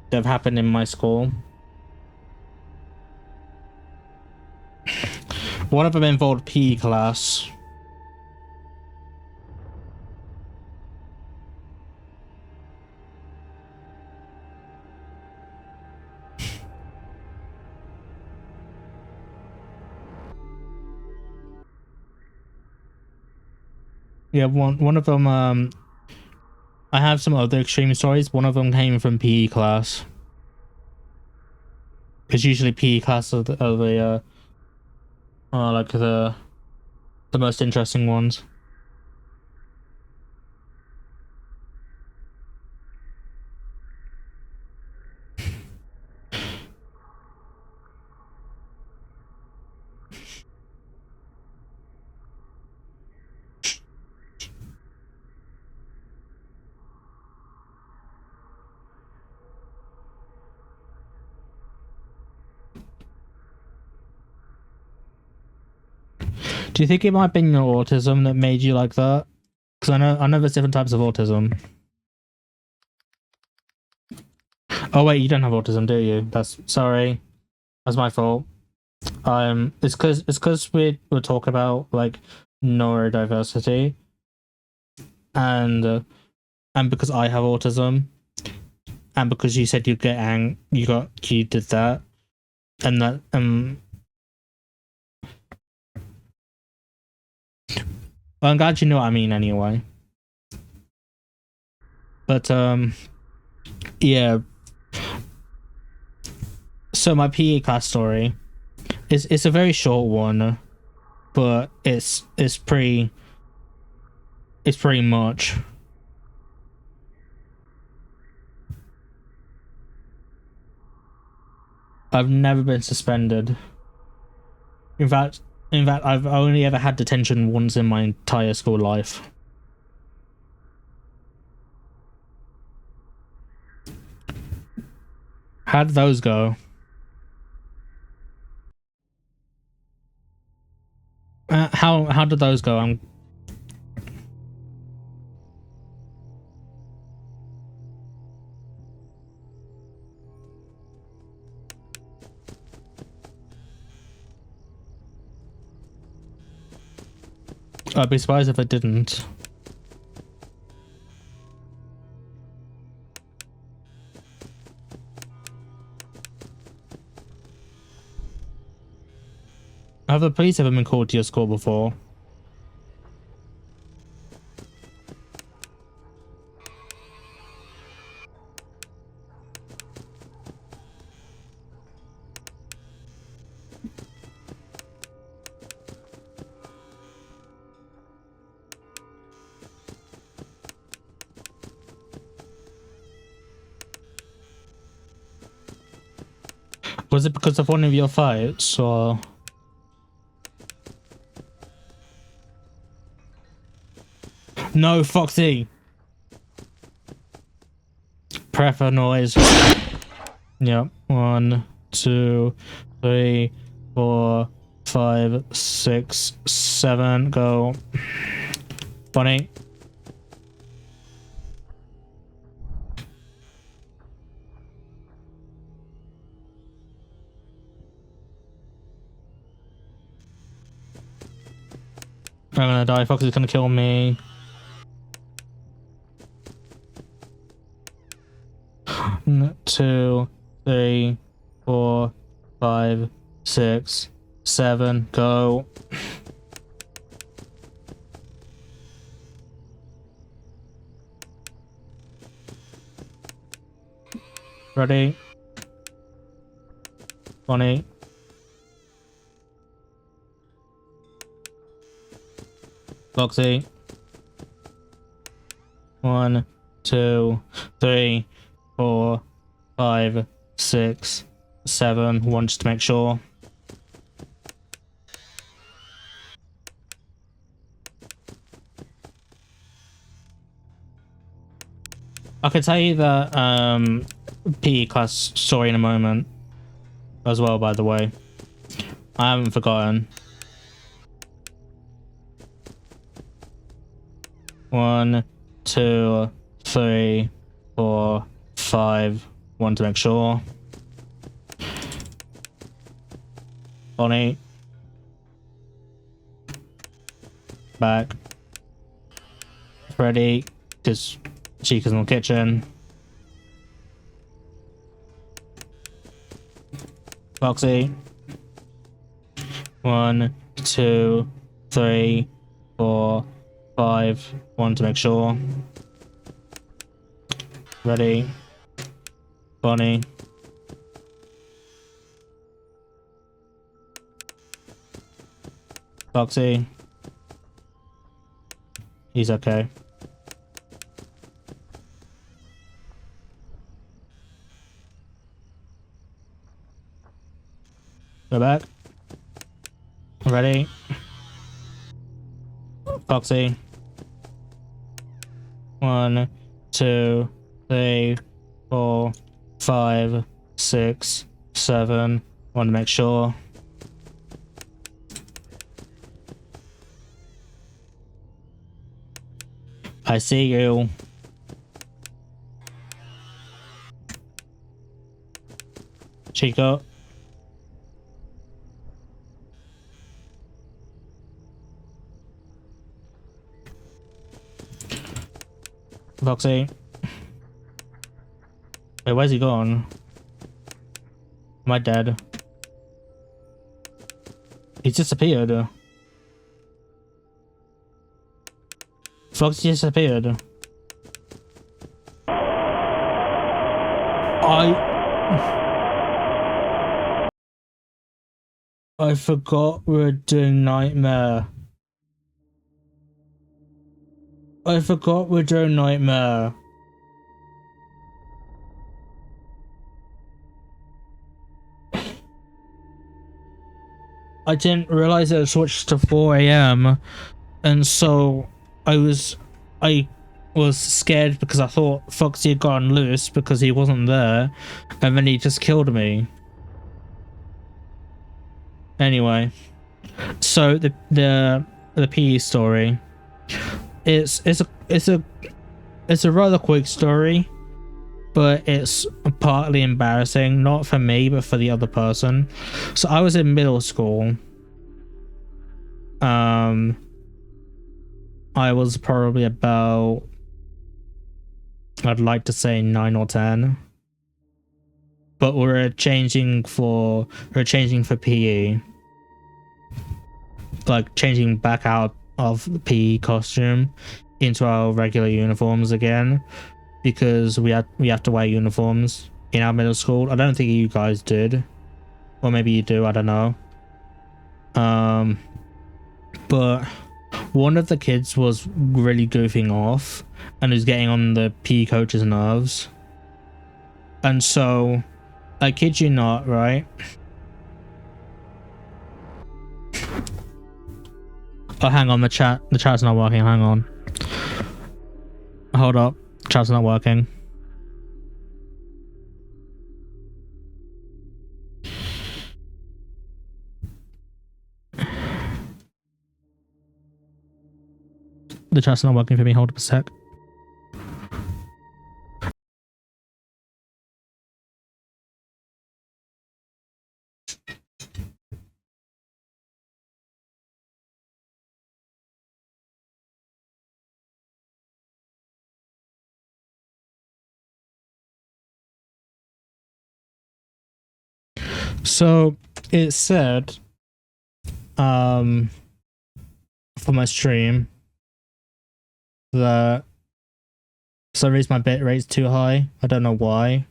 that have happened in my school. One of them involved PE class. Yeah, one of them, I have some other extreme stories. One of them came from PE class. Because usually PE class are the most interesting ones. Do you think it might have been your autism that made you like that? Because I know there's different types of autism. Oh wait, you don't have autism, do you? Sorry. That's my fault. It's because we're talking about like neurodiversity, and because I have autism, and because you said you did that, and that well, I'm glad you know what I mean anyway. But yeah. So my PE class story it's a very short one, but it's pretty much. I've never been suspended. In fact, I've only ever had detention once in my entire school life. How did those go? How did those go? I'd be surprised if it didn't. Have the police ever been called to your school before? Was it because of one of your fights, or? No, Foxy! Prefer noise. Yep. 1, 2, 3, 4, 5, 6, 7. Go. Bunny. I'm gonna die. Foxy's gonna kill me. Two, 3, 4, 5, 6, 7. Go. Ready? Bunny. Foxy. 1, 2, 3, 4, 5, 6, 7. 1 just to make sure. I could tell you that PE class story in a moment as well, by the way. I haven't forgotten. 1, 2, 3, 4, 5. 1 to make sure. Bonnie. Back. Freddy, because Chica's in the kitchen. Foxy. 1, 2, 3, 4, 5. 1 to make sure. Ready. Bonnie. Foxy. He's okay. Go back. Ready. Foxy. 1, 2, 3, 4, 5, 6, 7. Want to make sure. I see you. Chico. Foxy. Wait, where's he gone? Am I dead? He's disappeared. Foxy disappeared. I forgot we're doing Nightmare. I forgot we're doing Nightmare. I didn't realize it switched to 4 AM, and so I was scared because I thought Foxy had gotten loose because he wasn't there, and then he just killed me. Anyway, so the PE story, it's a rather quick story, but it's partly embarrassing, not for me but for the other person. So I was in middle school. I was probably about, I'd like to say 9 or 10, but we were changing for PE, like changing back out of the PE costume into our regular uniforms again, because we have to wear uniforms in our middle school. I don't think you guys did, or maybe you do, I don't know. But one of the kids was really goofing off and was getting on the PE coach's nerves, and so I kid you not, right? Oh, hang on, the chat's not working, hang on. Hold up, chat's not working. The chat's not working for me, hold up a sec. So it said for my stream that for some reason my bit rate's too high. I don't know why.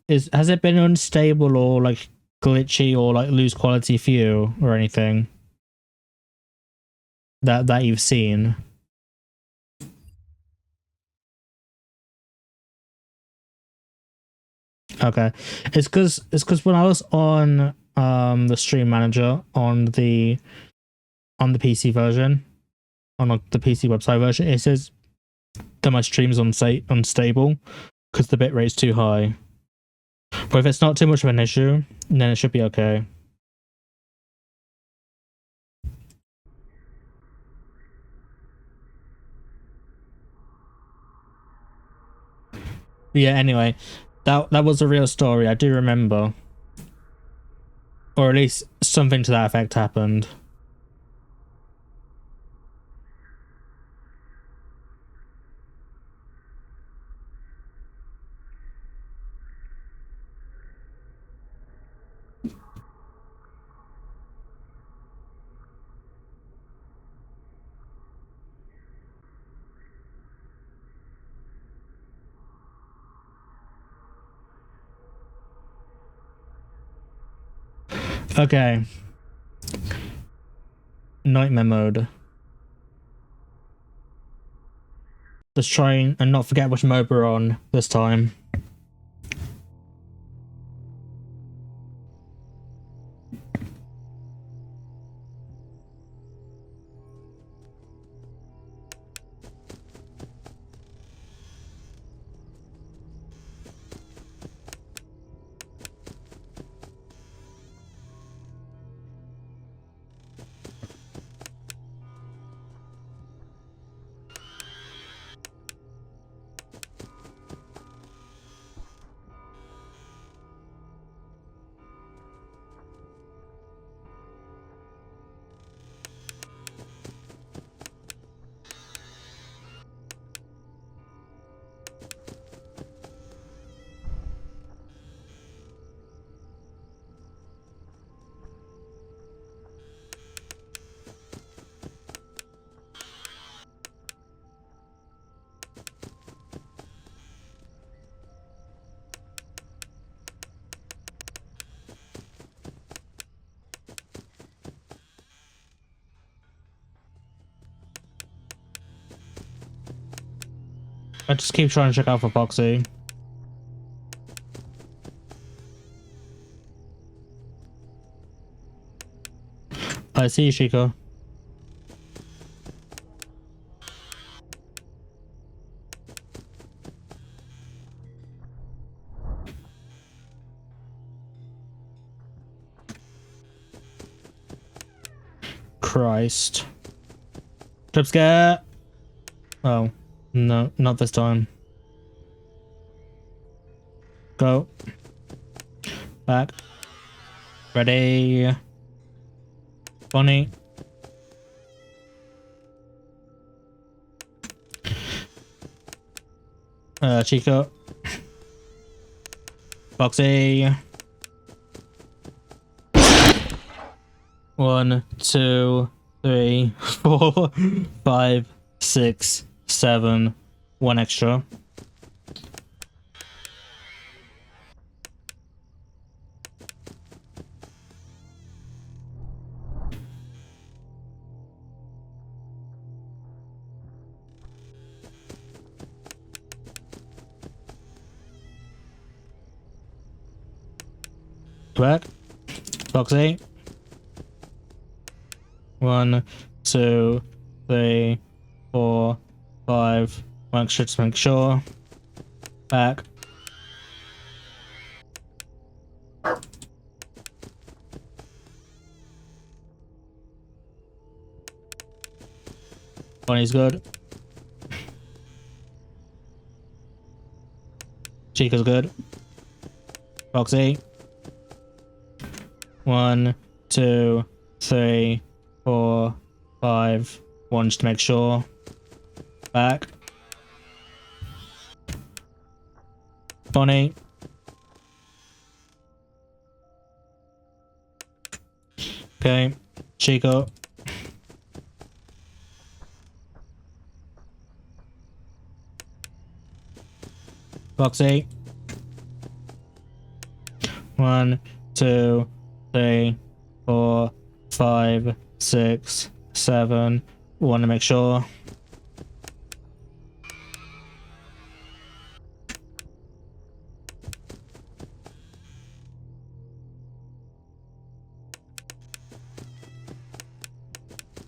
Has it been unstable or like glitchy or like lose quality for you or anything that you've seen? Okay, it's because when I was on the stream manager on the PC version, on like, the PC website version, it says that my stream's unstable because the bitrate's too high. But if it's not too much of an issue, then it should be okay. Yeah, anyway, that was a real story. I do remember. Or at least something to that effect happened. Okay. Nightmare mode. Let's try and not forget which mode we're on this time. I just keep trying to check out for Foxy. I see you, Chico. Christ. Jump scare! Oh. No, not this time. Go. Back. Ready. Bonnie. Chico. Foxy. 1, 2, 3, 4, 5, 6, 7. 1 extra. Back. Foxy. 1, 2, 3, 4, 5. Just make sure. Back. Bonnie's good. Chica's good. Foxy. 1, 2, 3, 4, 5. 1 just to make sure. Back. Bonnie. Okay. Chico. Foxy. 1, 2, 3, 4, 5, 6, 7. 1 to make sure.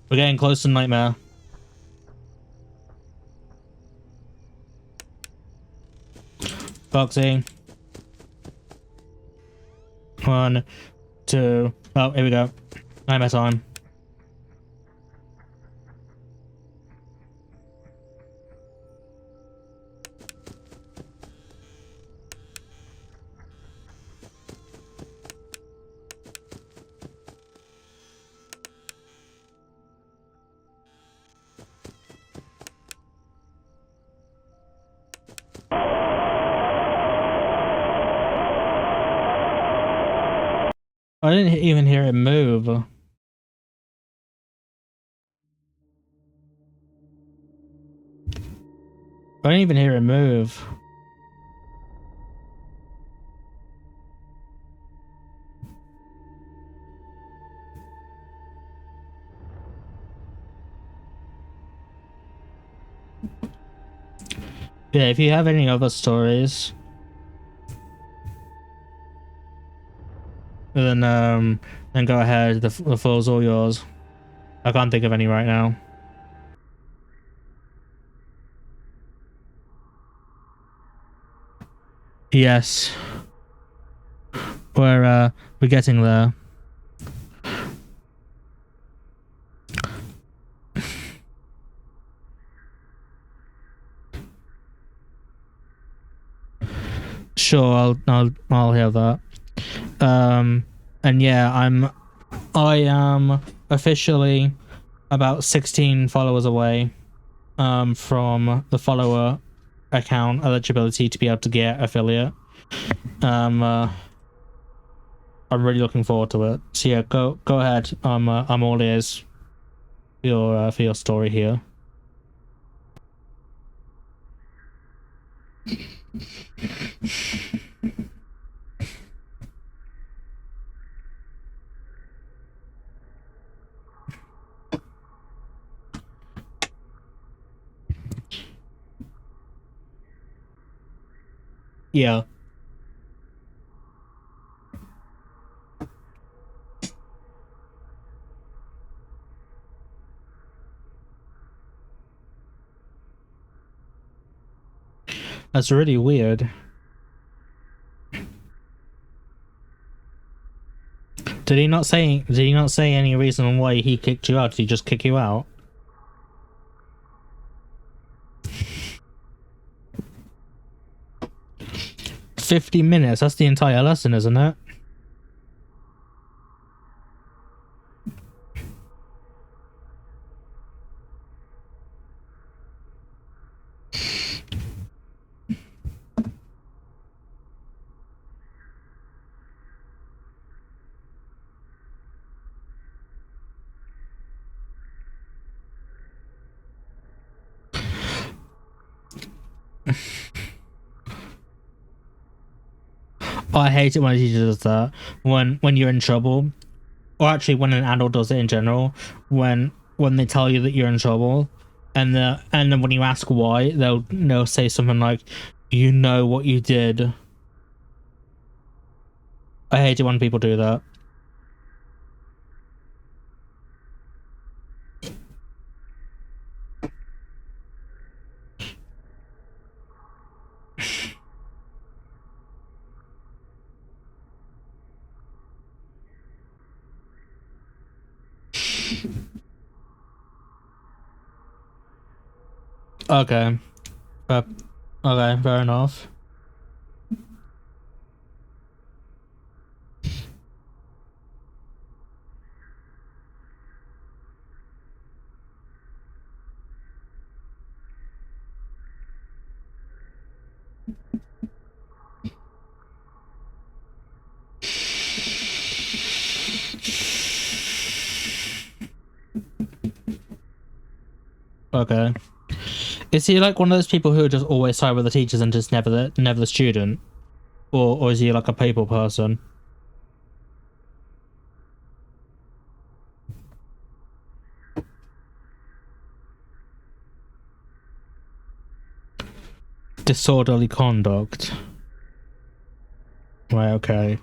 We're getting close to Nightmare. Foxy. 1, 2. Oh, here we go. Nightmare time. I didn't even hear it move. I didn't even hear it move. Yeah, if you have any other stories, then go ahead. The floor's all yours. I can't think of any right now. Yes. We're getting there. Sure, I'll hear that. And yeah, I am officially about 16 followers away from the follower account eligibility to be able to get affiliate. I'm really looking forward to it. So yeah, go ahead. I'm all ears for your story here. Yeah. That's really weird. Did he not say any reason why he kicked you out? Did he just kick you out? $50, that's the entire lesson, isn't it? I hate it when a teacher does that. When you're in trouble, or actually when an adult does it in general, when they tell you that you're in trouble, and then when you ask why, they'll say something like, "You know what you did." I hate it when people do that. Okay. Okay, fair enough. Okay. Is he like one of those people who just always side with the teachers and just never the student? Or is he like a people person? Disorderly conduct. Right, okay.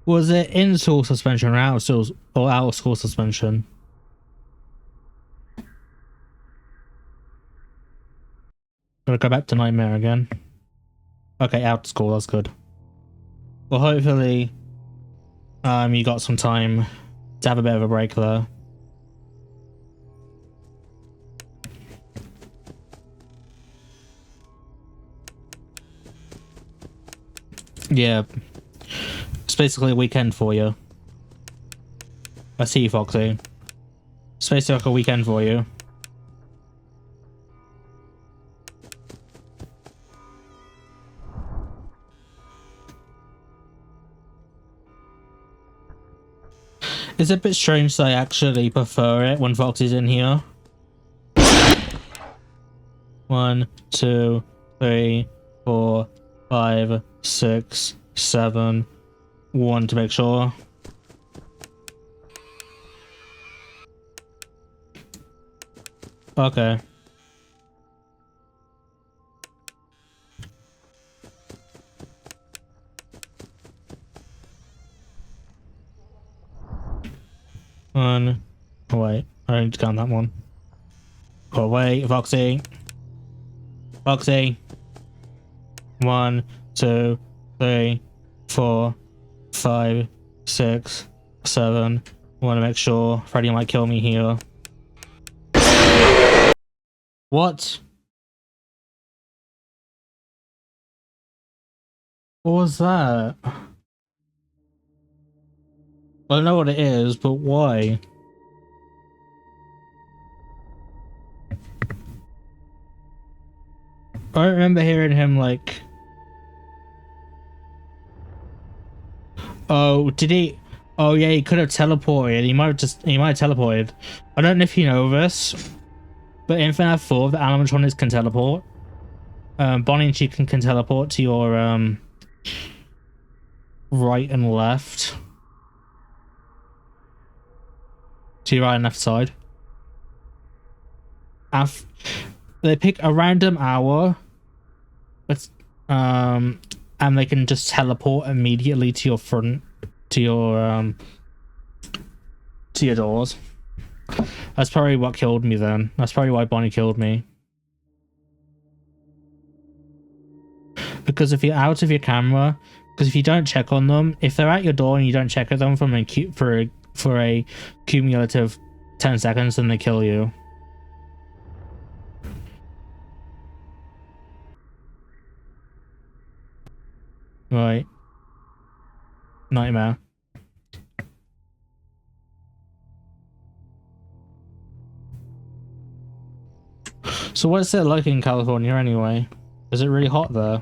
Was it in school suspension or out of school suspension? Gotta go back to nightmare again. Okay, out of school, that's good. Well, hopefully, you got some time to have a bit of a break there. Yeah. It's basically a weekend for you. I see you, Foxy. It's basically like a weekend for you. It's a bit strange that I actually prefer it when Foxy's in here. 1, 2, 3, 4, 5, 6, 7. 1 to make sure. Okay. One. Oh, wait. I need to count that one. Oh, wait. Foxy. Foxy. 1, 2, 3, 4, 5, 6, 7. Want to make sure Freddy might kill me here. What? What was that? I don't know what it is, but why? I don't remember hearing him like... Oh, did he? Oh yeah, he could have teleported. He might have teleported. I don't know if you know this, but in FNAF4, the animatronics can teleport. Bonnie and Chicken can teleport to your right and left. To your right and left side. They pick a random hour, but and they can just teleport immediately to your front, to your doors. That's probably what killed me then. That's probably why Bonnie killed me. Because if you're out of your camera, because if you don't check on them, if they're at your door and you don't check at them from for a cumulative 10 seconds, then they kill you. Right. Nightmare. So what's it like in California anyway? Is it really hot there?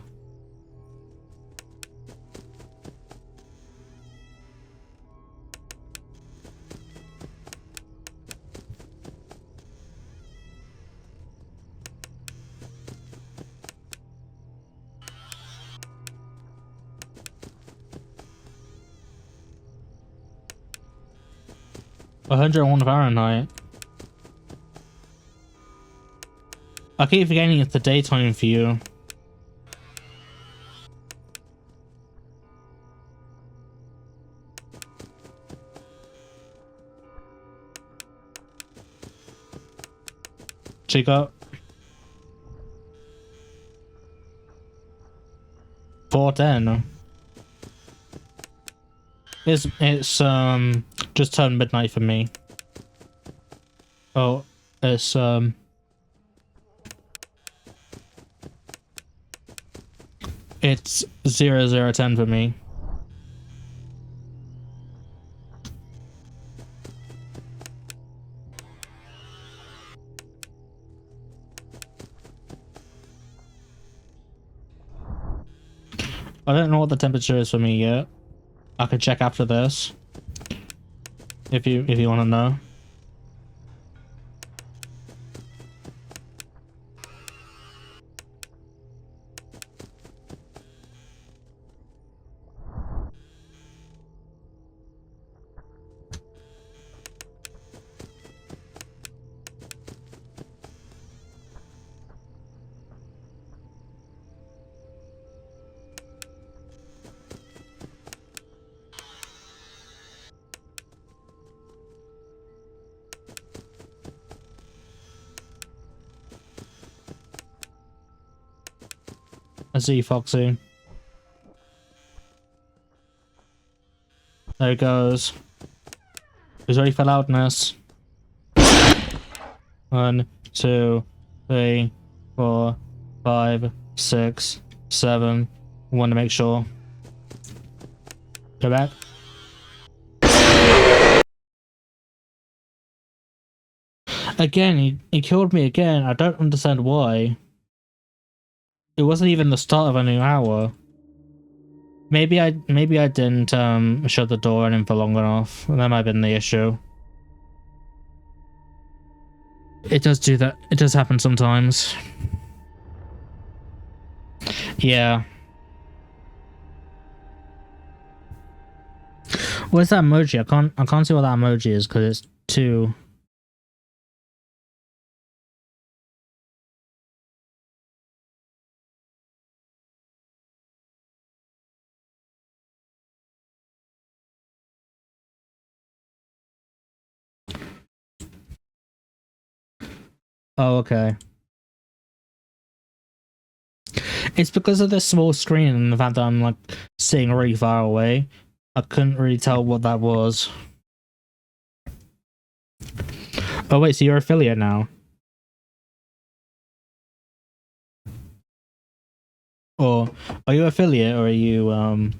101 Fahrenheit. I keep forgetting it's the daytime view. Chica. 4:10. It's just turned midnight for me. Oh, it's it's 00:10 for me. I don't know what the temperature is for me yet. I could check after this. If you want to know. I see you, Foxy. There it goes. Who's ready for loudness? 1, 2, 3, 4, 5, 6, 7. Want to make sure. Go back. Again, he killed me again. I don't understand why. It wasn't even the start of a new hour. Maybe I didn't shut the door in for long enough. That might have been the issue. It does do that. It does happen sometimes. Yeah. Where's that emoji? I can't see what that emoji is because it's too. Oh, okay. It's because of the small screen and the fact that I'm like sitting really far away. I couldn't really tell what that was. Oh wait, so you're affiliate now? Or are you affiliate or are you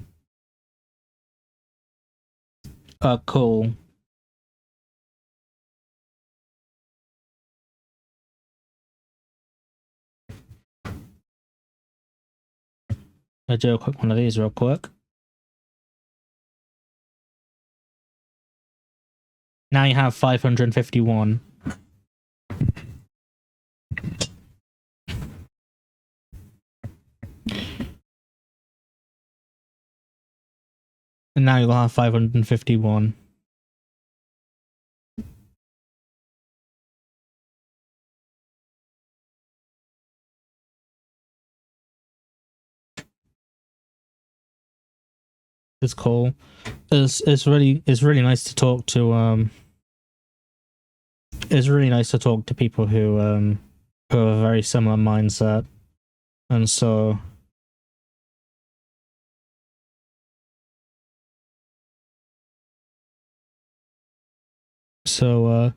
cool. I'll do a quick one of these real quick. Now you have 551. And now you'll have 551. It's cool. It's really nice to talk to it's really nice to talk to people who have a very similar mindset. And so the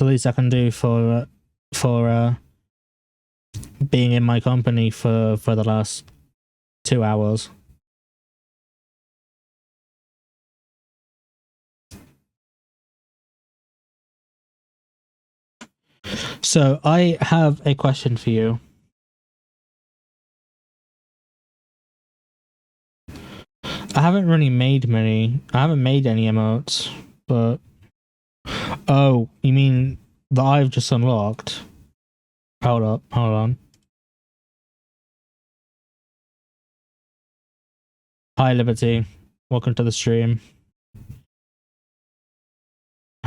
least I can do for being in my company for the last 2 hours. So I have a question for you. I haven't really made many. I haven't made any emotes, but oh, you mean that I've just unlocked? Hold on. Hi, Liberty. Welcome to the stream.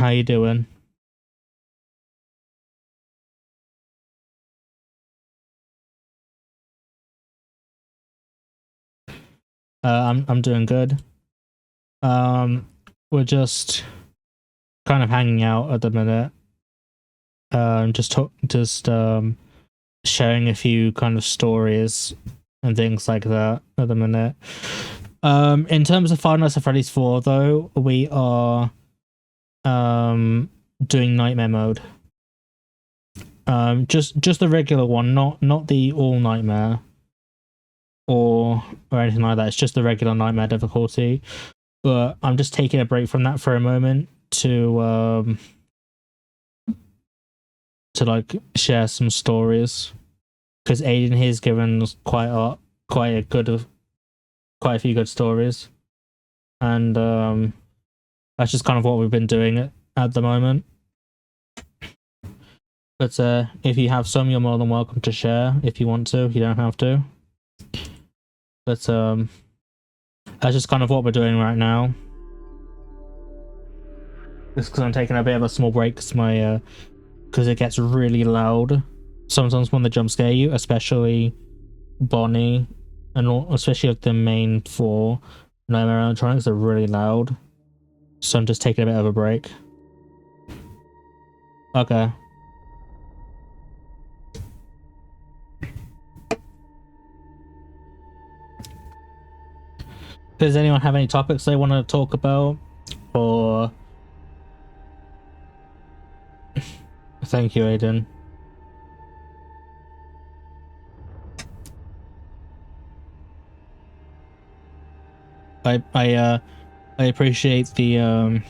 How you doing? I'm doing good. We're just kind of hanging out at the minute. Just sharing a few kind of stories and things like that at the minute. In terms of Five Nights at Freddy's 4, though, we are doing nightmare mode. Just the regular one, not the all nightmare or anything like that. It's just the regular nightmare difficulty. But I'm just taking a break from that for a moment to like share some stories, because Aiden has given us quite a few good stories, and that's just kind of what we've been doing at the moment. But if you have some, you're more than welcome to share if you want to. You don't have to. But that's just kind of what we're doing right now. Just because I'm taking a bit of a small break because it gets really loud sometimes when they jump scare you, especially Bonnie, and especially like the main 4 Nightmare animatronics are really loud. So I'm just taking a bit of a break. Okay. Does anyone have any topics they want to talk about? Or... Thank you, Aiden. I appreciate the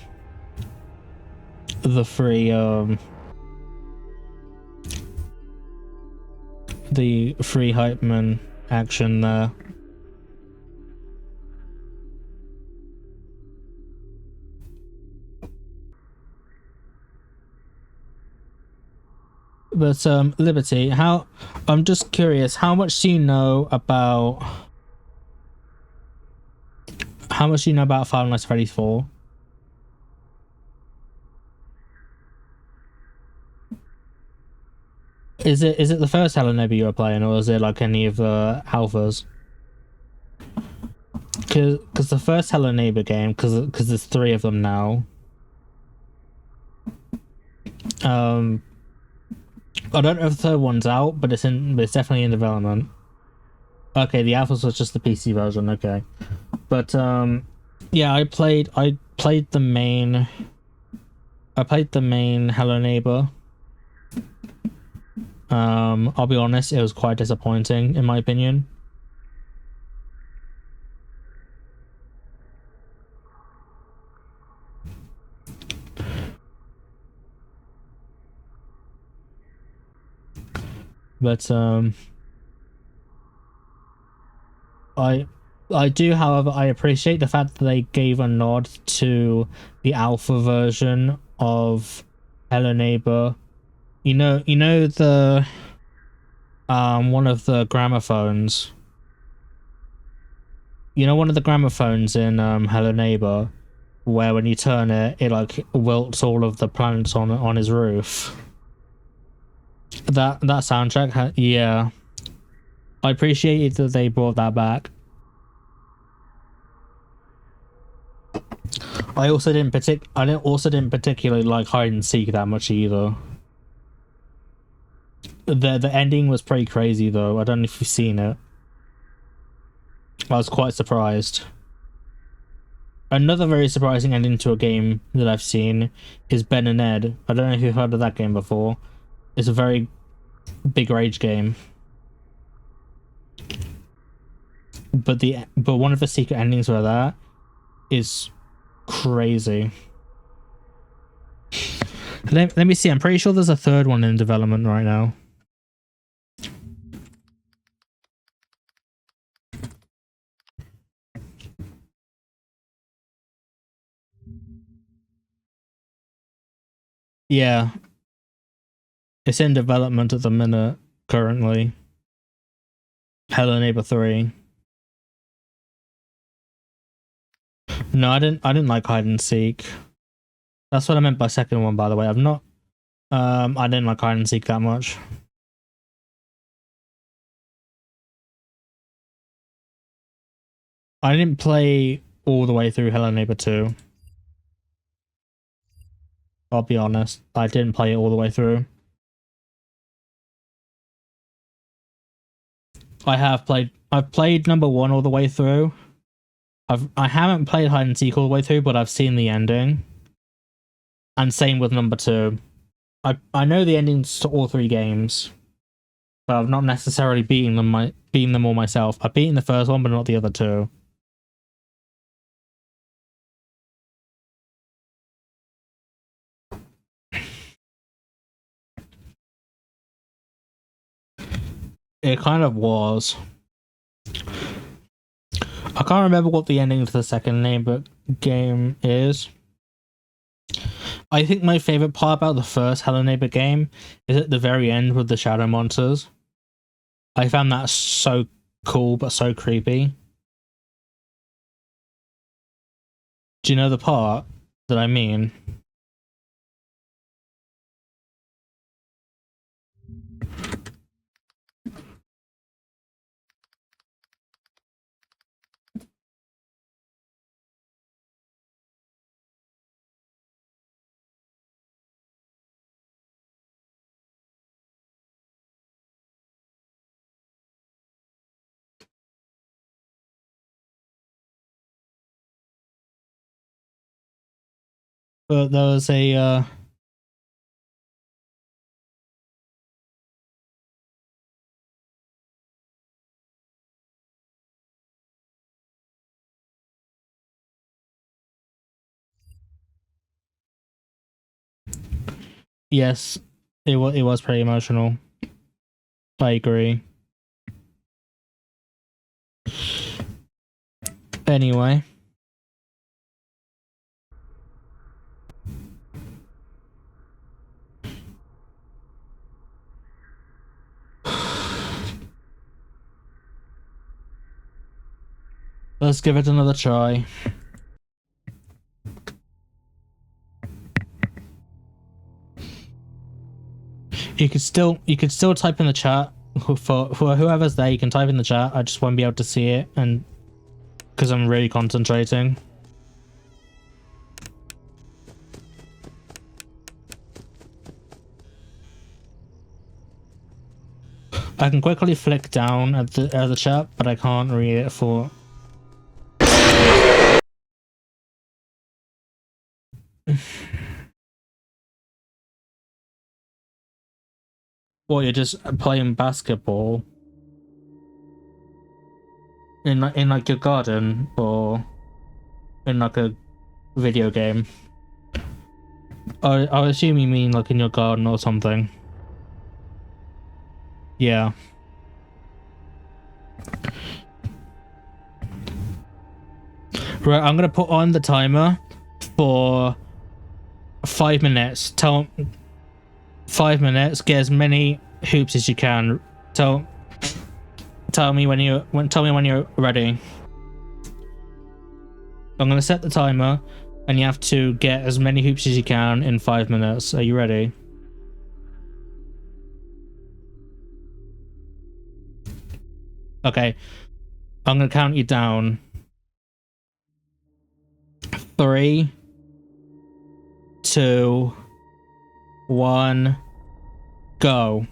free hype man action there. But Liberty, I'm just curious, how much do you know about Five Nights at Freddy's 4? Is it the first Hello Neighbor you were playing, or is it like any of the alphas? Because the first Hello Neighbor game, because there's 3 of them now. I don't know if the third one's out, but it's definitely in development. Okay, the alphas was just the PC version. Okay, but yeah, I played the main. I played the main Hello Neighbor. I'll be honest, it was quite disappointing in my opinion. But I do, however, I appreciate the fact that they gave a nod to the alpha version of Hello Neighbor. You know the one of the gramophones. You know one of the gramophones in Hello Neighbor, where when you turn it, it like wilts all of the planets on his roof. That soundtrack, yeah. I appreciated that they brought that back. I also didn't particularly like hide and seek that much either. The ending was pretty crazy though. I don't know if you've seen it. I was quite surprised. Another very surprising ending to a game that I've seen is Ben and Ed. I don't know if you've heard of that game before. It's a very big rage game. But one of the secret endings for that is crazy. Let me see. I'm pretty sure there's a third one in development right now. Yeah. It's in development at the minute, currently. Hello Neighbor 3. No, I didn't like hide and seek. That's what I meant by second one, by the way. I've not. I didn't like hide and seek that much. I didn't play all the way through Hello Neighbor 2. I'll be honest. I didn't play it all the way through. I've played number 1 all the way through. I haven't played hide and seek all the way through, but I've seen the ending. And same with number 2. I know the endings to all 3 games, but I've not necessarily beaten them all myself. I've beaten the first one, but not the other 2. It kind of was. I can't remember what the ending to the second Neighbor game is. I think my favorite part about the first Hello Neighbor game is at the very end with the shadow monsters. I found that so cool but so creepy. Do you know the part that I mean? But there was a yes, it was pretty emotional. I agree. Anyway. Let's give it another try. You could still type in the chat for whoever's there. You can type in the chat. I just won't be able to see it, and because I'm really concentrating. I can quickly flick down at the chat, but I can't read it for. Well, you're just playing basketball in like your garden or in like a video game. I assume you mean like in your garden or something. Yeah. Right, I'm gonna put on the timer for 5 minutes. 5 minutes. Get as many hoops as you can. Tell me when you're ready. I'm gonna set the timer, and you have to get as many hoops as you can in 5 minutes. Are you ready? Okay. I'm gonna count you down. 3, 2, 1, go.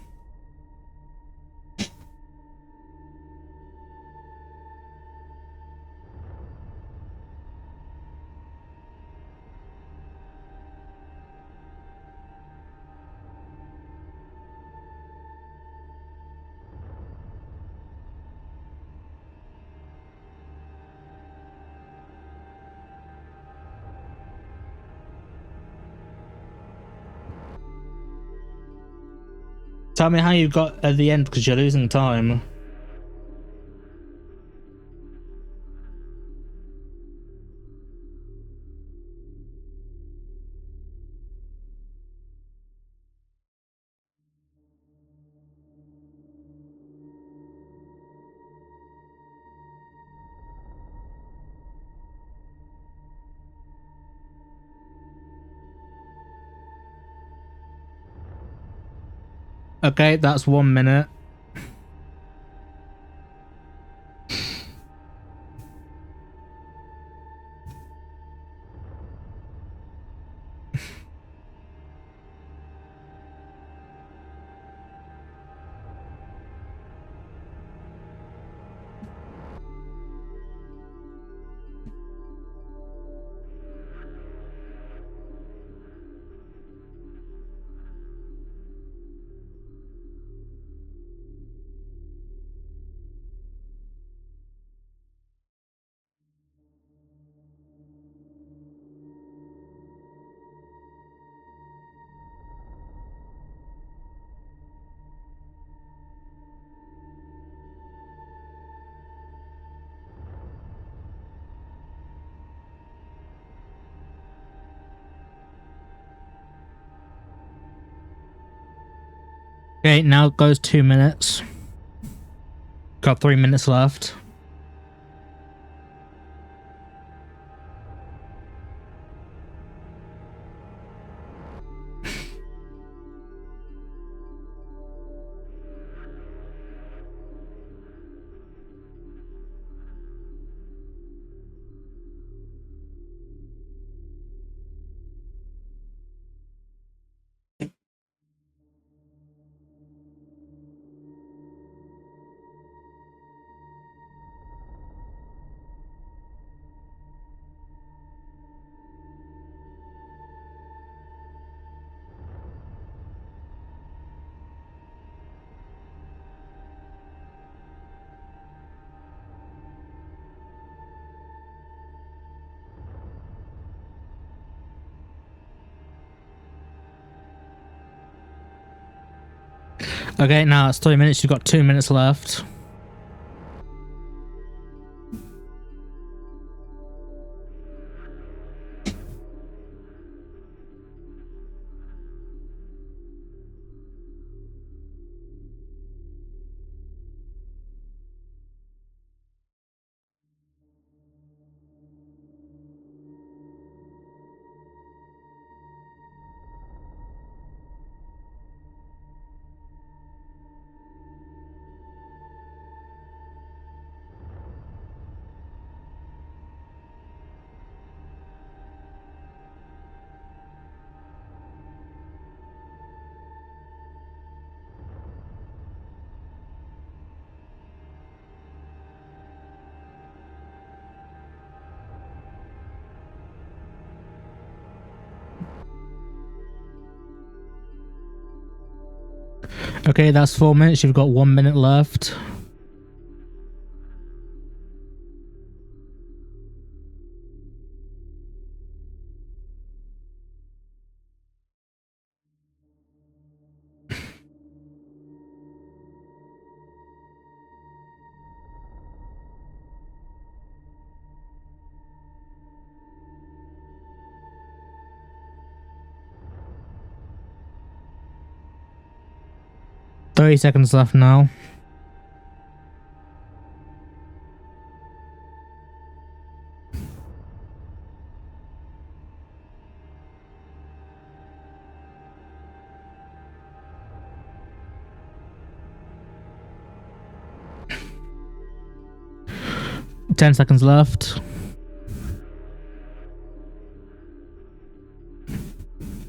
Tell me how you got at the end, because you're losing time. Okay, that's 1 minute. Okay, now it goes 2 minutes. Got 3 minutes left. Okay, now it's 3 minutes. You've got 2 minutes left. Okay, that's 4 minutes. You've got 1 minute left. Thirty seconds left now. Ten seconds left.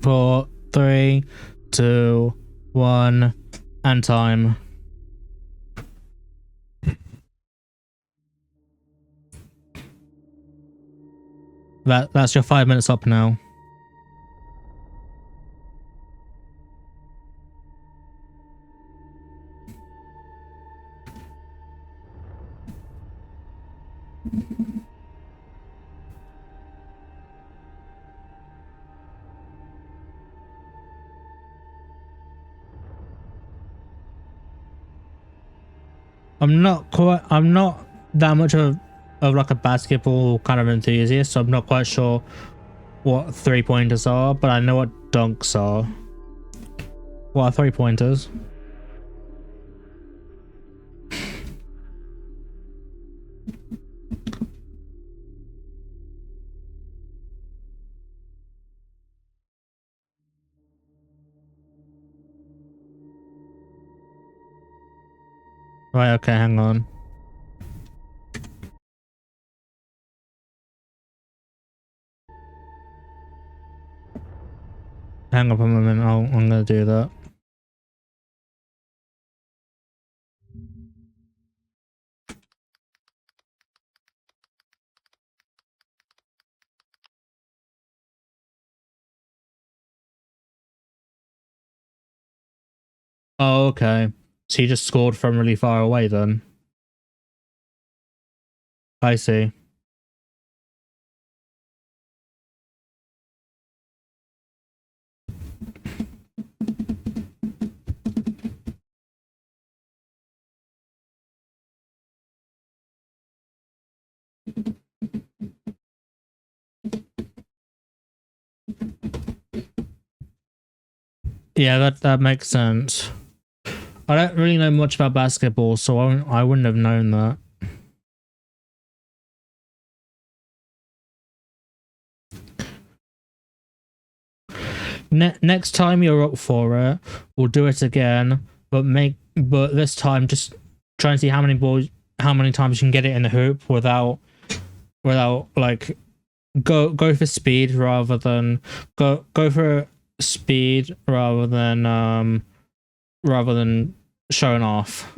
4, 3, 2, 1, and time. That's your 5 minutes up now. I'm not that much of like a basketball kind of enthusiast, so I'm not quite sure what 3-pointers are, but I know what dunks are. What are 3-pointers? Right, okay, hang on. Hang up a moment, I'm gonna do that. Oh, okay. So he just scored from really far away then. I see. Yeah, that makes sense. I don't really know much about basketball, so I wouldn't have known that. Next time you're up for it, we'll do it again, but this time just try and see how many times you can get it in the hoop without like go for speed rather than go for speed rather than showing off.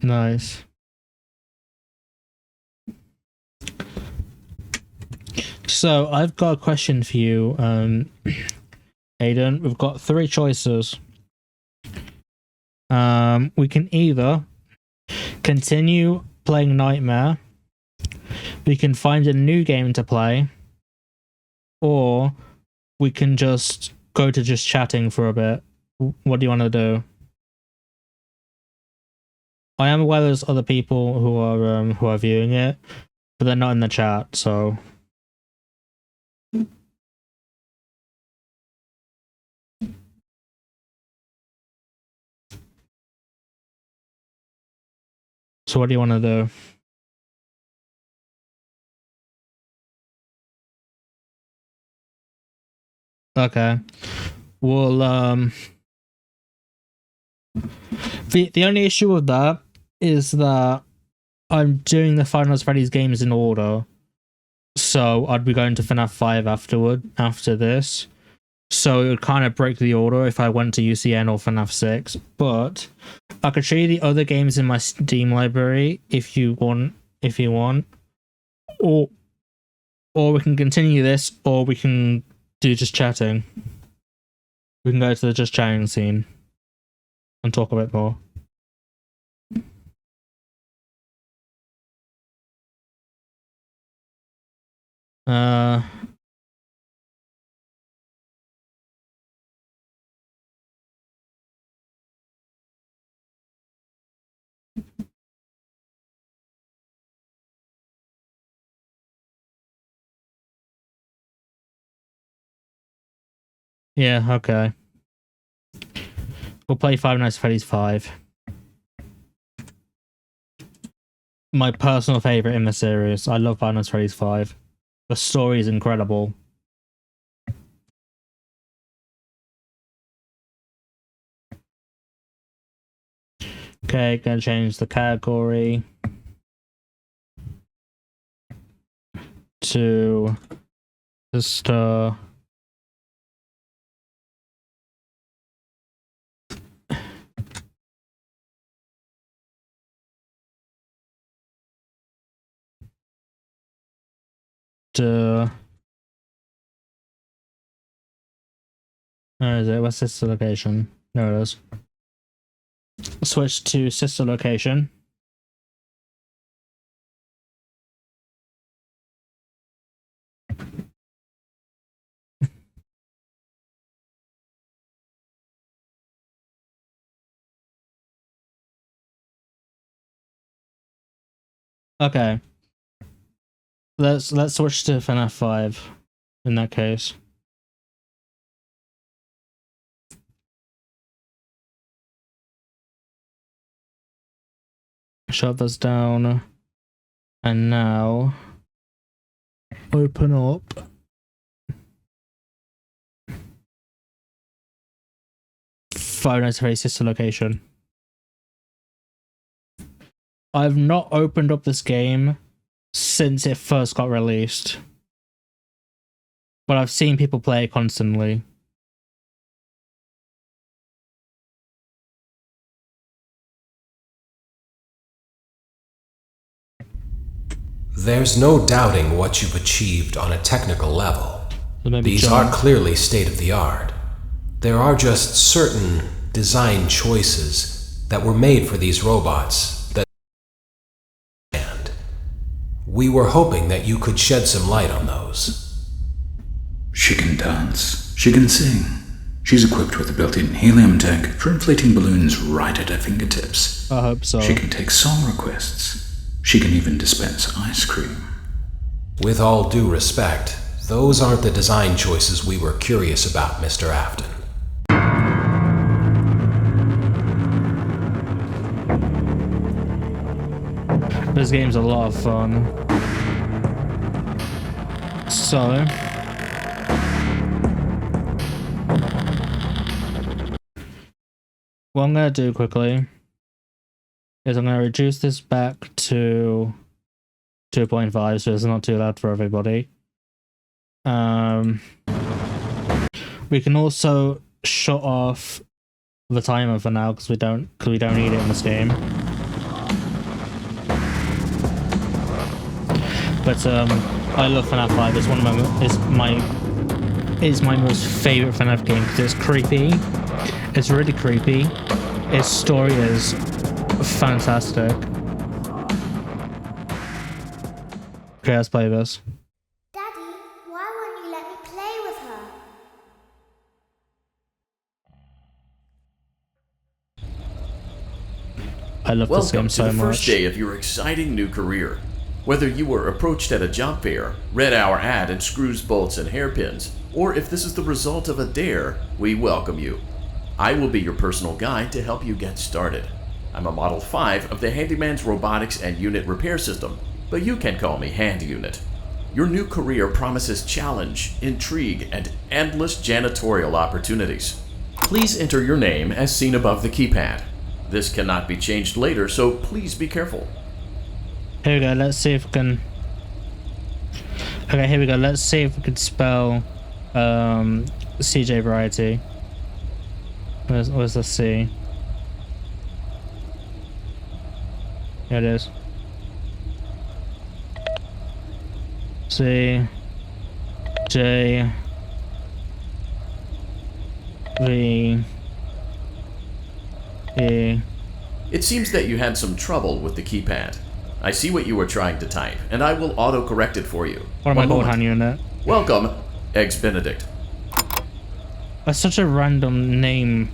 Nice. So I've got a question for you, Aiden. We've got three choices. We can either continue playing Nightmare, we can find a new game to play, or we can just go to just chatting for a bit. What do you want to do? I am aware there's other people who are viewing it, but they're not in the chat, so. So what do you want to do? Okay. Well, the only issue with that is that I'm doing the Five Nights at Freddy's games in order, so I'd be going to FNAF 5 after this. So it would kind of break the order if I went to UCN or FNAF 6. But I could show you the other games in my Steam library if you want. Or we can continue this, or we can do just chatting. We can go to the just chatting scene and talk a bit more. Yeah, okay. We'll play Five Nights at Freddy's 5. My personal favorite in the series. I love Five Nights at Freddy's 5. The story is incredible. Okay, gonna change the category to sister. Where is it? What's sister location? There it is. Switch to sister location. Okay. Let's switch to FNAF 5 in that case. Shove this down. And now open up phone interface system location. I've not opened up this game since it first got released, but I've seen people play it constantly.
There's no doubting what you've achieved on a technical level. These are clearly state-of-the-art. There are just certain design choices that were made for these robots that... And we were hoping that you could shed some light on those.
She can dance. She can sing. She's equipped with a built-in helium tank for inflating balloons right at her fingertips.
I hope so.
She can take song requests. She can even dispense ice cream.
With all due respect, those aren't the design choices we were curious about, Mr. Afton.
This game's a lot of fun. So... what I'm going to do quickly is I'm going to reduce this back to 2.5 so it's not too loud for everybody. We can also shut off the timer for now because we don't need it in this game. But I love FNAF 5. It's one of it's my most favorite FNAF game because it's creepy. It's really creepy. Its story is fantastic. Okay, let's play this.
Daddy, why won't you let me play with her?
I love this game so much.
Welcome to the first day of your exciting new career. Whether you were approached at a job fair, read our ad and screws, bolts, and hairpins, or if this is the result of a dare, we welcome you. I will be your personal guide to help you get started. I'm a Model 5 of the Handyman's Robotics and Unit Repair System, but you can call me Hand Unit. Your new career promises challenge, intrigue, and endless janitorial opportunities. Please enter your name as seen above the keypad. This cannot be changed later, so please be careful.
Here we go, let's see if we can... Okay, here we go, let's see if we can spell CJ Variety. Where's the C? Here it is. C J V E.
It seems that you had some trouble with the keypad. I see what you were trying to type, and I will auto-correct it for you.
What am I called, Hand Unit?
Welcome, Eggs Benedict.
That's such a random name.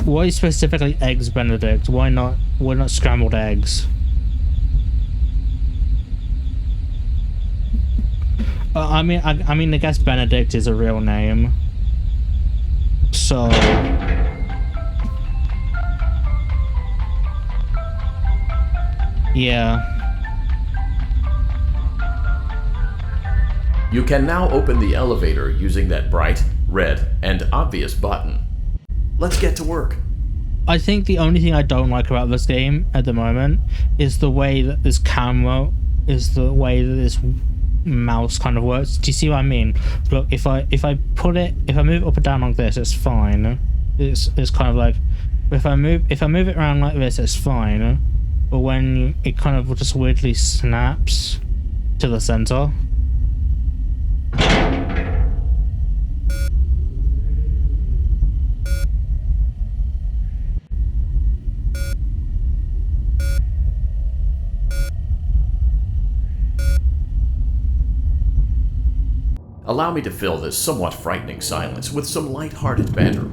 Why specifically Eggs Benedict? Why not scrambled eggs? I mean, I guess Benedict is a real name. So yeah.
You can now open the elevator using that bright, red, and obvious button. Let's get to work.
I think the only thing I don't like about this game at the moment is the way that this camera is, the way that this mouse kind of works. Do you see what I mean? Look, if I move it up and down like this, it's fine. It's kind of like, if I move it around like this, it's fine. But when it kind of just weirdly snaps to the center.
Allow me to fill this somewhat frightening silence with some light-hearted banter.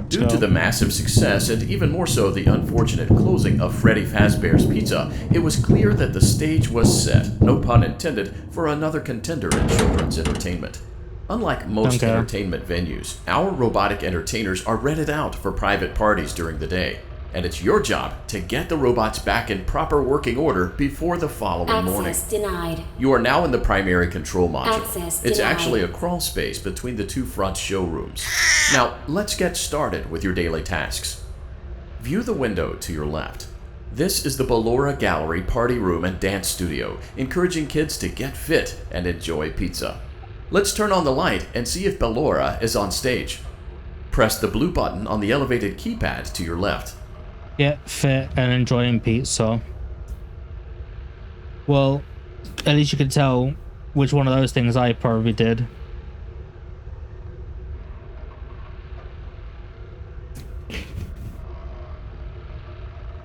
Due to the massive success, and even more so the unfortunate closing of Freddy Fazbear's Pizza, it was clear that the stage was set, no pun intended, for another contender in children's entertainment. Unlike most entertainment venues, our robotic entertainers are rented out for private parties during the day, and it's your job to get the robots back in proper working order before the following morning.
Access denied.
You are now in the primary control module.
Access
It's
denied.
actually a crawl space between the two front showrooms. Now, let's get started with your daily tasks. View the window to your left. This is the Ballora Gallery Party Room and Dance Studio, encouraging kids to get fit and enjoy pizza. Let's turn on the light and see if Ballora is on stage. Press the blue button on the elevated keypad to your left.
Get fit and enjoying pizza. Well, at least you can tell which one of those things I probably did.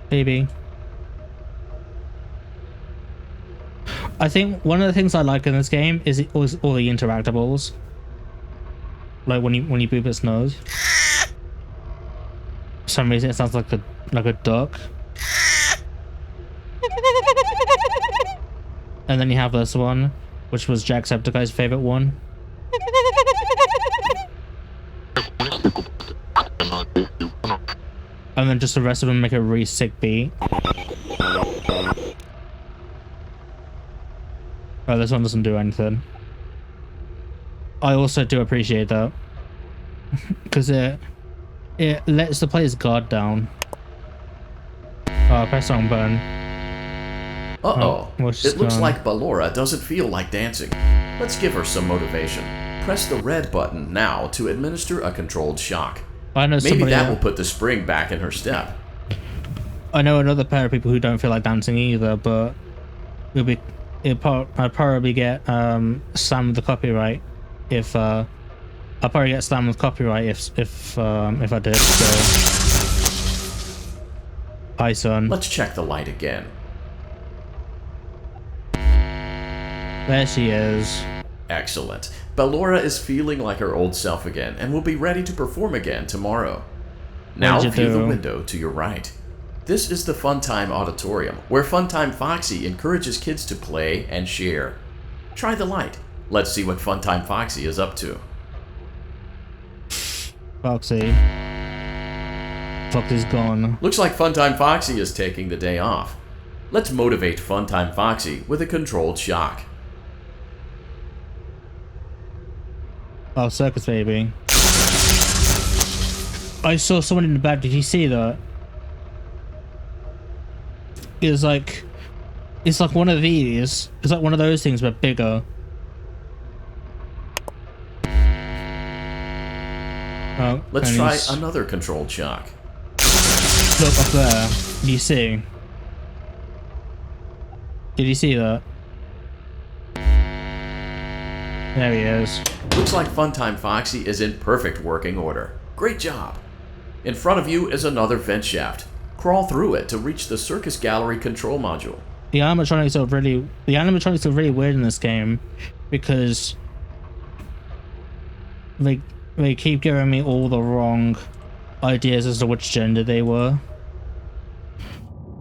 Baby. I think one of the things I like in this game is all the interactables. Like when you boop its nose. For some reason it sounds like a duck. And then you have this one, which was Jacksepticeye's favorite one. And then just the rest of them make a really sick beat. Oh, this one doesn't do anything. I also do appreciate that. Because it lets the player's guard down. Oh, press the wrong button.
Uh-oh.
Oh,
it looks like Ballora doesn't feel like dancing. Let's give her some motivation. Press the red button now to administer a controlled shock.
I know
Maybe that will put the spring back in her step.
I know another pair of people who don't feel like dancing either, but I'd probably get slammed with the copyright if I'd probably get slammed with copyright if I did. So, hi son.
Let's check the light again.
There she is.
Excellent. Ballora is feeling like her old self again and will be ready to perform again tomorrow. Now view the window to your right. This is the Funtime Auditorium, where Funtime Foxy encourages kids to play and share. Try the light. Let's see what Funtime Foxy is up to.
Foxy's gone.
Looks like Funtime Foxy is taking the day off. Let's motivate Funtime Foxy with a controlled shock.
Oh, circus baby. I saw someone in the back. Did you see that? It's like one of these. It's like one of those things, but bigger. Oh,
let's try another controlled shock.
Look up there. Do you see? Did you see that? There he is.
Looks like Funtime Foxy is in perfect working order. Great job. In front of you is another vent shaft. Crawl through it to reach the Circus Gallery control module.
The animatronics are really weird in this game because they keep giving me all the wrong ideas as to which gender they were.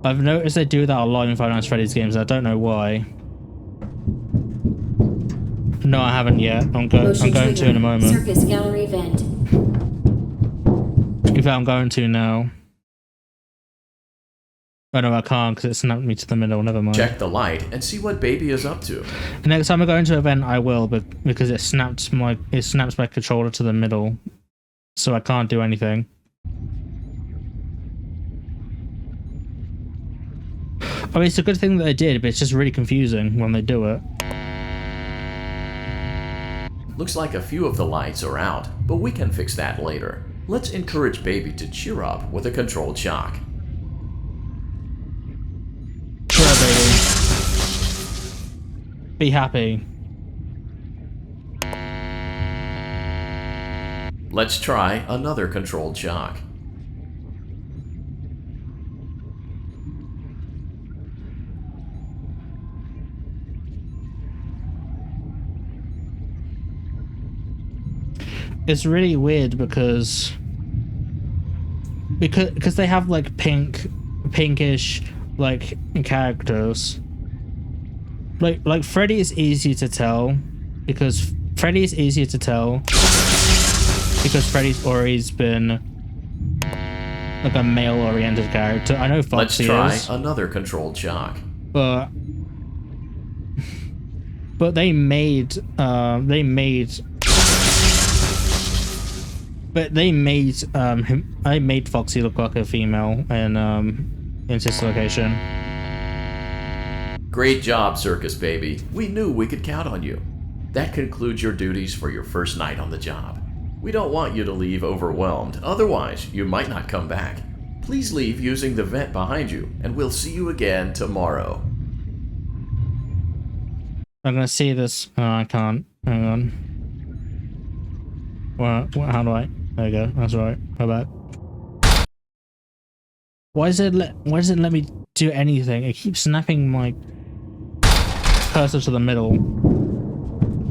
I've noticed they do that a lot in Five Nights at Freddy's games. I don't know why. No, I haven't yet. I'm going to in a moment.
Circus Gallery vent.
In fact, I'm going to now. Oh no, I can't because it snapped me to the middle. Never mind.
Check the light and see what Baby is up to.
The next time I go into an event, I will, but because it snaps my controller to the middle, so I can't do anything. I mean, it's a good thing that they did, but it's just really confusing when they do it.
Looks like a few of the lights are out, but we can fix that later. Let's encourage Baby to cheer up with a controlled shock.
Cheer up, baby. Be happy.
Let's try another controlled shock.
It's really weird because they have like pinkish like characters. Like Freddy is easy to tell because Freddy's easier to tell because Freddy's always been like a male-oriented character. I know Foxy
Let's try another controlled shock.
but they made Foxy look like a female in Sister Location.
Great job, Circus Baby. We knew we could count on you. That concludes your duties for your first night on the job. We don't want you to leave overwhelmed, otherwise you might not come back. Please leave using the vent behind you, and we'll see you again tomorrow.
I'm gonna see this. Oh, I can't. Hang on. How do I? There you go. That's right. How about? Why does it let me do anything? It keeps snapping my cursor to the middle,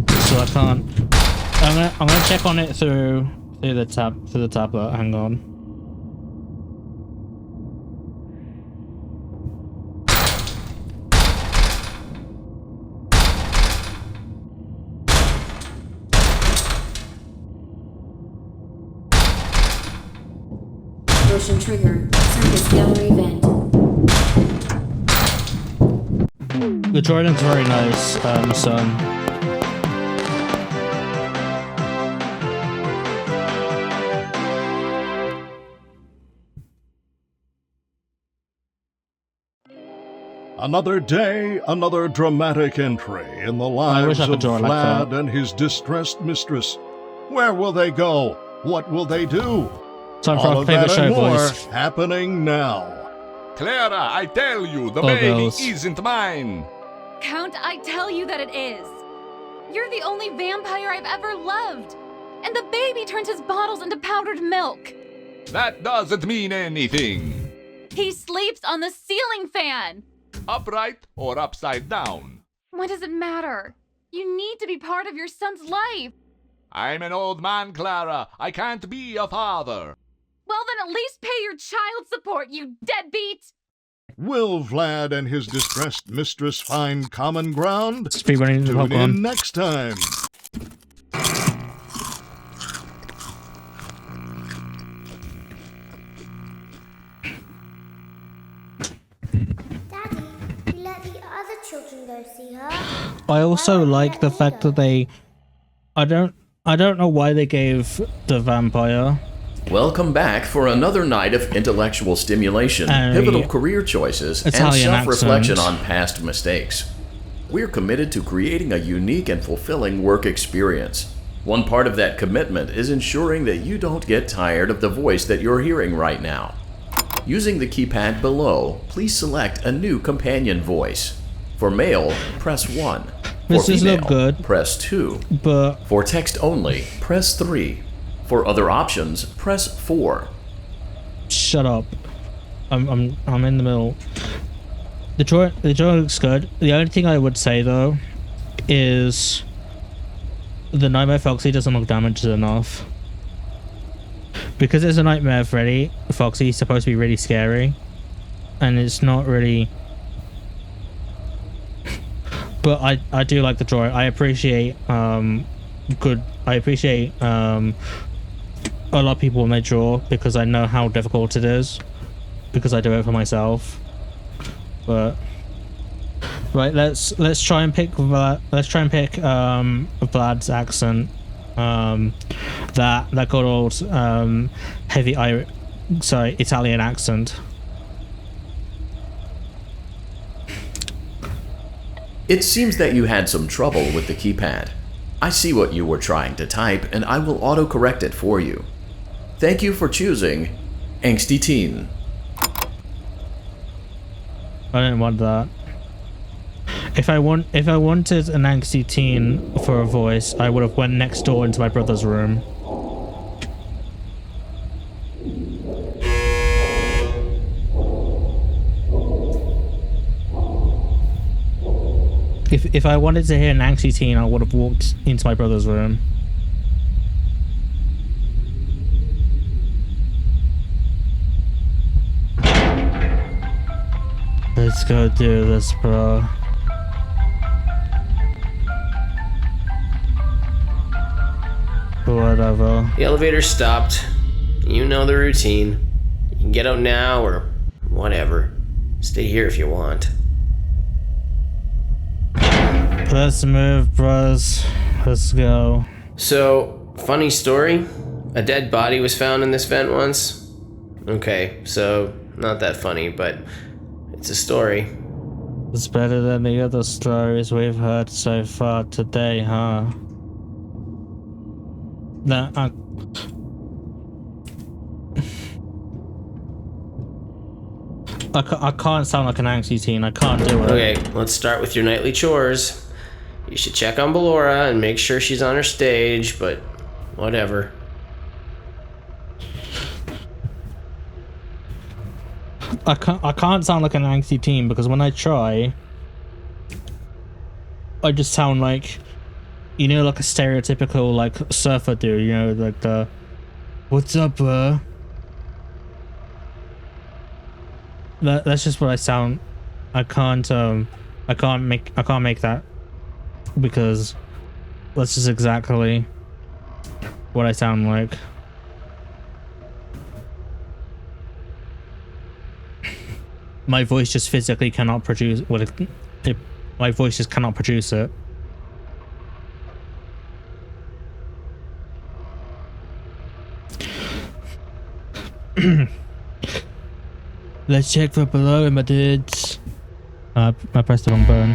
so I can't. I'm gonna check on it through the tablet. Hang on.
Motion trigger. Circus gallery vent.
The Jordan's very nice, son.
Another day, another dramatic entry in the lives of Vlad and his distressed mistress. Where will they go? What will they do?
Time for
all
our
of that
favorite
and
show
more
voice.
happening now.
Clara, I tell you, the
Go
baby
Bills.
isn't mine.
Count, I tell you that it is. You're the only vampire I've ever loved. And the baby turns his bottles into powdered milk.
That doesn't mean anything.
He sleeps on the ceiling fan.
Upright or upside down.
What does it matter? You need to be part of your son's life.
I'm an old man, Clara. I can't be a father.
Well, then at least pay your child support, you deadbeat!
Will Vlad and his distressed mistress find common ground?
Speedrunning the
Tune in
popcorn.
next time.
Daddy, you let the other children go see her?
I also like the fact that they. I don't know why they gave the vampire.
Welcome back for another night of intellectual stimulation, pivotal career choices,
Italian
and self-reflection
accent.
on past mistakes. We're committed to creating a unique and fulfilling work experience. One part of that commitment is ensuring that you don't get tired of the voice that you're hearing right now. Using the keypad below, please select a new companion voice. For male, press 1. For
This does
female,
look good,
press 2.
but
For text only, press 3. For other options, press 4.
shut up. I'm in the middle. The drawing looks good. The only thing I would say though is the Nightmare Foxy doesn't look damaged enough. Because it's a Nightmare Freddy, Foxy is supposed to be really scary, and it's not really. But I do like the drawing. I appreciate a lot of people when they draw, because I know how difficult it is, because I do it for myself. But right, let's try and pick Vlad's accent, that good old Italian accent.
It seems that you had some trouble with the keypad. I see what you were trying to type, and I will autocorrect it for you. Thank you for choosing Angsty Teen.
I didn't want that. If I wanted an angsty teen for a voice, I would have went next door into my brother's room. If I wanted to hear an angsty teen, I would have walked into my brother's room. Let's go do this, bro. server.
The elevator stopped. You know the routine. You can get out now or whatever. Stay here if you want.
Let's move, bros. Let's go.
So, funny story. A dead body was found in this vent once. Okay, so not that funny, but it's a story.
It's better than the other stories we've heard so far today, huh? No, I can't sound like an angsty teen. I can't do it.
Okay, let's start with your nightly chores. You should check on Ballora and make sure she's on her stage, but whatever.
I can't sound like an angsty teen because when I try, I just sound like, you know, like a stereotypical like surfer dude. You know, like the "What's up, bro?" That's just what I sound. I can't make that because that's just exactly what I sound like. My voice just physically cannot produce what it my voice just cannot produce it. Let's check for below, my dudes. I pressed the wrong button.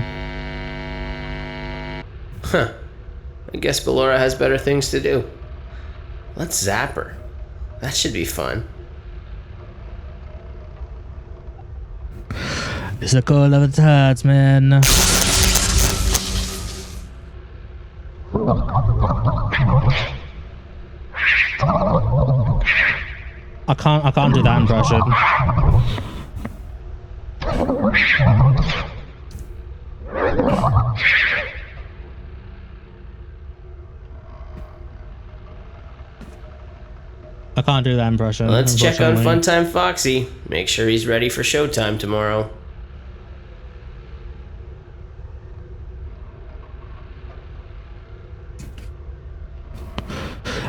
Huh. I guess Ballora has better things to do. Let's zap her. That should be fun.
It's a call of the tides, man. I can't do that impression. I can't do that impression.
Let's check on Funtime Foxy. Make sure he's ready for showtime tomorrow.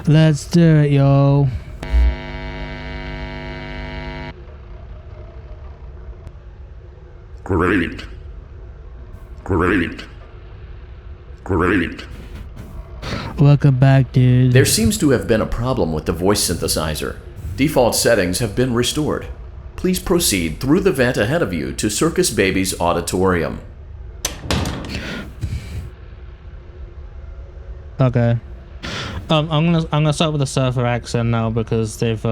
Let's do it, yo.
Great. Great. Great.
Welcome back, dude.
There seems to have been a problem with the voice synthesizer. Default settings have been restored. Please proceed through the vent ahead of you to Circus Baby's auditorium.
Okay. I'm gonna start with the surfer accent now because they've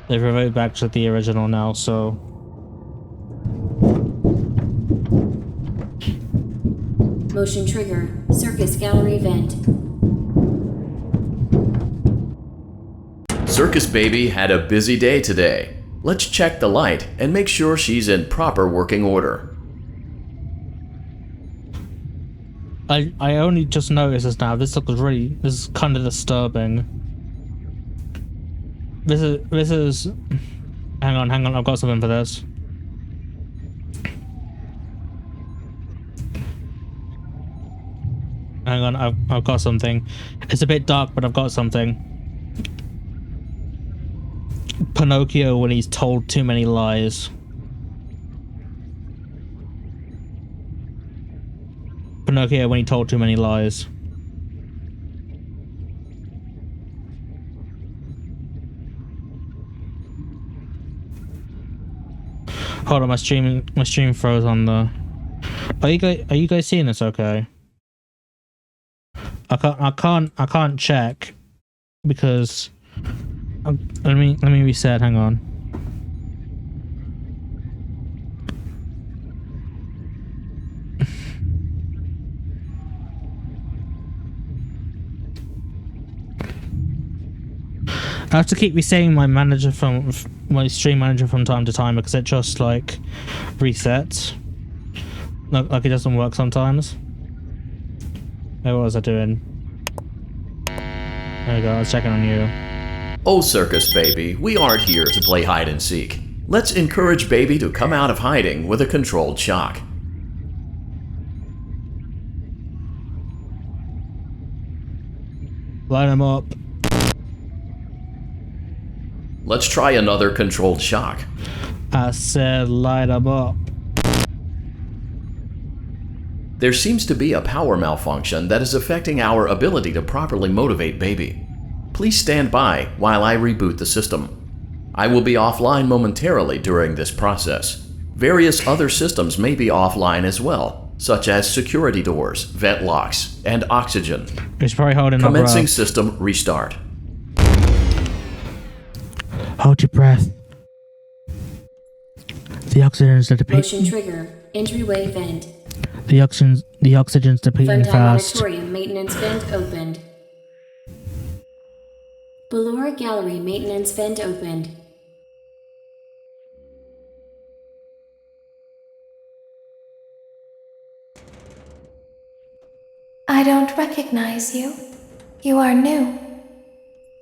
reverted back to the original now. So.
Motion trigger. Circus gallery vent.
Circus Baby had a busy day today. Let's check the light and make sure she's in proper working order.
I only just noticed this now. This is kind of disturbing. This is. Hang on. I've got something for this. Hang on, I've got something. It's a bit dark, but I've got something. Pinocchio when he's told too many lies. Pinocchio when he told too many lies. Hold on, my stream froze on the. Are you guys seeing this okay? I can't check because let me reset. Hang on. I have to keep resetting my stream manager from time to time because it just like resets. Like it doesn't work sometimes. Hey, what was I doing? There we go, I was checking on you.
Oh, Circus Baby, we aren't here to play hide and seek. Let's encourage Baby to come out of hiding with a controlled shock.
Light him up.
Let's try another controlled shock.
I said light 'em up.
There seems to be a power malfunction that is affecting our ability to properly motivate Baby. Please stand by while I reboot the system. I will be offline momentarily during this process. Various other systems may be offline as well, such as security doors, vent locks, and oxygen.
It's probably holding up.
Commencing system restart.
Hold your breath. The oxygen's depleting.
Motion trigger. Entryway vent.
The oxygen's depleting
Funtime
fast.
Auditorium maintenance vent opened. Ballora Gallery maintenance vent opened.
I don't recognize you. You are new.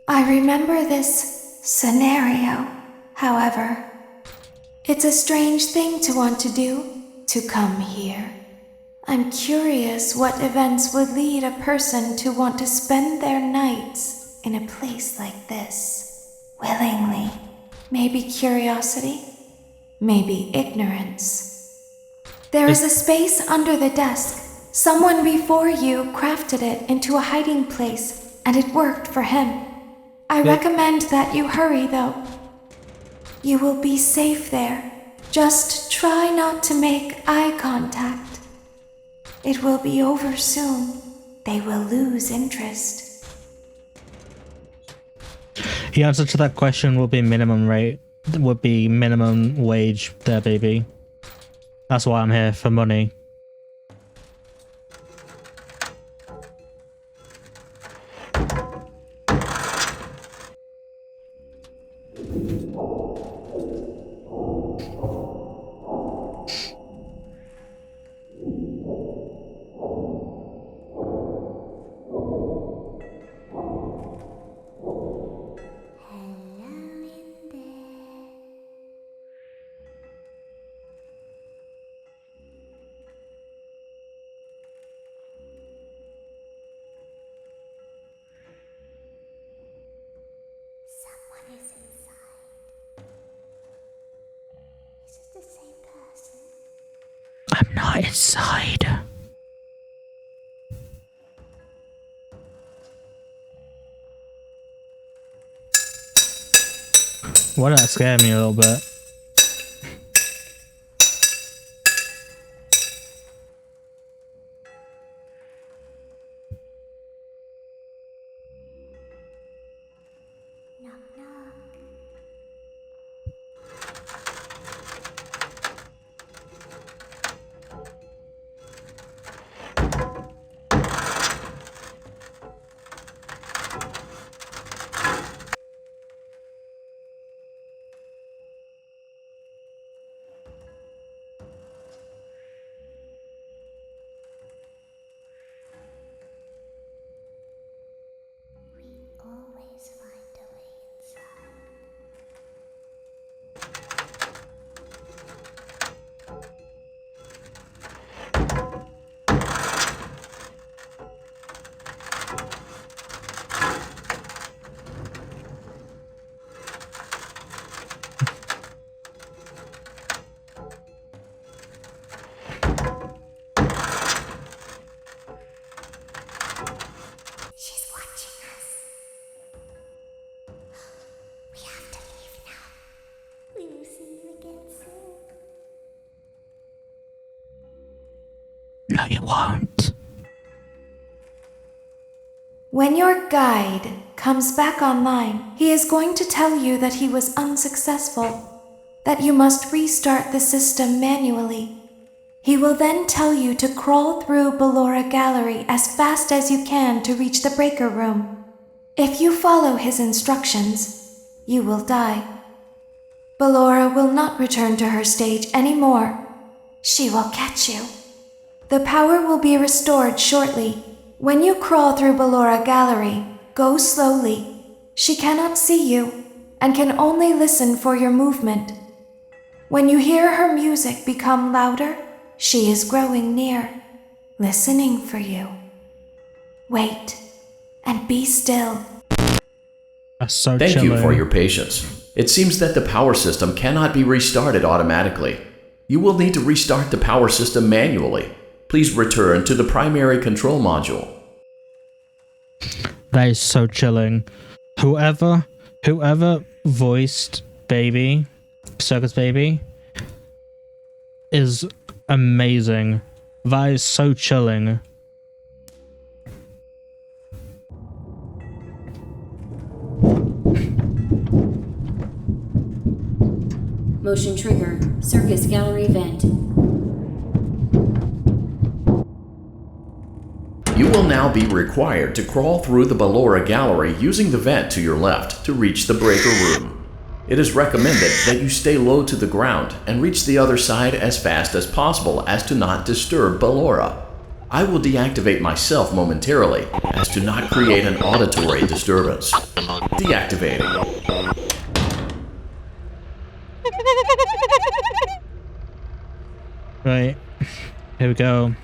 I remember this scenario, however. It's a strange thing to want to do, to come here. I'm curious what events would lead a person to want to spend their nights in a place like this, willingly. Maybe curiosity, maybe ignorance. There is a space under the desk. Someone before you crafted it into a hiding place, and it worked for him. I recommend that you hurry, though. You will be safe there. Just try not to make eye contact. It will be over soon. They will lose interest.
The answer to that question would be minimum wage there, baby. That's why I'm here, for money. I'm not inside. Why did that scare me a little bit? No, you won't.
When your guide comes back online, he is going to tell you that he was unsuccessful, that you must restart the system manually. He will then tell you to crawl through Ballora Gallery as fast as you can to reach the breaker room. If you follow his instructions, you will die. Ballora will not return to her stage anymore. She will catch you. The power will be restored shortly. When you crawl through Ballora Gallery, go slowly. She cannot see you and can only listen for your movement. When you hear her music become louder, she is growing near, listening for you. Wait and be still.
That's so
Thank
chilling.
you for your patience. It seems that the power system cannot be restarted automatically. You will need to restart the power system manually. Please return to the primary control module.
That is so chilling. Whoever voiced Baby, Circus Baby, is amazing. That is so chilling.
Motion trigger. Circus gallery vent.
You will now be required to crawl through the Ballora gallery using the vent to your left to reach the breaker room. It is recommended that you stay low to the ground and reach the other side as fast as possible as to not disturb Ballora. I will deactivate myself momentarily as to not create an auditory disturbance. Deactivating.
Right, here we go.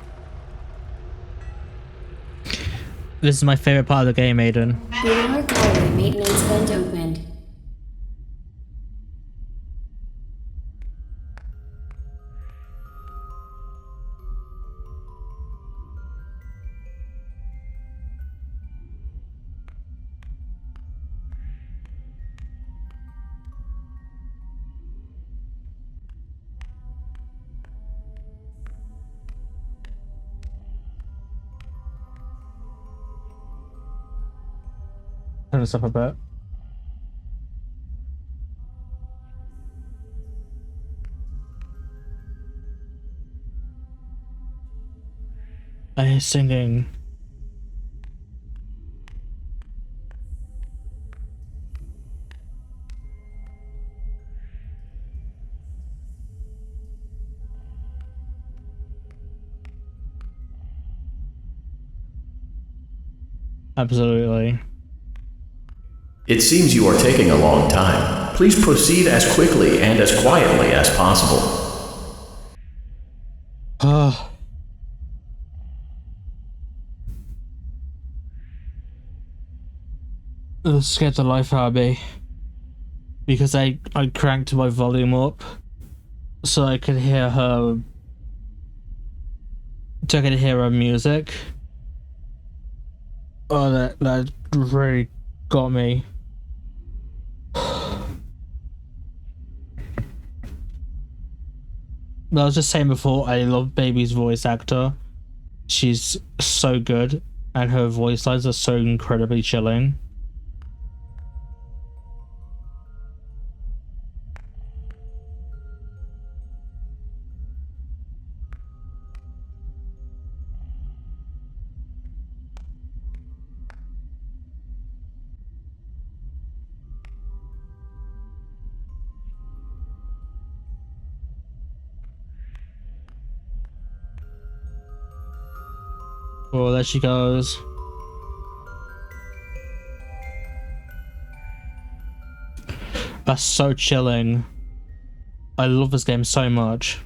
This is my favorite part of the game, Aiden.
Ballora gallery maintenance vent opened.
Turn this up a bit. I hear singing. Absolutely.
It seems you are taking a long time. Please proceed as quickly and as quietly as possible.
It scared the life out of me. Because I cranked my volume up so I could hear her. So I could hear her music. Oh, that really got me. I was just saying before, I love Baby's voice actor. She's so good, and her voice lines are so incredibly chilling. Oh, there she goes. That's so chilling. I love this game so much.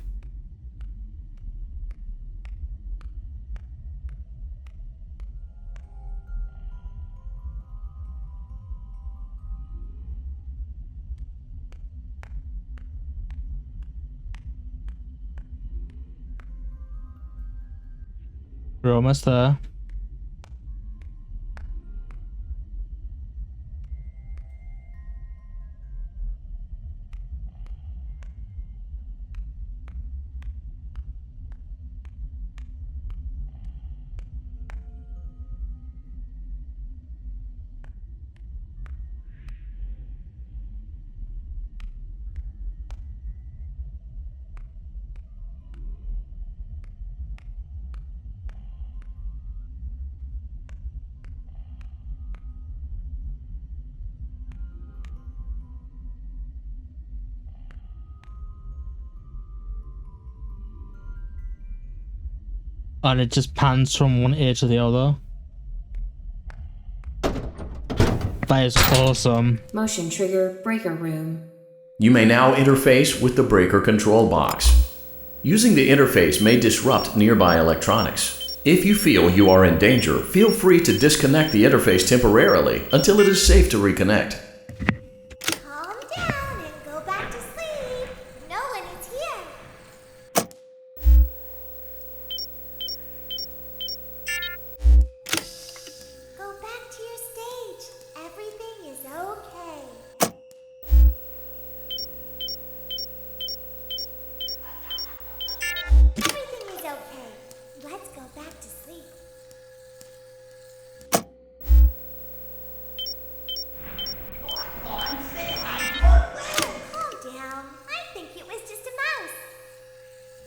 We're almost there. And it just pans from one ear to the other. That is awesome.
Motion trigger breaker room.
You may now interface with the breaker control box. Using the interface may disrupt nearby electronics. If you feel you are in danger, feel free to disconnect the interface temporarily until it is safe to reconnect.
Calm down.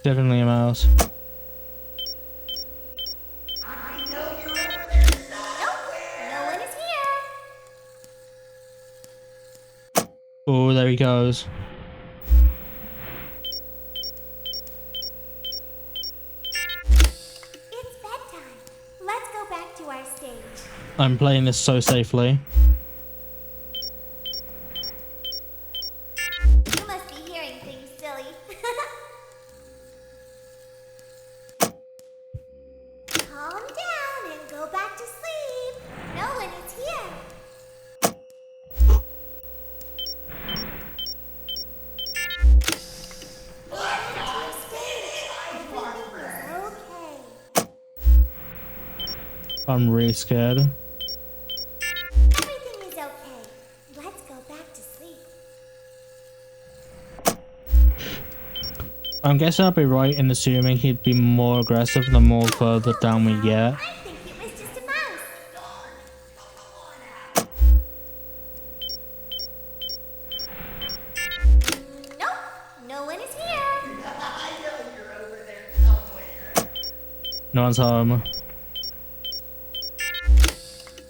Definitely a mouse. Oh, there he goes.
It's bedtime. Let's go back to our stage.
I'm playing this so safely.
You must be hearing things, silly. Calm down and go back to sleep. No one is here.
I'm really scared.
Everything is okay. Let's go back to sleep.
I'm guessing I'd be right in assuming he'd be more aggressive the more further down we get.
I think it was just a mouse. Nope, no one is here. I know you're over there somewhere.
No one's home.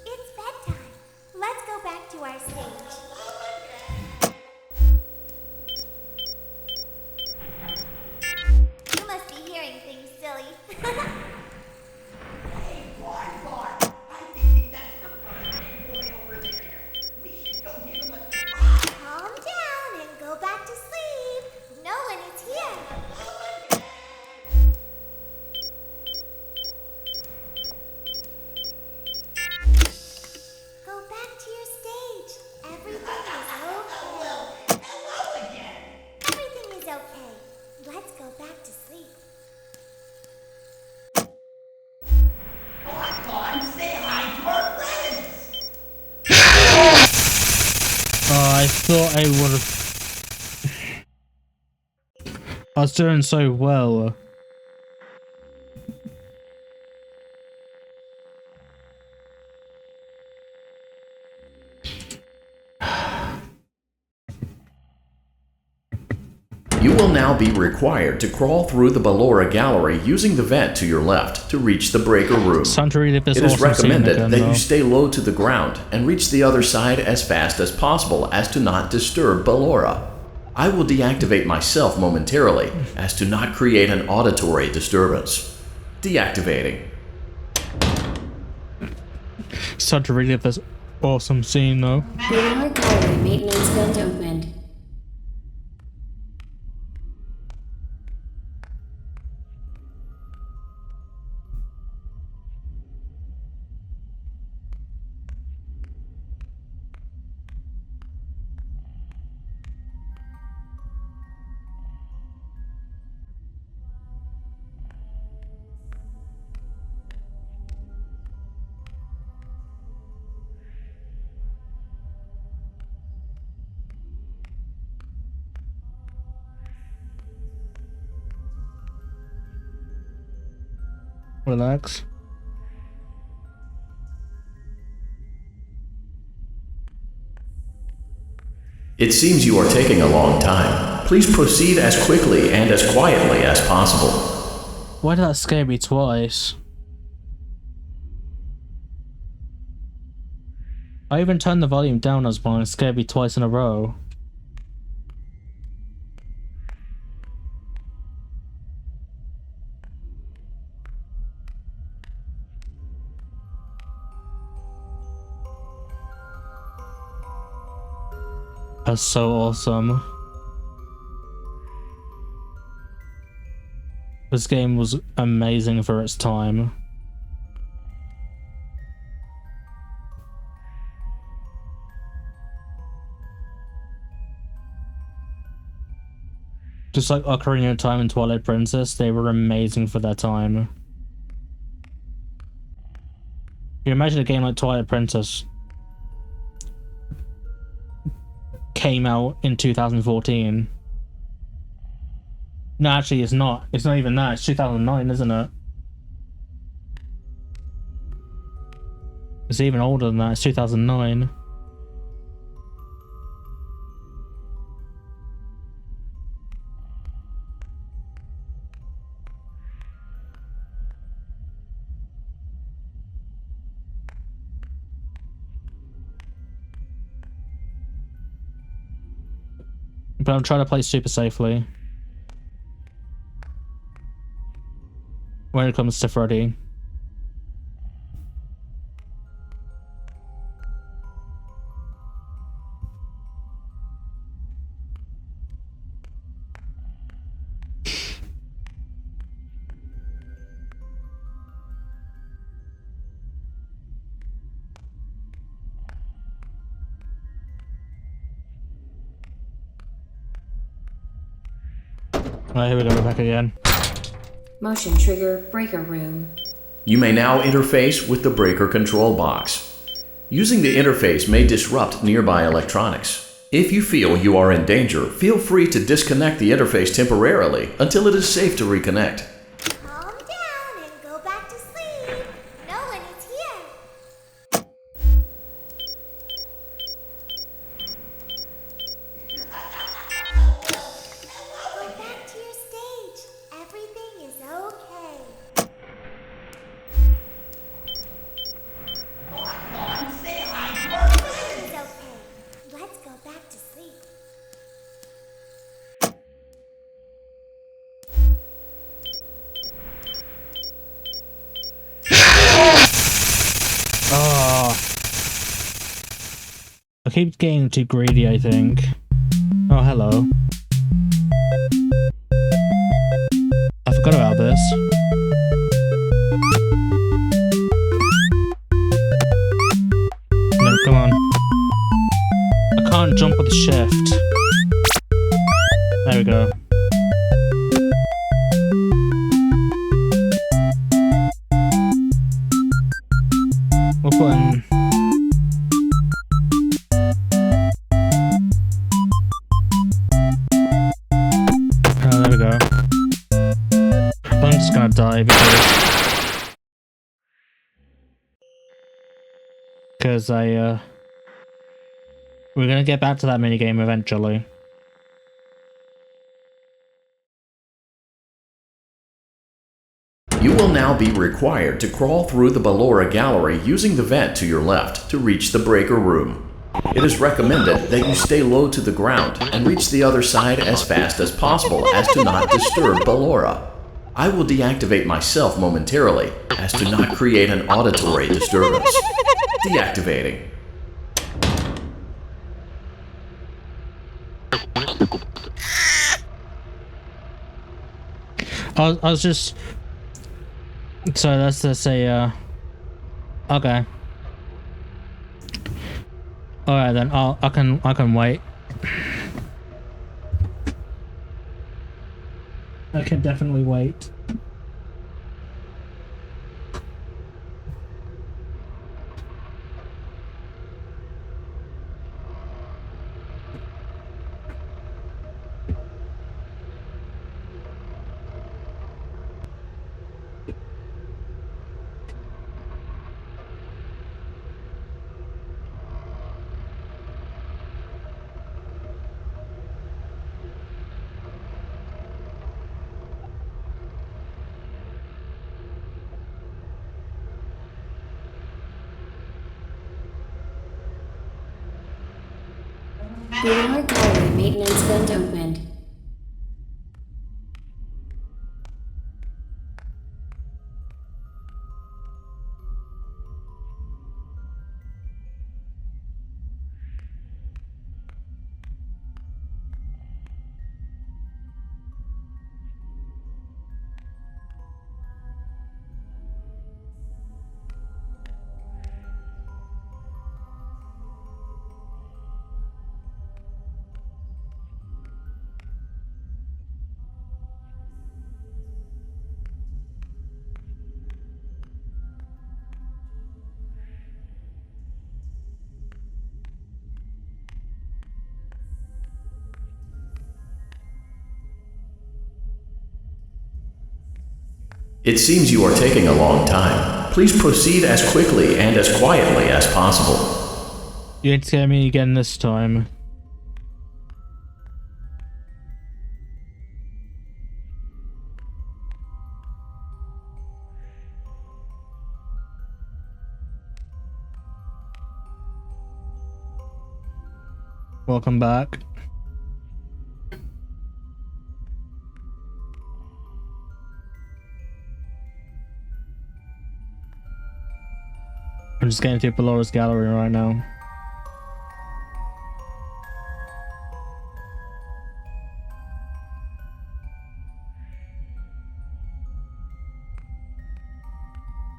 It's bedtime. Let's go back to our stage. You must be hearing things, silly. Hey, boy, I think that's the birthday boy over there. We should go give him a surprise. Calm down and go back to sleep. No one is here. Go back to your stage. Everything is okay. Hello again. Everything is okay. Let's go back to sleep. Say hi to our friends.
Oh, I thought I would have. I was doing so well.
You will now be required to crawl through the Ballora gallery using the vent to your left to reach the breaker room. It is recommended that you stay low to the ground and reach the other side as fast as possible as to not disturb Ballora. I will deactivate myself momentarily as to not create an auditory disturbance. Deactivating.
Such a really this awesome scene though.
Ballora gallery maintenance vent opened.
Relax.
It seems you are taking a long time. Please proceed as quickly and as quietly as possible.
Why did that scare me twice? I even turned the volume down as well and it scared me twice in a row. That's so awesome. This game was amazing for its time. Just like Ocarina of Time and Twilight Princess, they were amazing for their time. You imagine a game like Twilight Princess came out in 2014. No, actually it's not. It's not even that. It's 2009, isn't it? It's even older than that. It's 2009. But I'm trying to play super safely when it comes to Freddy. Alright, here we go, we're back again.
Motion trigger breaker room.
You may now interface with the breaker control box. Using the interface may disrupt nearby electronics. If you feel you are in danger, feel free to disconnect the interface temporarily until it is safe to reconnect.
Calm down and go back to sleep. No one is here. Go back to your stage. Everything is okay. Everything is okay. Let's go back to sleep.
Oh. I keep getting too greedy, I think. Oh, hello. I forgot about this. No, come on. I can't jump with shift. There we go. What button? Oh, there we go. I'm just gonna die because we're gonna get back to that minigame eventually.
You will now be required to crawl through the Ballora gallery using the vent to your left to reach the breaker room. It is recommended that you stay low to the ground and reach the other side as fast as possible as to not disturb Ballora. I will deactivate myself momentarily as to not create an auditory disturbance. Deactivating.
I was just... So let's just say, okay. Alright then, I can wait. I can definitely wait.
Ballora gallery maintenance vent opened.
It seems you are taking a long time. Please proceed as quickly and as quietly as possible.
You ain't scare me again this time. Welcome back. I'm just getting to Belora's gallery right now.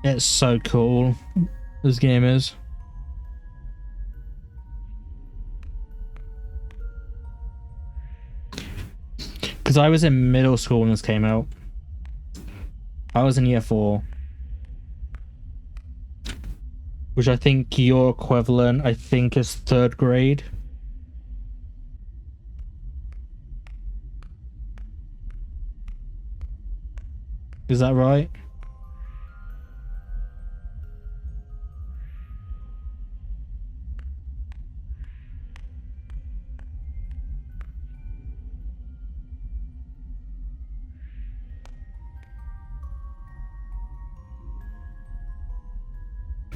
It's so cool, this game is. Because I was in middle school when this came out. I was in year 4. Which I think your equivalent, I think, is 3rd grade. Is that right?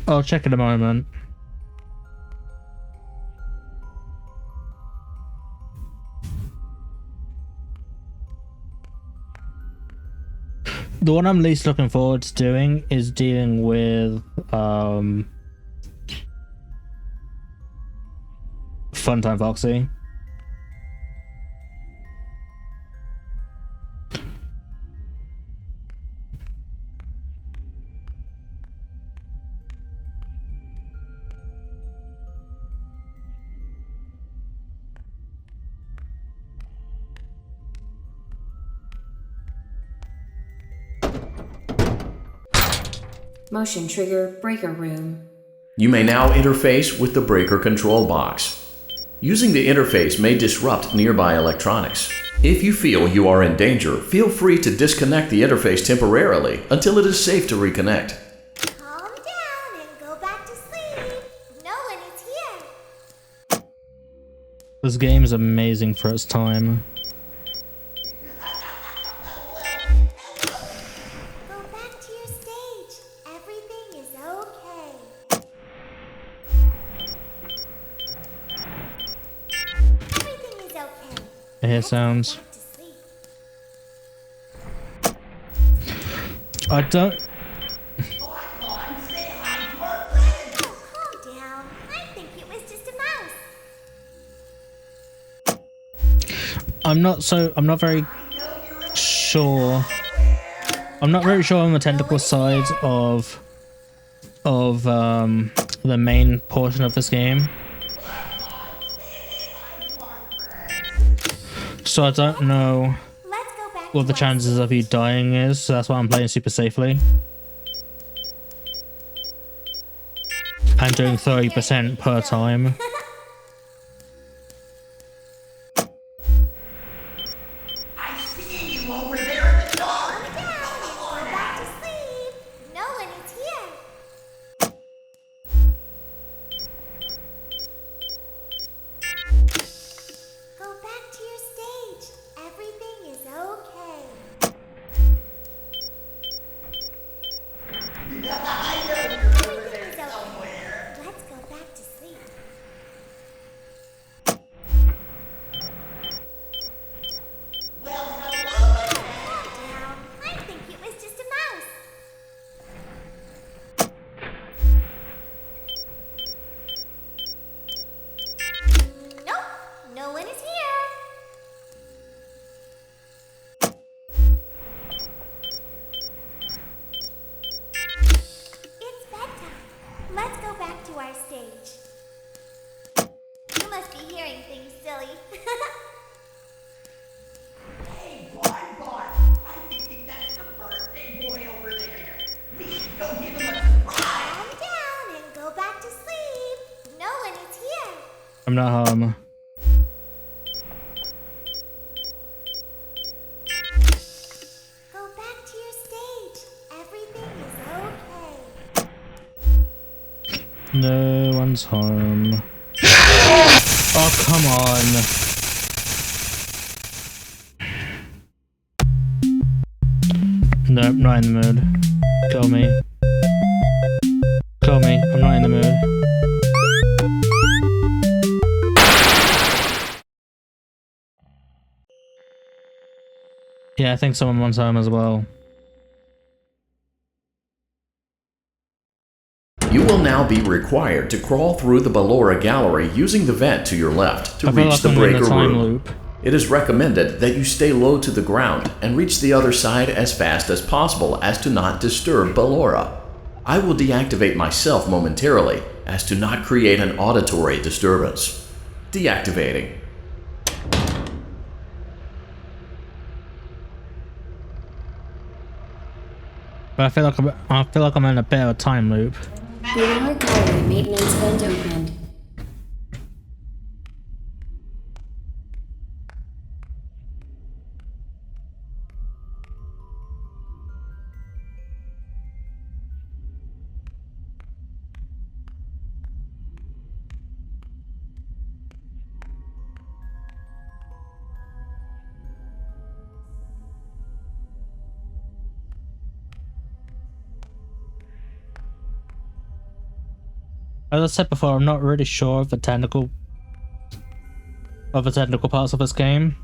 I'll check in a moment. The one I'm least looking forward to doing is dealing with Funtime Foxy.
Motion trigger breaker room.
You may now interface with the breaker control box. Using the interface may disrupt nearby electronics. If you feel you are in danger, feel free to disconnect the interface temporarily until it is safe to reconnect.
Calm down and go back to sleep. No one is here.
This game is amazing for its time.
Go back to your stage. Everything is okay. Everything is okay.
I hear sounds. I don't.
Oh, calm down. I think it was just a mouse.
I'm not very sure. I'm not very sure on the technical side of the main portion of this game. So I don't know what the chances of you dying is, so that's why I'm playing super safely. And doing 30% per time.
I see you over there in the dark. Calm down. Go back to sleep. No one is here. Go back to your stage. Everything is okay. Everything is okay. Let's go back to sleep. Calm down. I think it was just a mouse. Nope. No one is here. It's bedtime. Let's go back to our stage. You must be hearing things, silly. Hey, boy, I think that's the birthday boy over there. We should go give him a surprise. Calm down and go back to sleep. No one is here.
I'm not home.
Go back to your stage. Everything is okay.
No one's home. Oh, come on. Nope, not in the mood. Kill me. Kill me. I'm not in the mood. Yeah, I think someone wants home as well.
You will now be required to crawl through the Ballora gallery using the vent to your left to reach the breaker room. It is recommended that you stay low to the ground and reach the other side as fast as possible as to not disturb Ballora. I will deactivate myself momentarily as to not create an auditory disturbance. Deactivating.
But I feel like I'm in a bit of a time loop.
Ballora gallery maintenance vent opened.
As I said before, I'm not really sure of the technical parts of this game.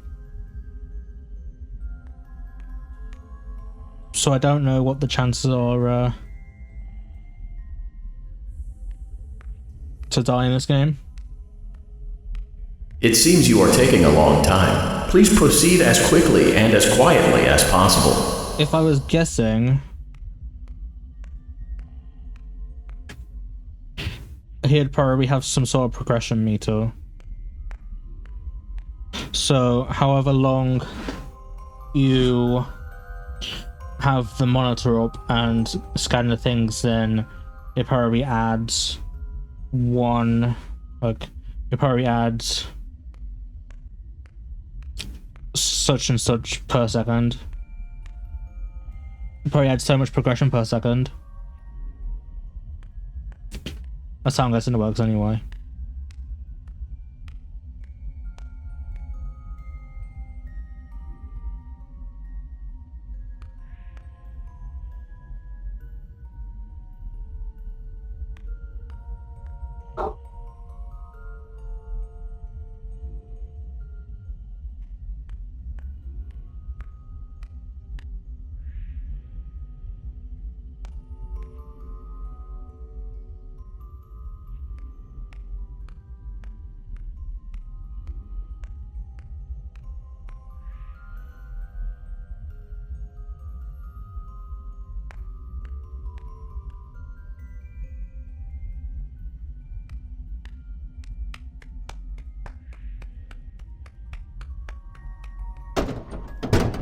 So I don't know what the chances are to die in this game.
It seems you are taking a long time. Please proceed as quickly and as quietly as possible.
If I was guessing, he'd probably have some sort of progression meter. So, however long you have the monitor up and scan the things, then it probably adds such and such per second. It probably adds so much progression per second. That's how I'm guessing it works anyway.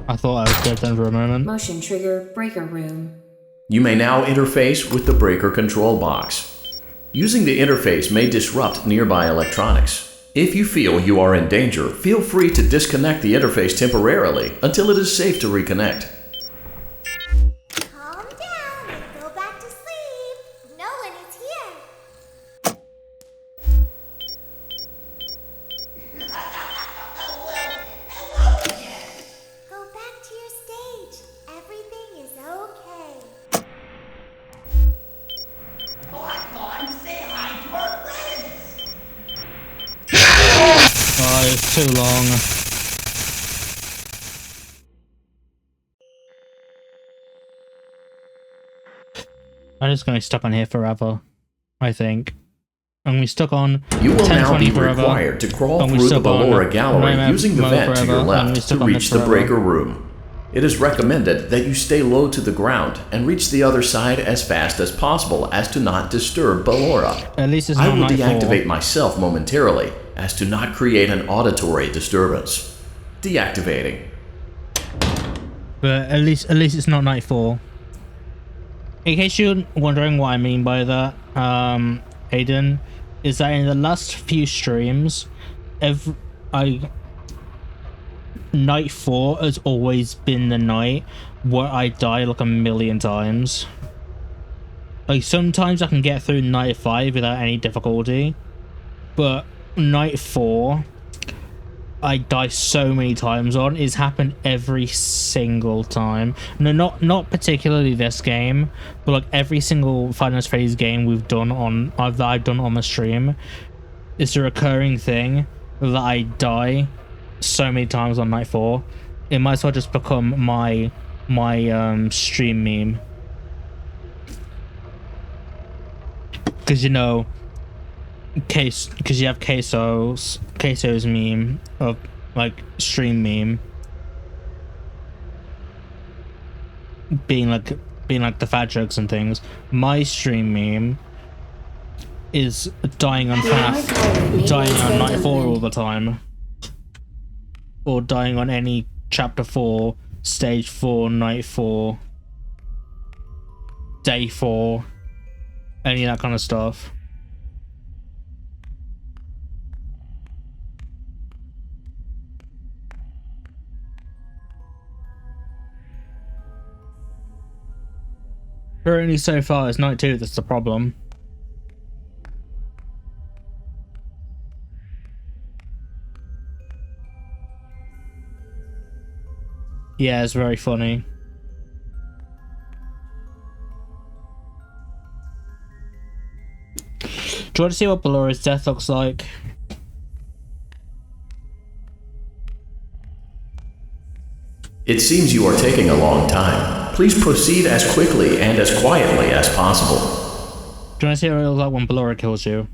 I thought I was dead then for a moment.
Motion trigger breaker room.
You may now interface with the breaker control box. Using the interface may disrupt nearby electronics. If you feel you are in danger, feel free to disconnect the interface temporarily until it is safe to reconnect.
Calm down and go back to sleep. No one is here. Go back to your stage. Everything is okay. Say hi to our friends.
Oh, it's too long. I'm just gonna be stuck on here forever, I think. I'm gonna be stuck on.
You will now be
forever.
required to crawl through the Ballora gallery using the vent to your left to reach the breaker room. It is recommended that you stay low to the ground and reach the other side as fast as possible as to not disturb Ballora.
At least it's
I
not
will
nightfall.
deactivate myself momentarily as to not create an auditory disturbance. Deactivating.
But at least it's not nightfall. In case you're wondering what I mean by that, Aiden, is that in the last few streams, night 4 has always been the night where I die like a million times. Like sometimes I can get through night 5 without any difficulty, but night 4 I die so many times on. It's happened every single time. No, not particularly this game, but like every single Five Nights at Freddy's game we've done on that I've done on the stream. It's a recurring thing that I die so many times on night 4. It might as well just become my stream meme. because you know, because you have Queso's meme of like stream meme being like the fat jokes and things. My stream meme is dying on Night 4 all the time, or dying on any chapter 4, stage 4, night 4, day 4, any of that kind of stuff. Currently so far it's night 2 that's the problem. Yeah, it's very funny. Do you want to see what Ballura's death looks like?
It seems you are taking a long time. Please proceed as quickly and as quietly as possible.
Do you want to see what it looks like when Ballura kills you?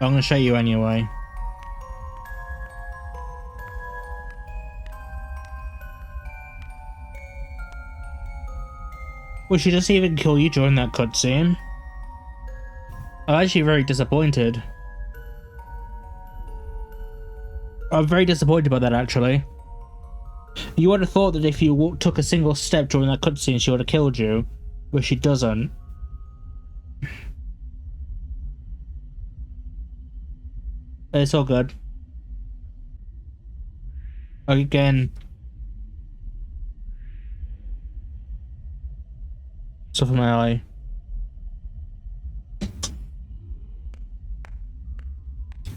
I'm going to show you anyway. Well, she doesn't even kill you during that cutscene. I'm actually very disappointed. I'm very disappointed by that, actually. You would have thought that if you took a single step during that cutscene, she would have killed you, but she doesn't. It's all good. Again. Stuff in my eye.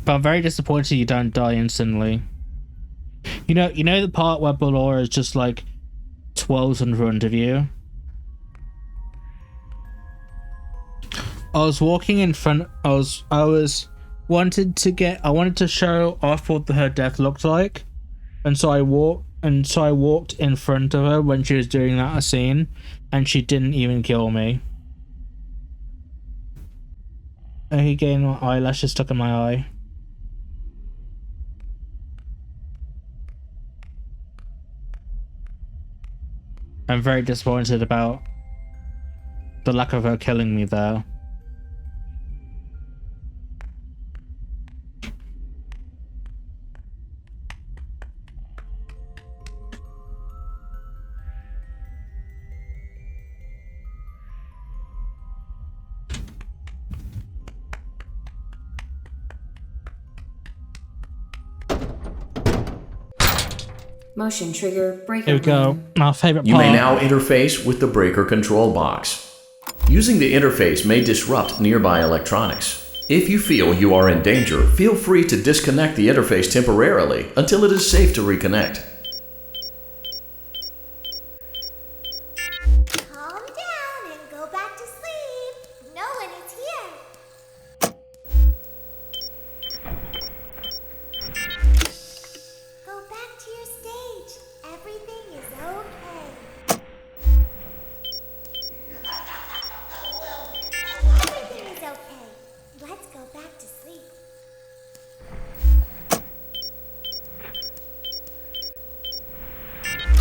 But I'm very disappointed you don't die instantly. You know the part where Ballora is just like twirls in front of you? I was walking in front. I wanted to show off what her death looked like, and so I walked in front of her when she was doing that scene, and she didn't even kill me. Again, my eyelash is stuck in my eye. I'm very disappointed about the lack of her killing me there.
Motion trigger breaker.
Here we go. Our favorite part.
You may now interface with the breaker control box. Using the interface may disrupt nearby electronics. If you feel you are in danger, feel free to disconnect the interface temporarily until it is safe to reconnect.
Calm down and go back to sleep. No one is here. Go back to your stage. Everything is okay. Everything is okay. Let's go back to sleep.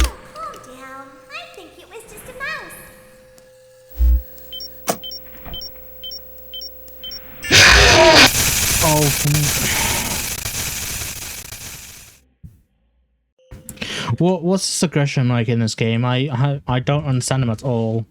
Oh, calm down. I think it was just a mouse.
What's this aggression like in this game? I don't understand him at all.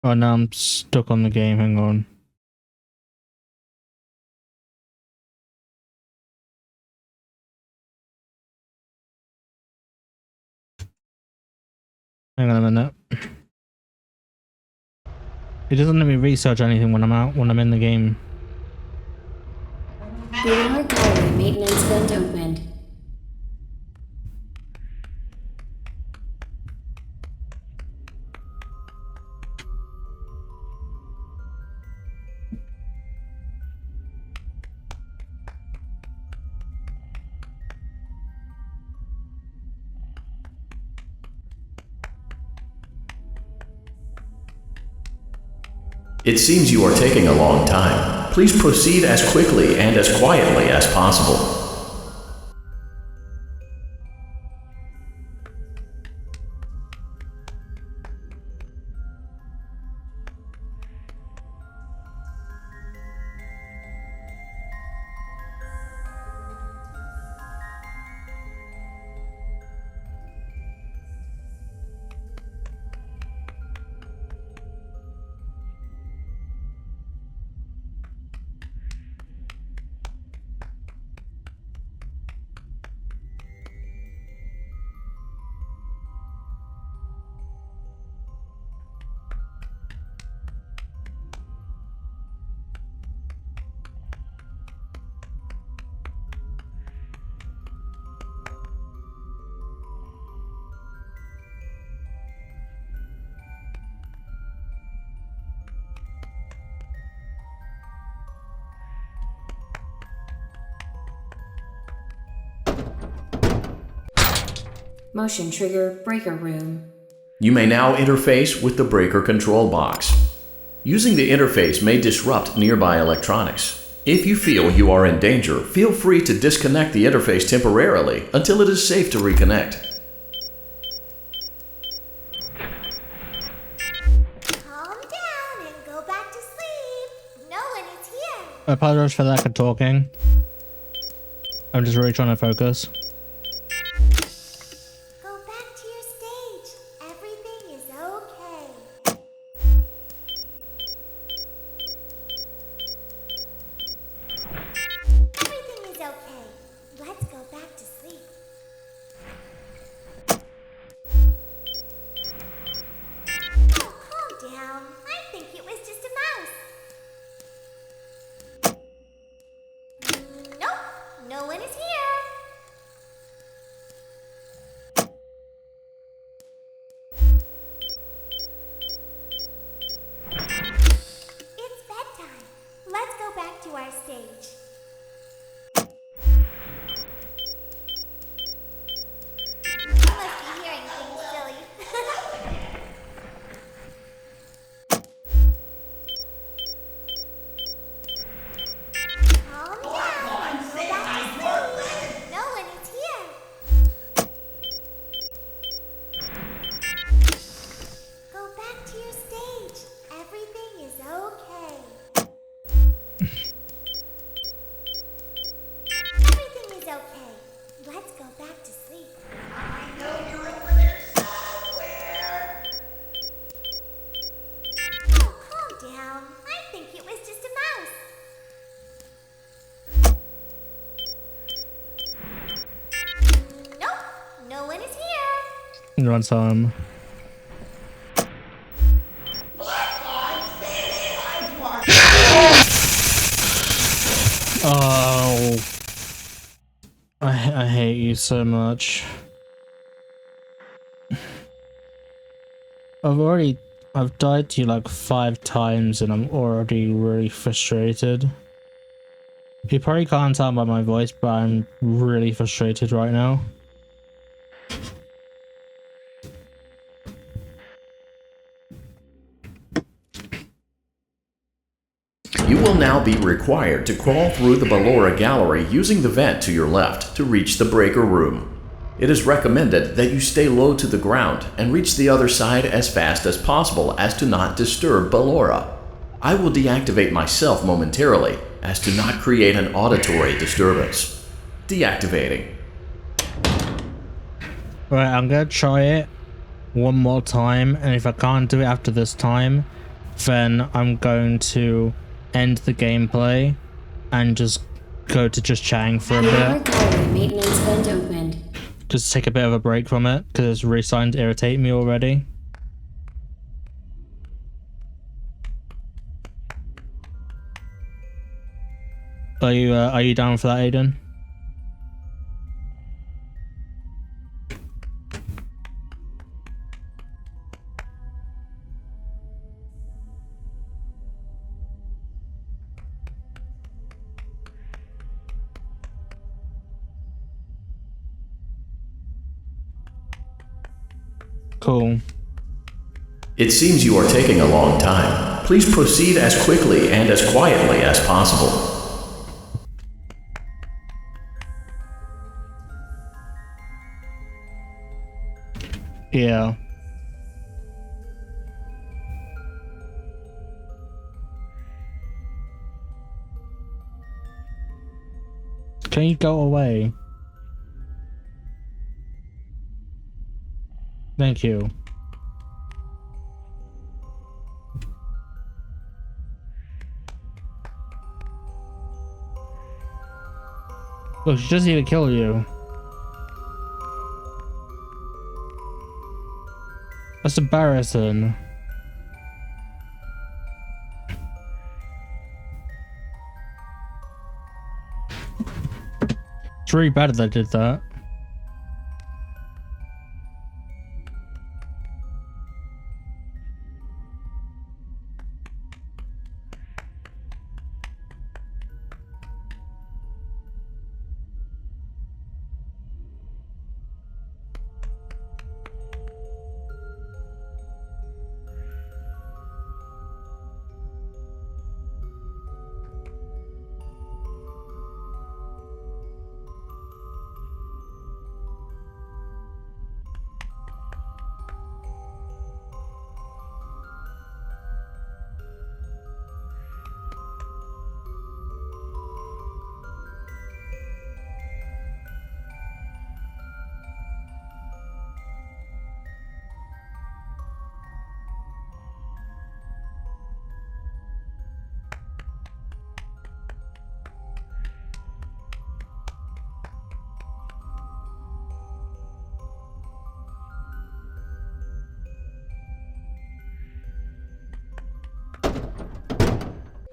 Oh, now I'm stuck on the game. Hang on. Hang on a minute. It doesn't let me research anything when I'm in the game.
BR Gallery maintenance vent opened.
It seems you are taking a long time. Please proceed as quickly and as quietly as possible.
Motion trigger breaker room.
You may now interface with the breaker control box. Using the interface may disrupt nearby electronics. If you feel you are in danger, feel free to disconnect the interface temporarily until it is safe to reconnect.
Calm down and go back to sleep. No one is here.
I apologize for lack of talking. I'm just really trying to focus.
Go back to your stage. Everything is okay. Everything is okay. Let's go back to sleep. Oh, calm down. I think it was just a mouse. Nope, no one is here. It's bedtime. Let's go back to our stage. You must be hearing things, silly. Calm down. Go back to sleep. No one is here. Go back to your stage. Everything is okay. Everything is okay. Let's go back to sleep. I know you're over there somewhere. Oh, calm down. I think it was just a mouse. Nope, no one is here.
Run some. Oh, I hate you so much. I've died to you like 5 times and I'm already really frustrated. You probably can't tell by my voice, but I'm really frustrated right now.
You will now be required to crawl through the Ballora gallery using the vent to your left to reach the breaker room. It is recommended that you stay low to the ground and reach the other side as fast as possible as to not disturb Ballora. I will deactivate myself momentarily as to not create an auditory disturbance. Deactivating.
Right, I'm gonna try it one more time, and if I can't do it after this time, then I'm going to end the gameplay and just go to just chatting for a bit.
Maintenance vent opened.
Just take a bit of a break from it because it's really starting to irritate me already. Are you down for that, Aiden? Cool.
It seems you are taking a long time. Please proceed as quickly and as quietly as possible.
Yeah. Can you go away? Thank you. Look, she doesn't even kill you. That's embarrassing. It's really bad that I did that.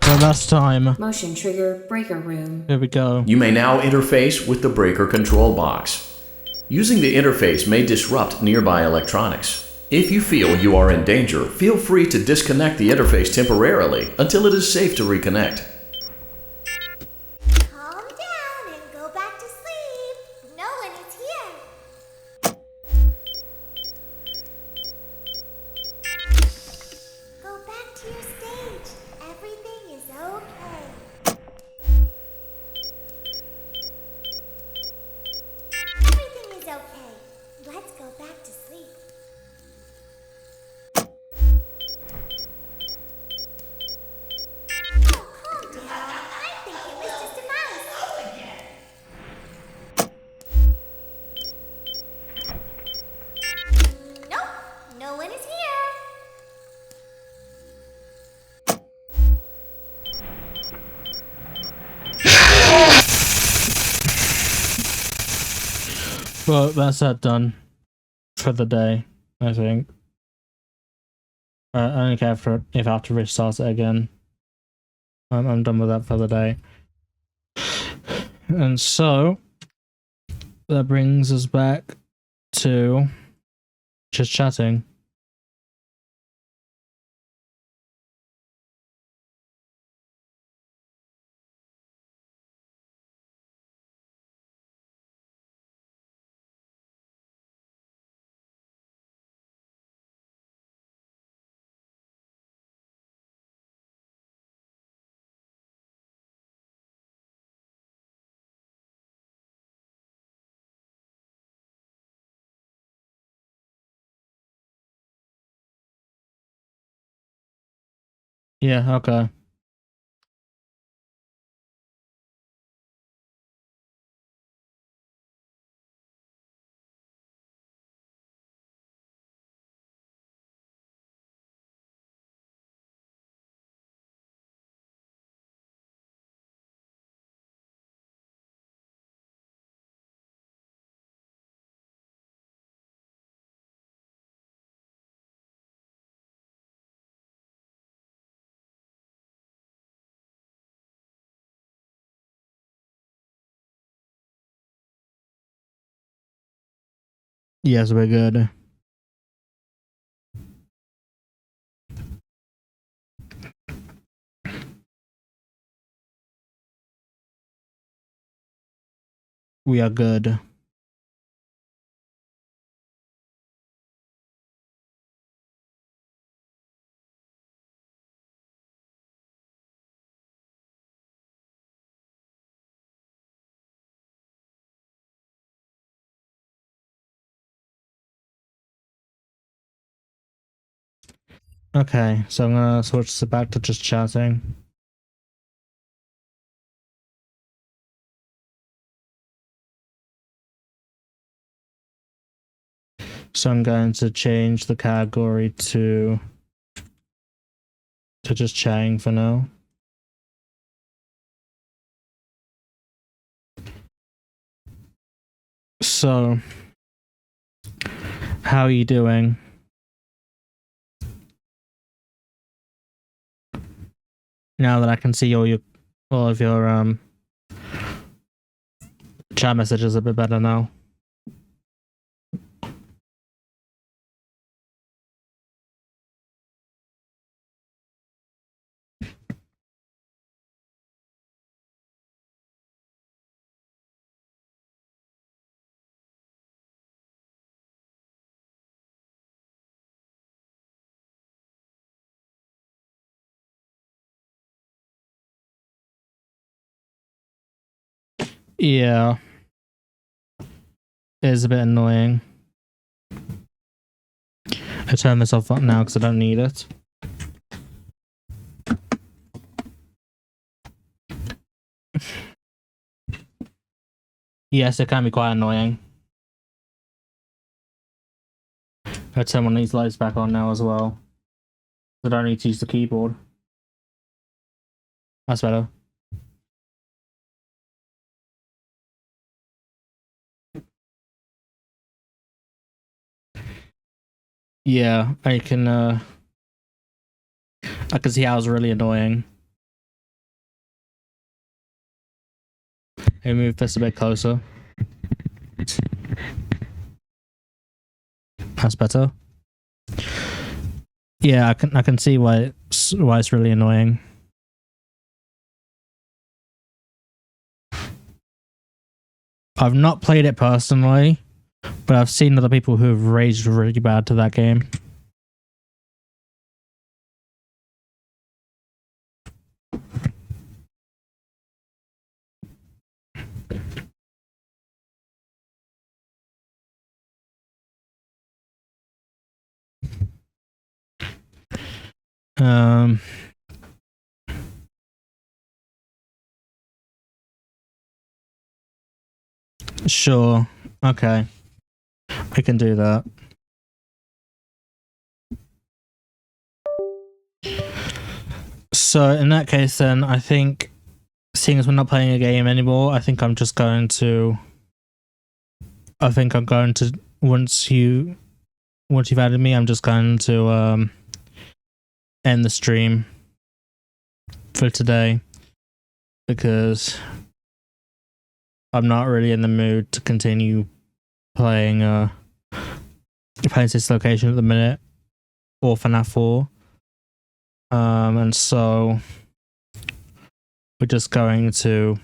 Well, that's time.
Motion trigger breaker room.
Here we go.
You may now interface with the breaker control box. Using the interface may disrupt nearby electronics. If you feel you are in danger, feel free to disconnect the interface temporarily until it is safe to reconnect.
Calm down and go back to sleep. No one is here. Go back to your stage. Everything is okay. Everything is okay. Let's go back to sleep. Oh, calm down. I think it was just a mouse. Nope, no one is here.
Well, that's that done for the day, I think. I don't care if I have to restart it again. I'm done with that for the day. And so, that brings us back to just chatting. Yeah, okay. Yes, we're good. We are good. Okay, so I'm gonna switch this back to just chatting. So I'm going to change the category to just chatting for now. So, how are you doing? Now that I can see all of your chat messages a bit better now. Yeah. It is a bit annoying. I turn this off now because I don't need it. Yes, it can be quite annoying. I turn one of these lights back on now as well. I don't need to use the keyboard. That's better. Yeah, I can see how it's really annoying. Let me move this a bit closer. That's better. Yeah, I can see why it's really annoying. I've not played it personally, but I've seen other people who have raged really bad to that game. Sure. Okay. I can do that. So in that case then, I think, seeing as we're not playing a game anymore, I think I'm going to, once you've added me, I'm just going to end the stream for today, because I'm not really in the mood to continue playing this location at the minute, or FNAF 4. And so we're just going to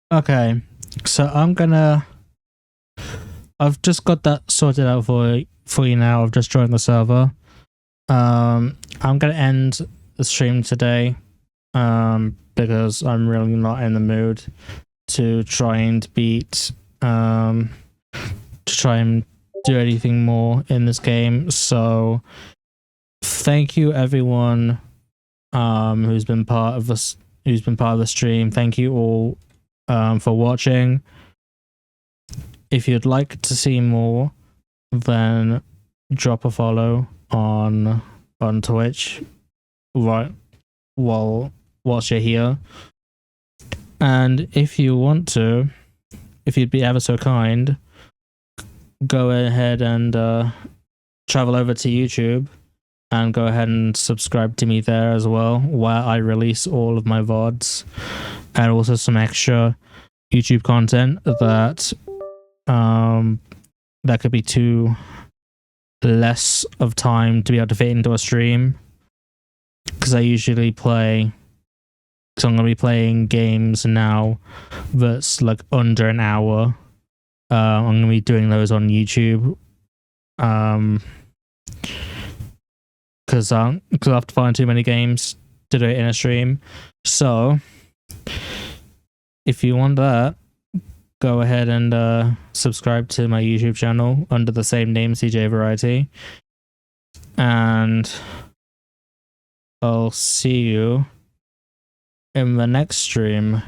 Okay, so I've just got that sorted out for you now. I've just joined the server. I'm gonna end the stream today, because I'm really not in the mood to try and do anything more in this game. So thank you everyone who's been part of the stream. Thank you all for watching. If you'd like to see more, then drop a follow on Twitch right whilst you're here. And if you want to, if you'd be ever so kind, go ahead and travel over to YouTube and go ahead and subscribe to me there as well, where I release all of my VODs and also some extra YouTube content that could be too less of time to be able to fit into a stream, because I usually play, because I'm going to be playing games now that's like under an hour. I'm going to be doing those on YouTube, because I have to find too many games to do it in a stream. So if you want that, go ahead and subscribe to my YouTube channel under the same name, CJ Variety. And I'll see you in the next stream.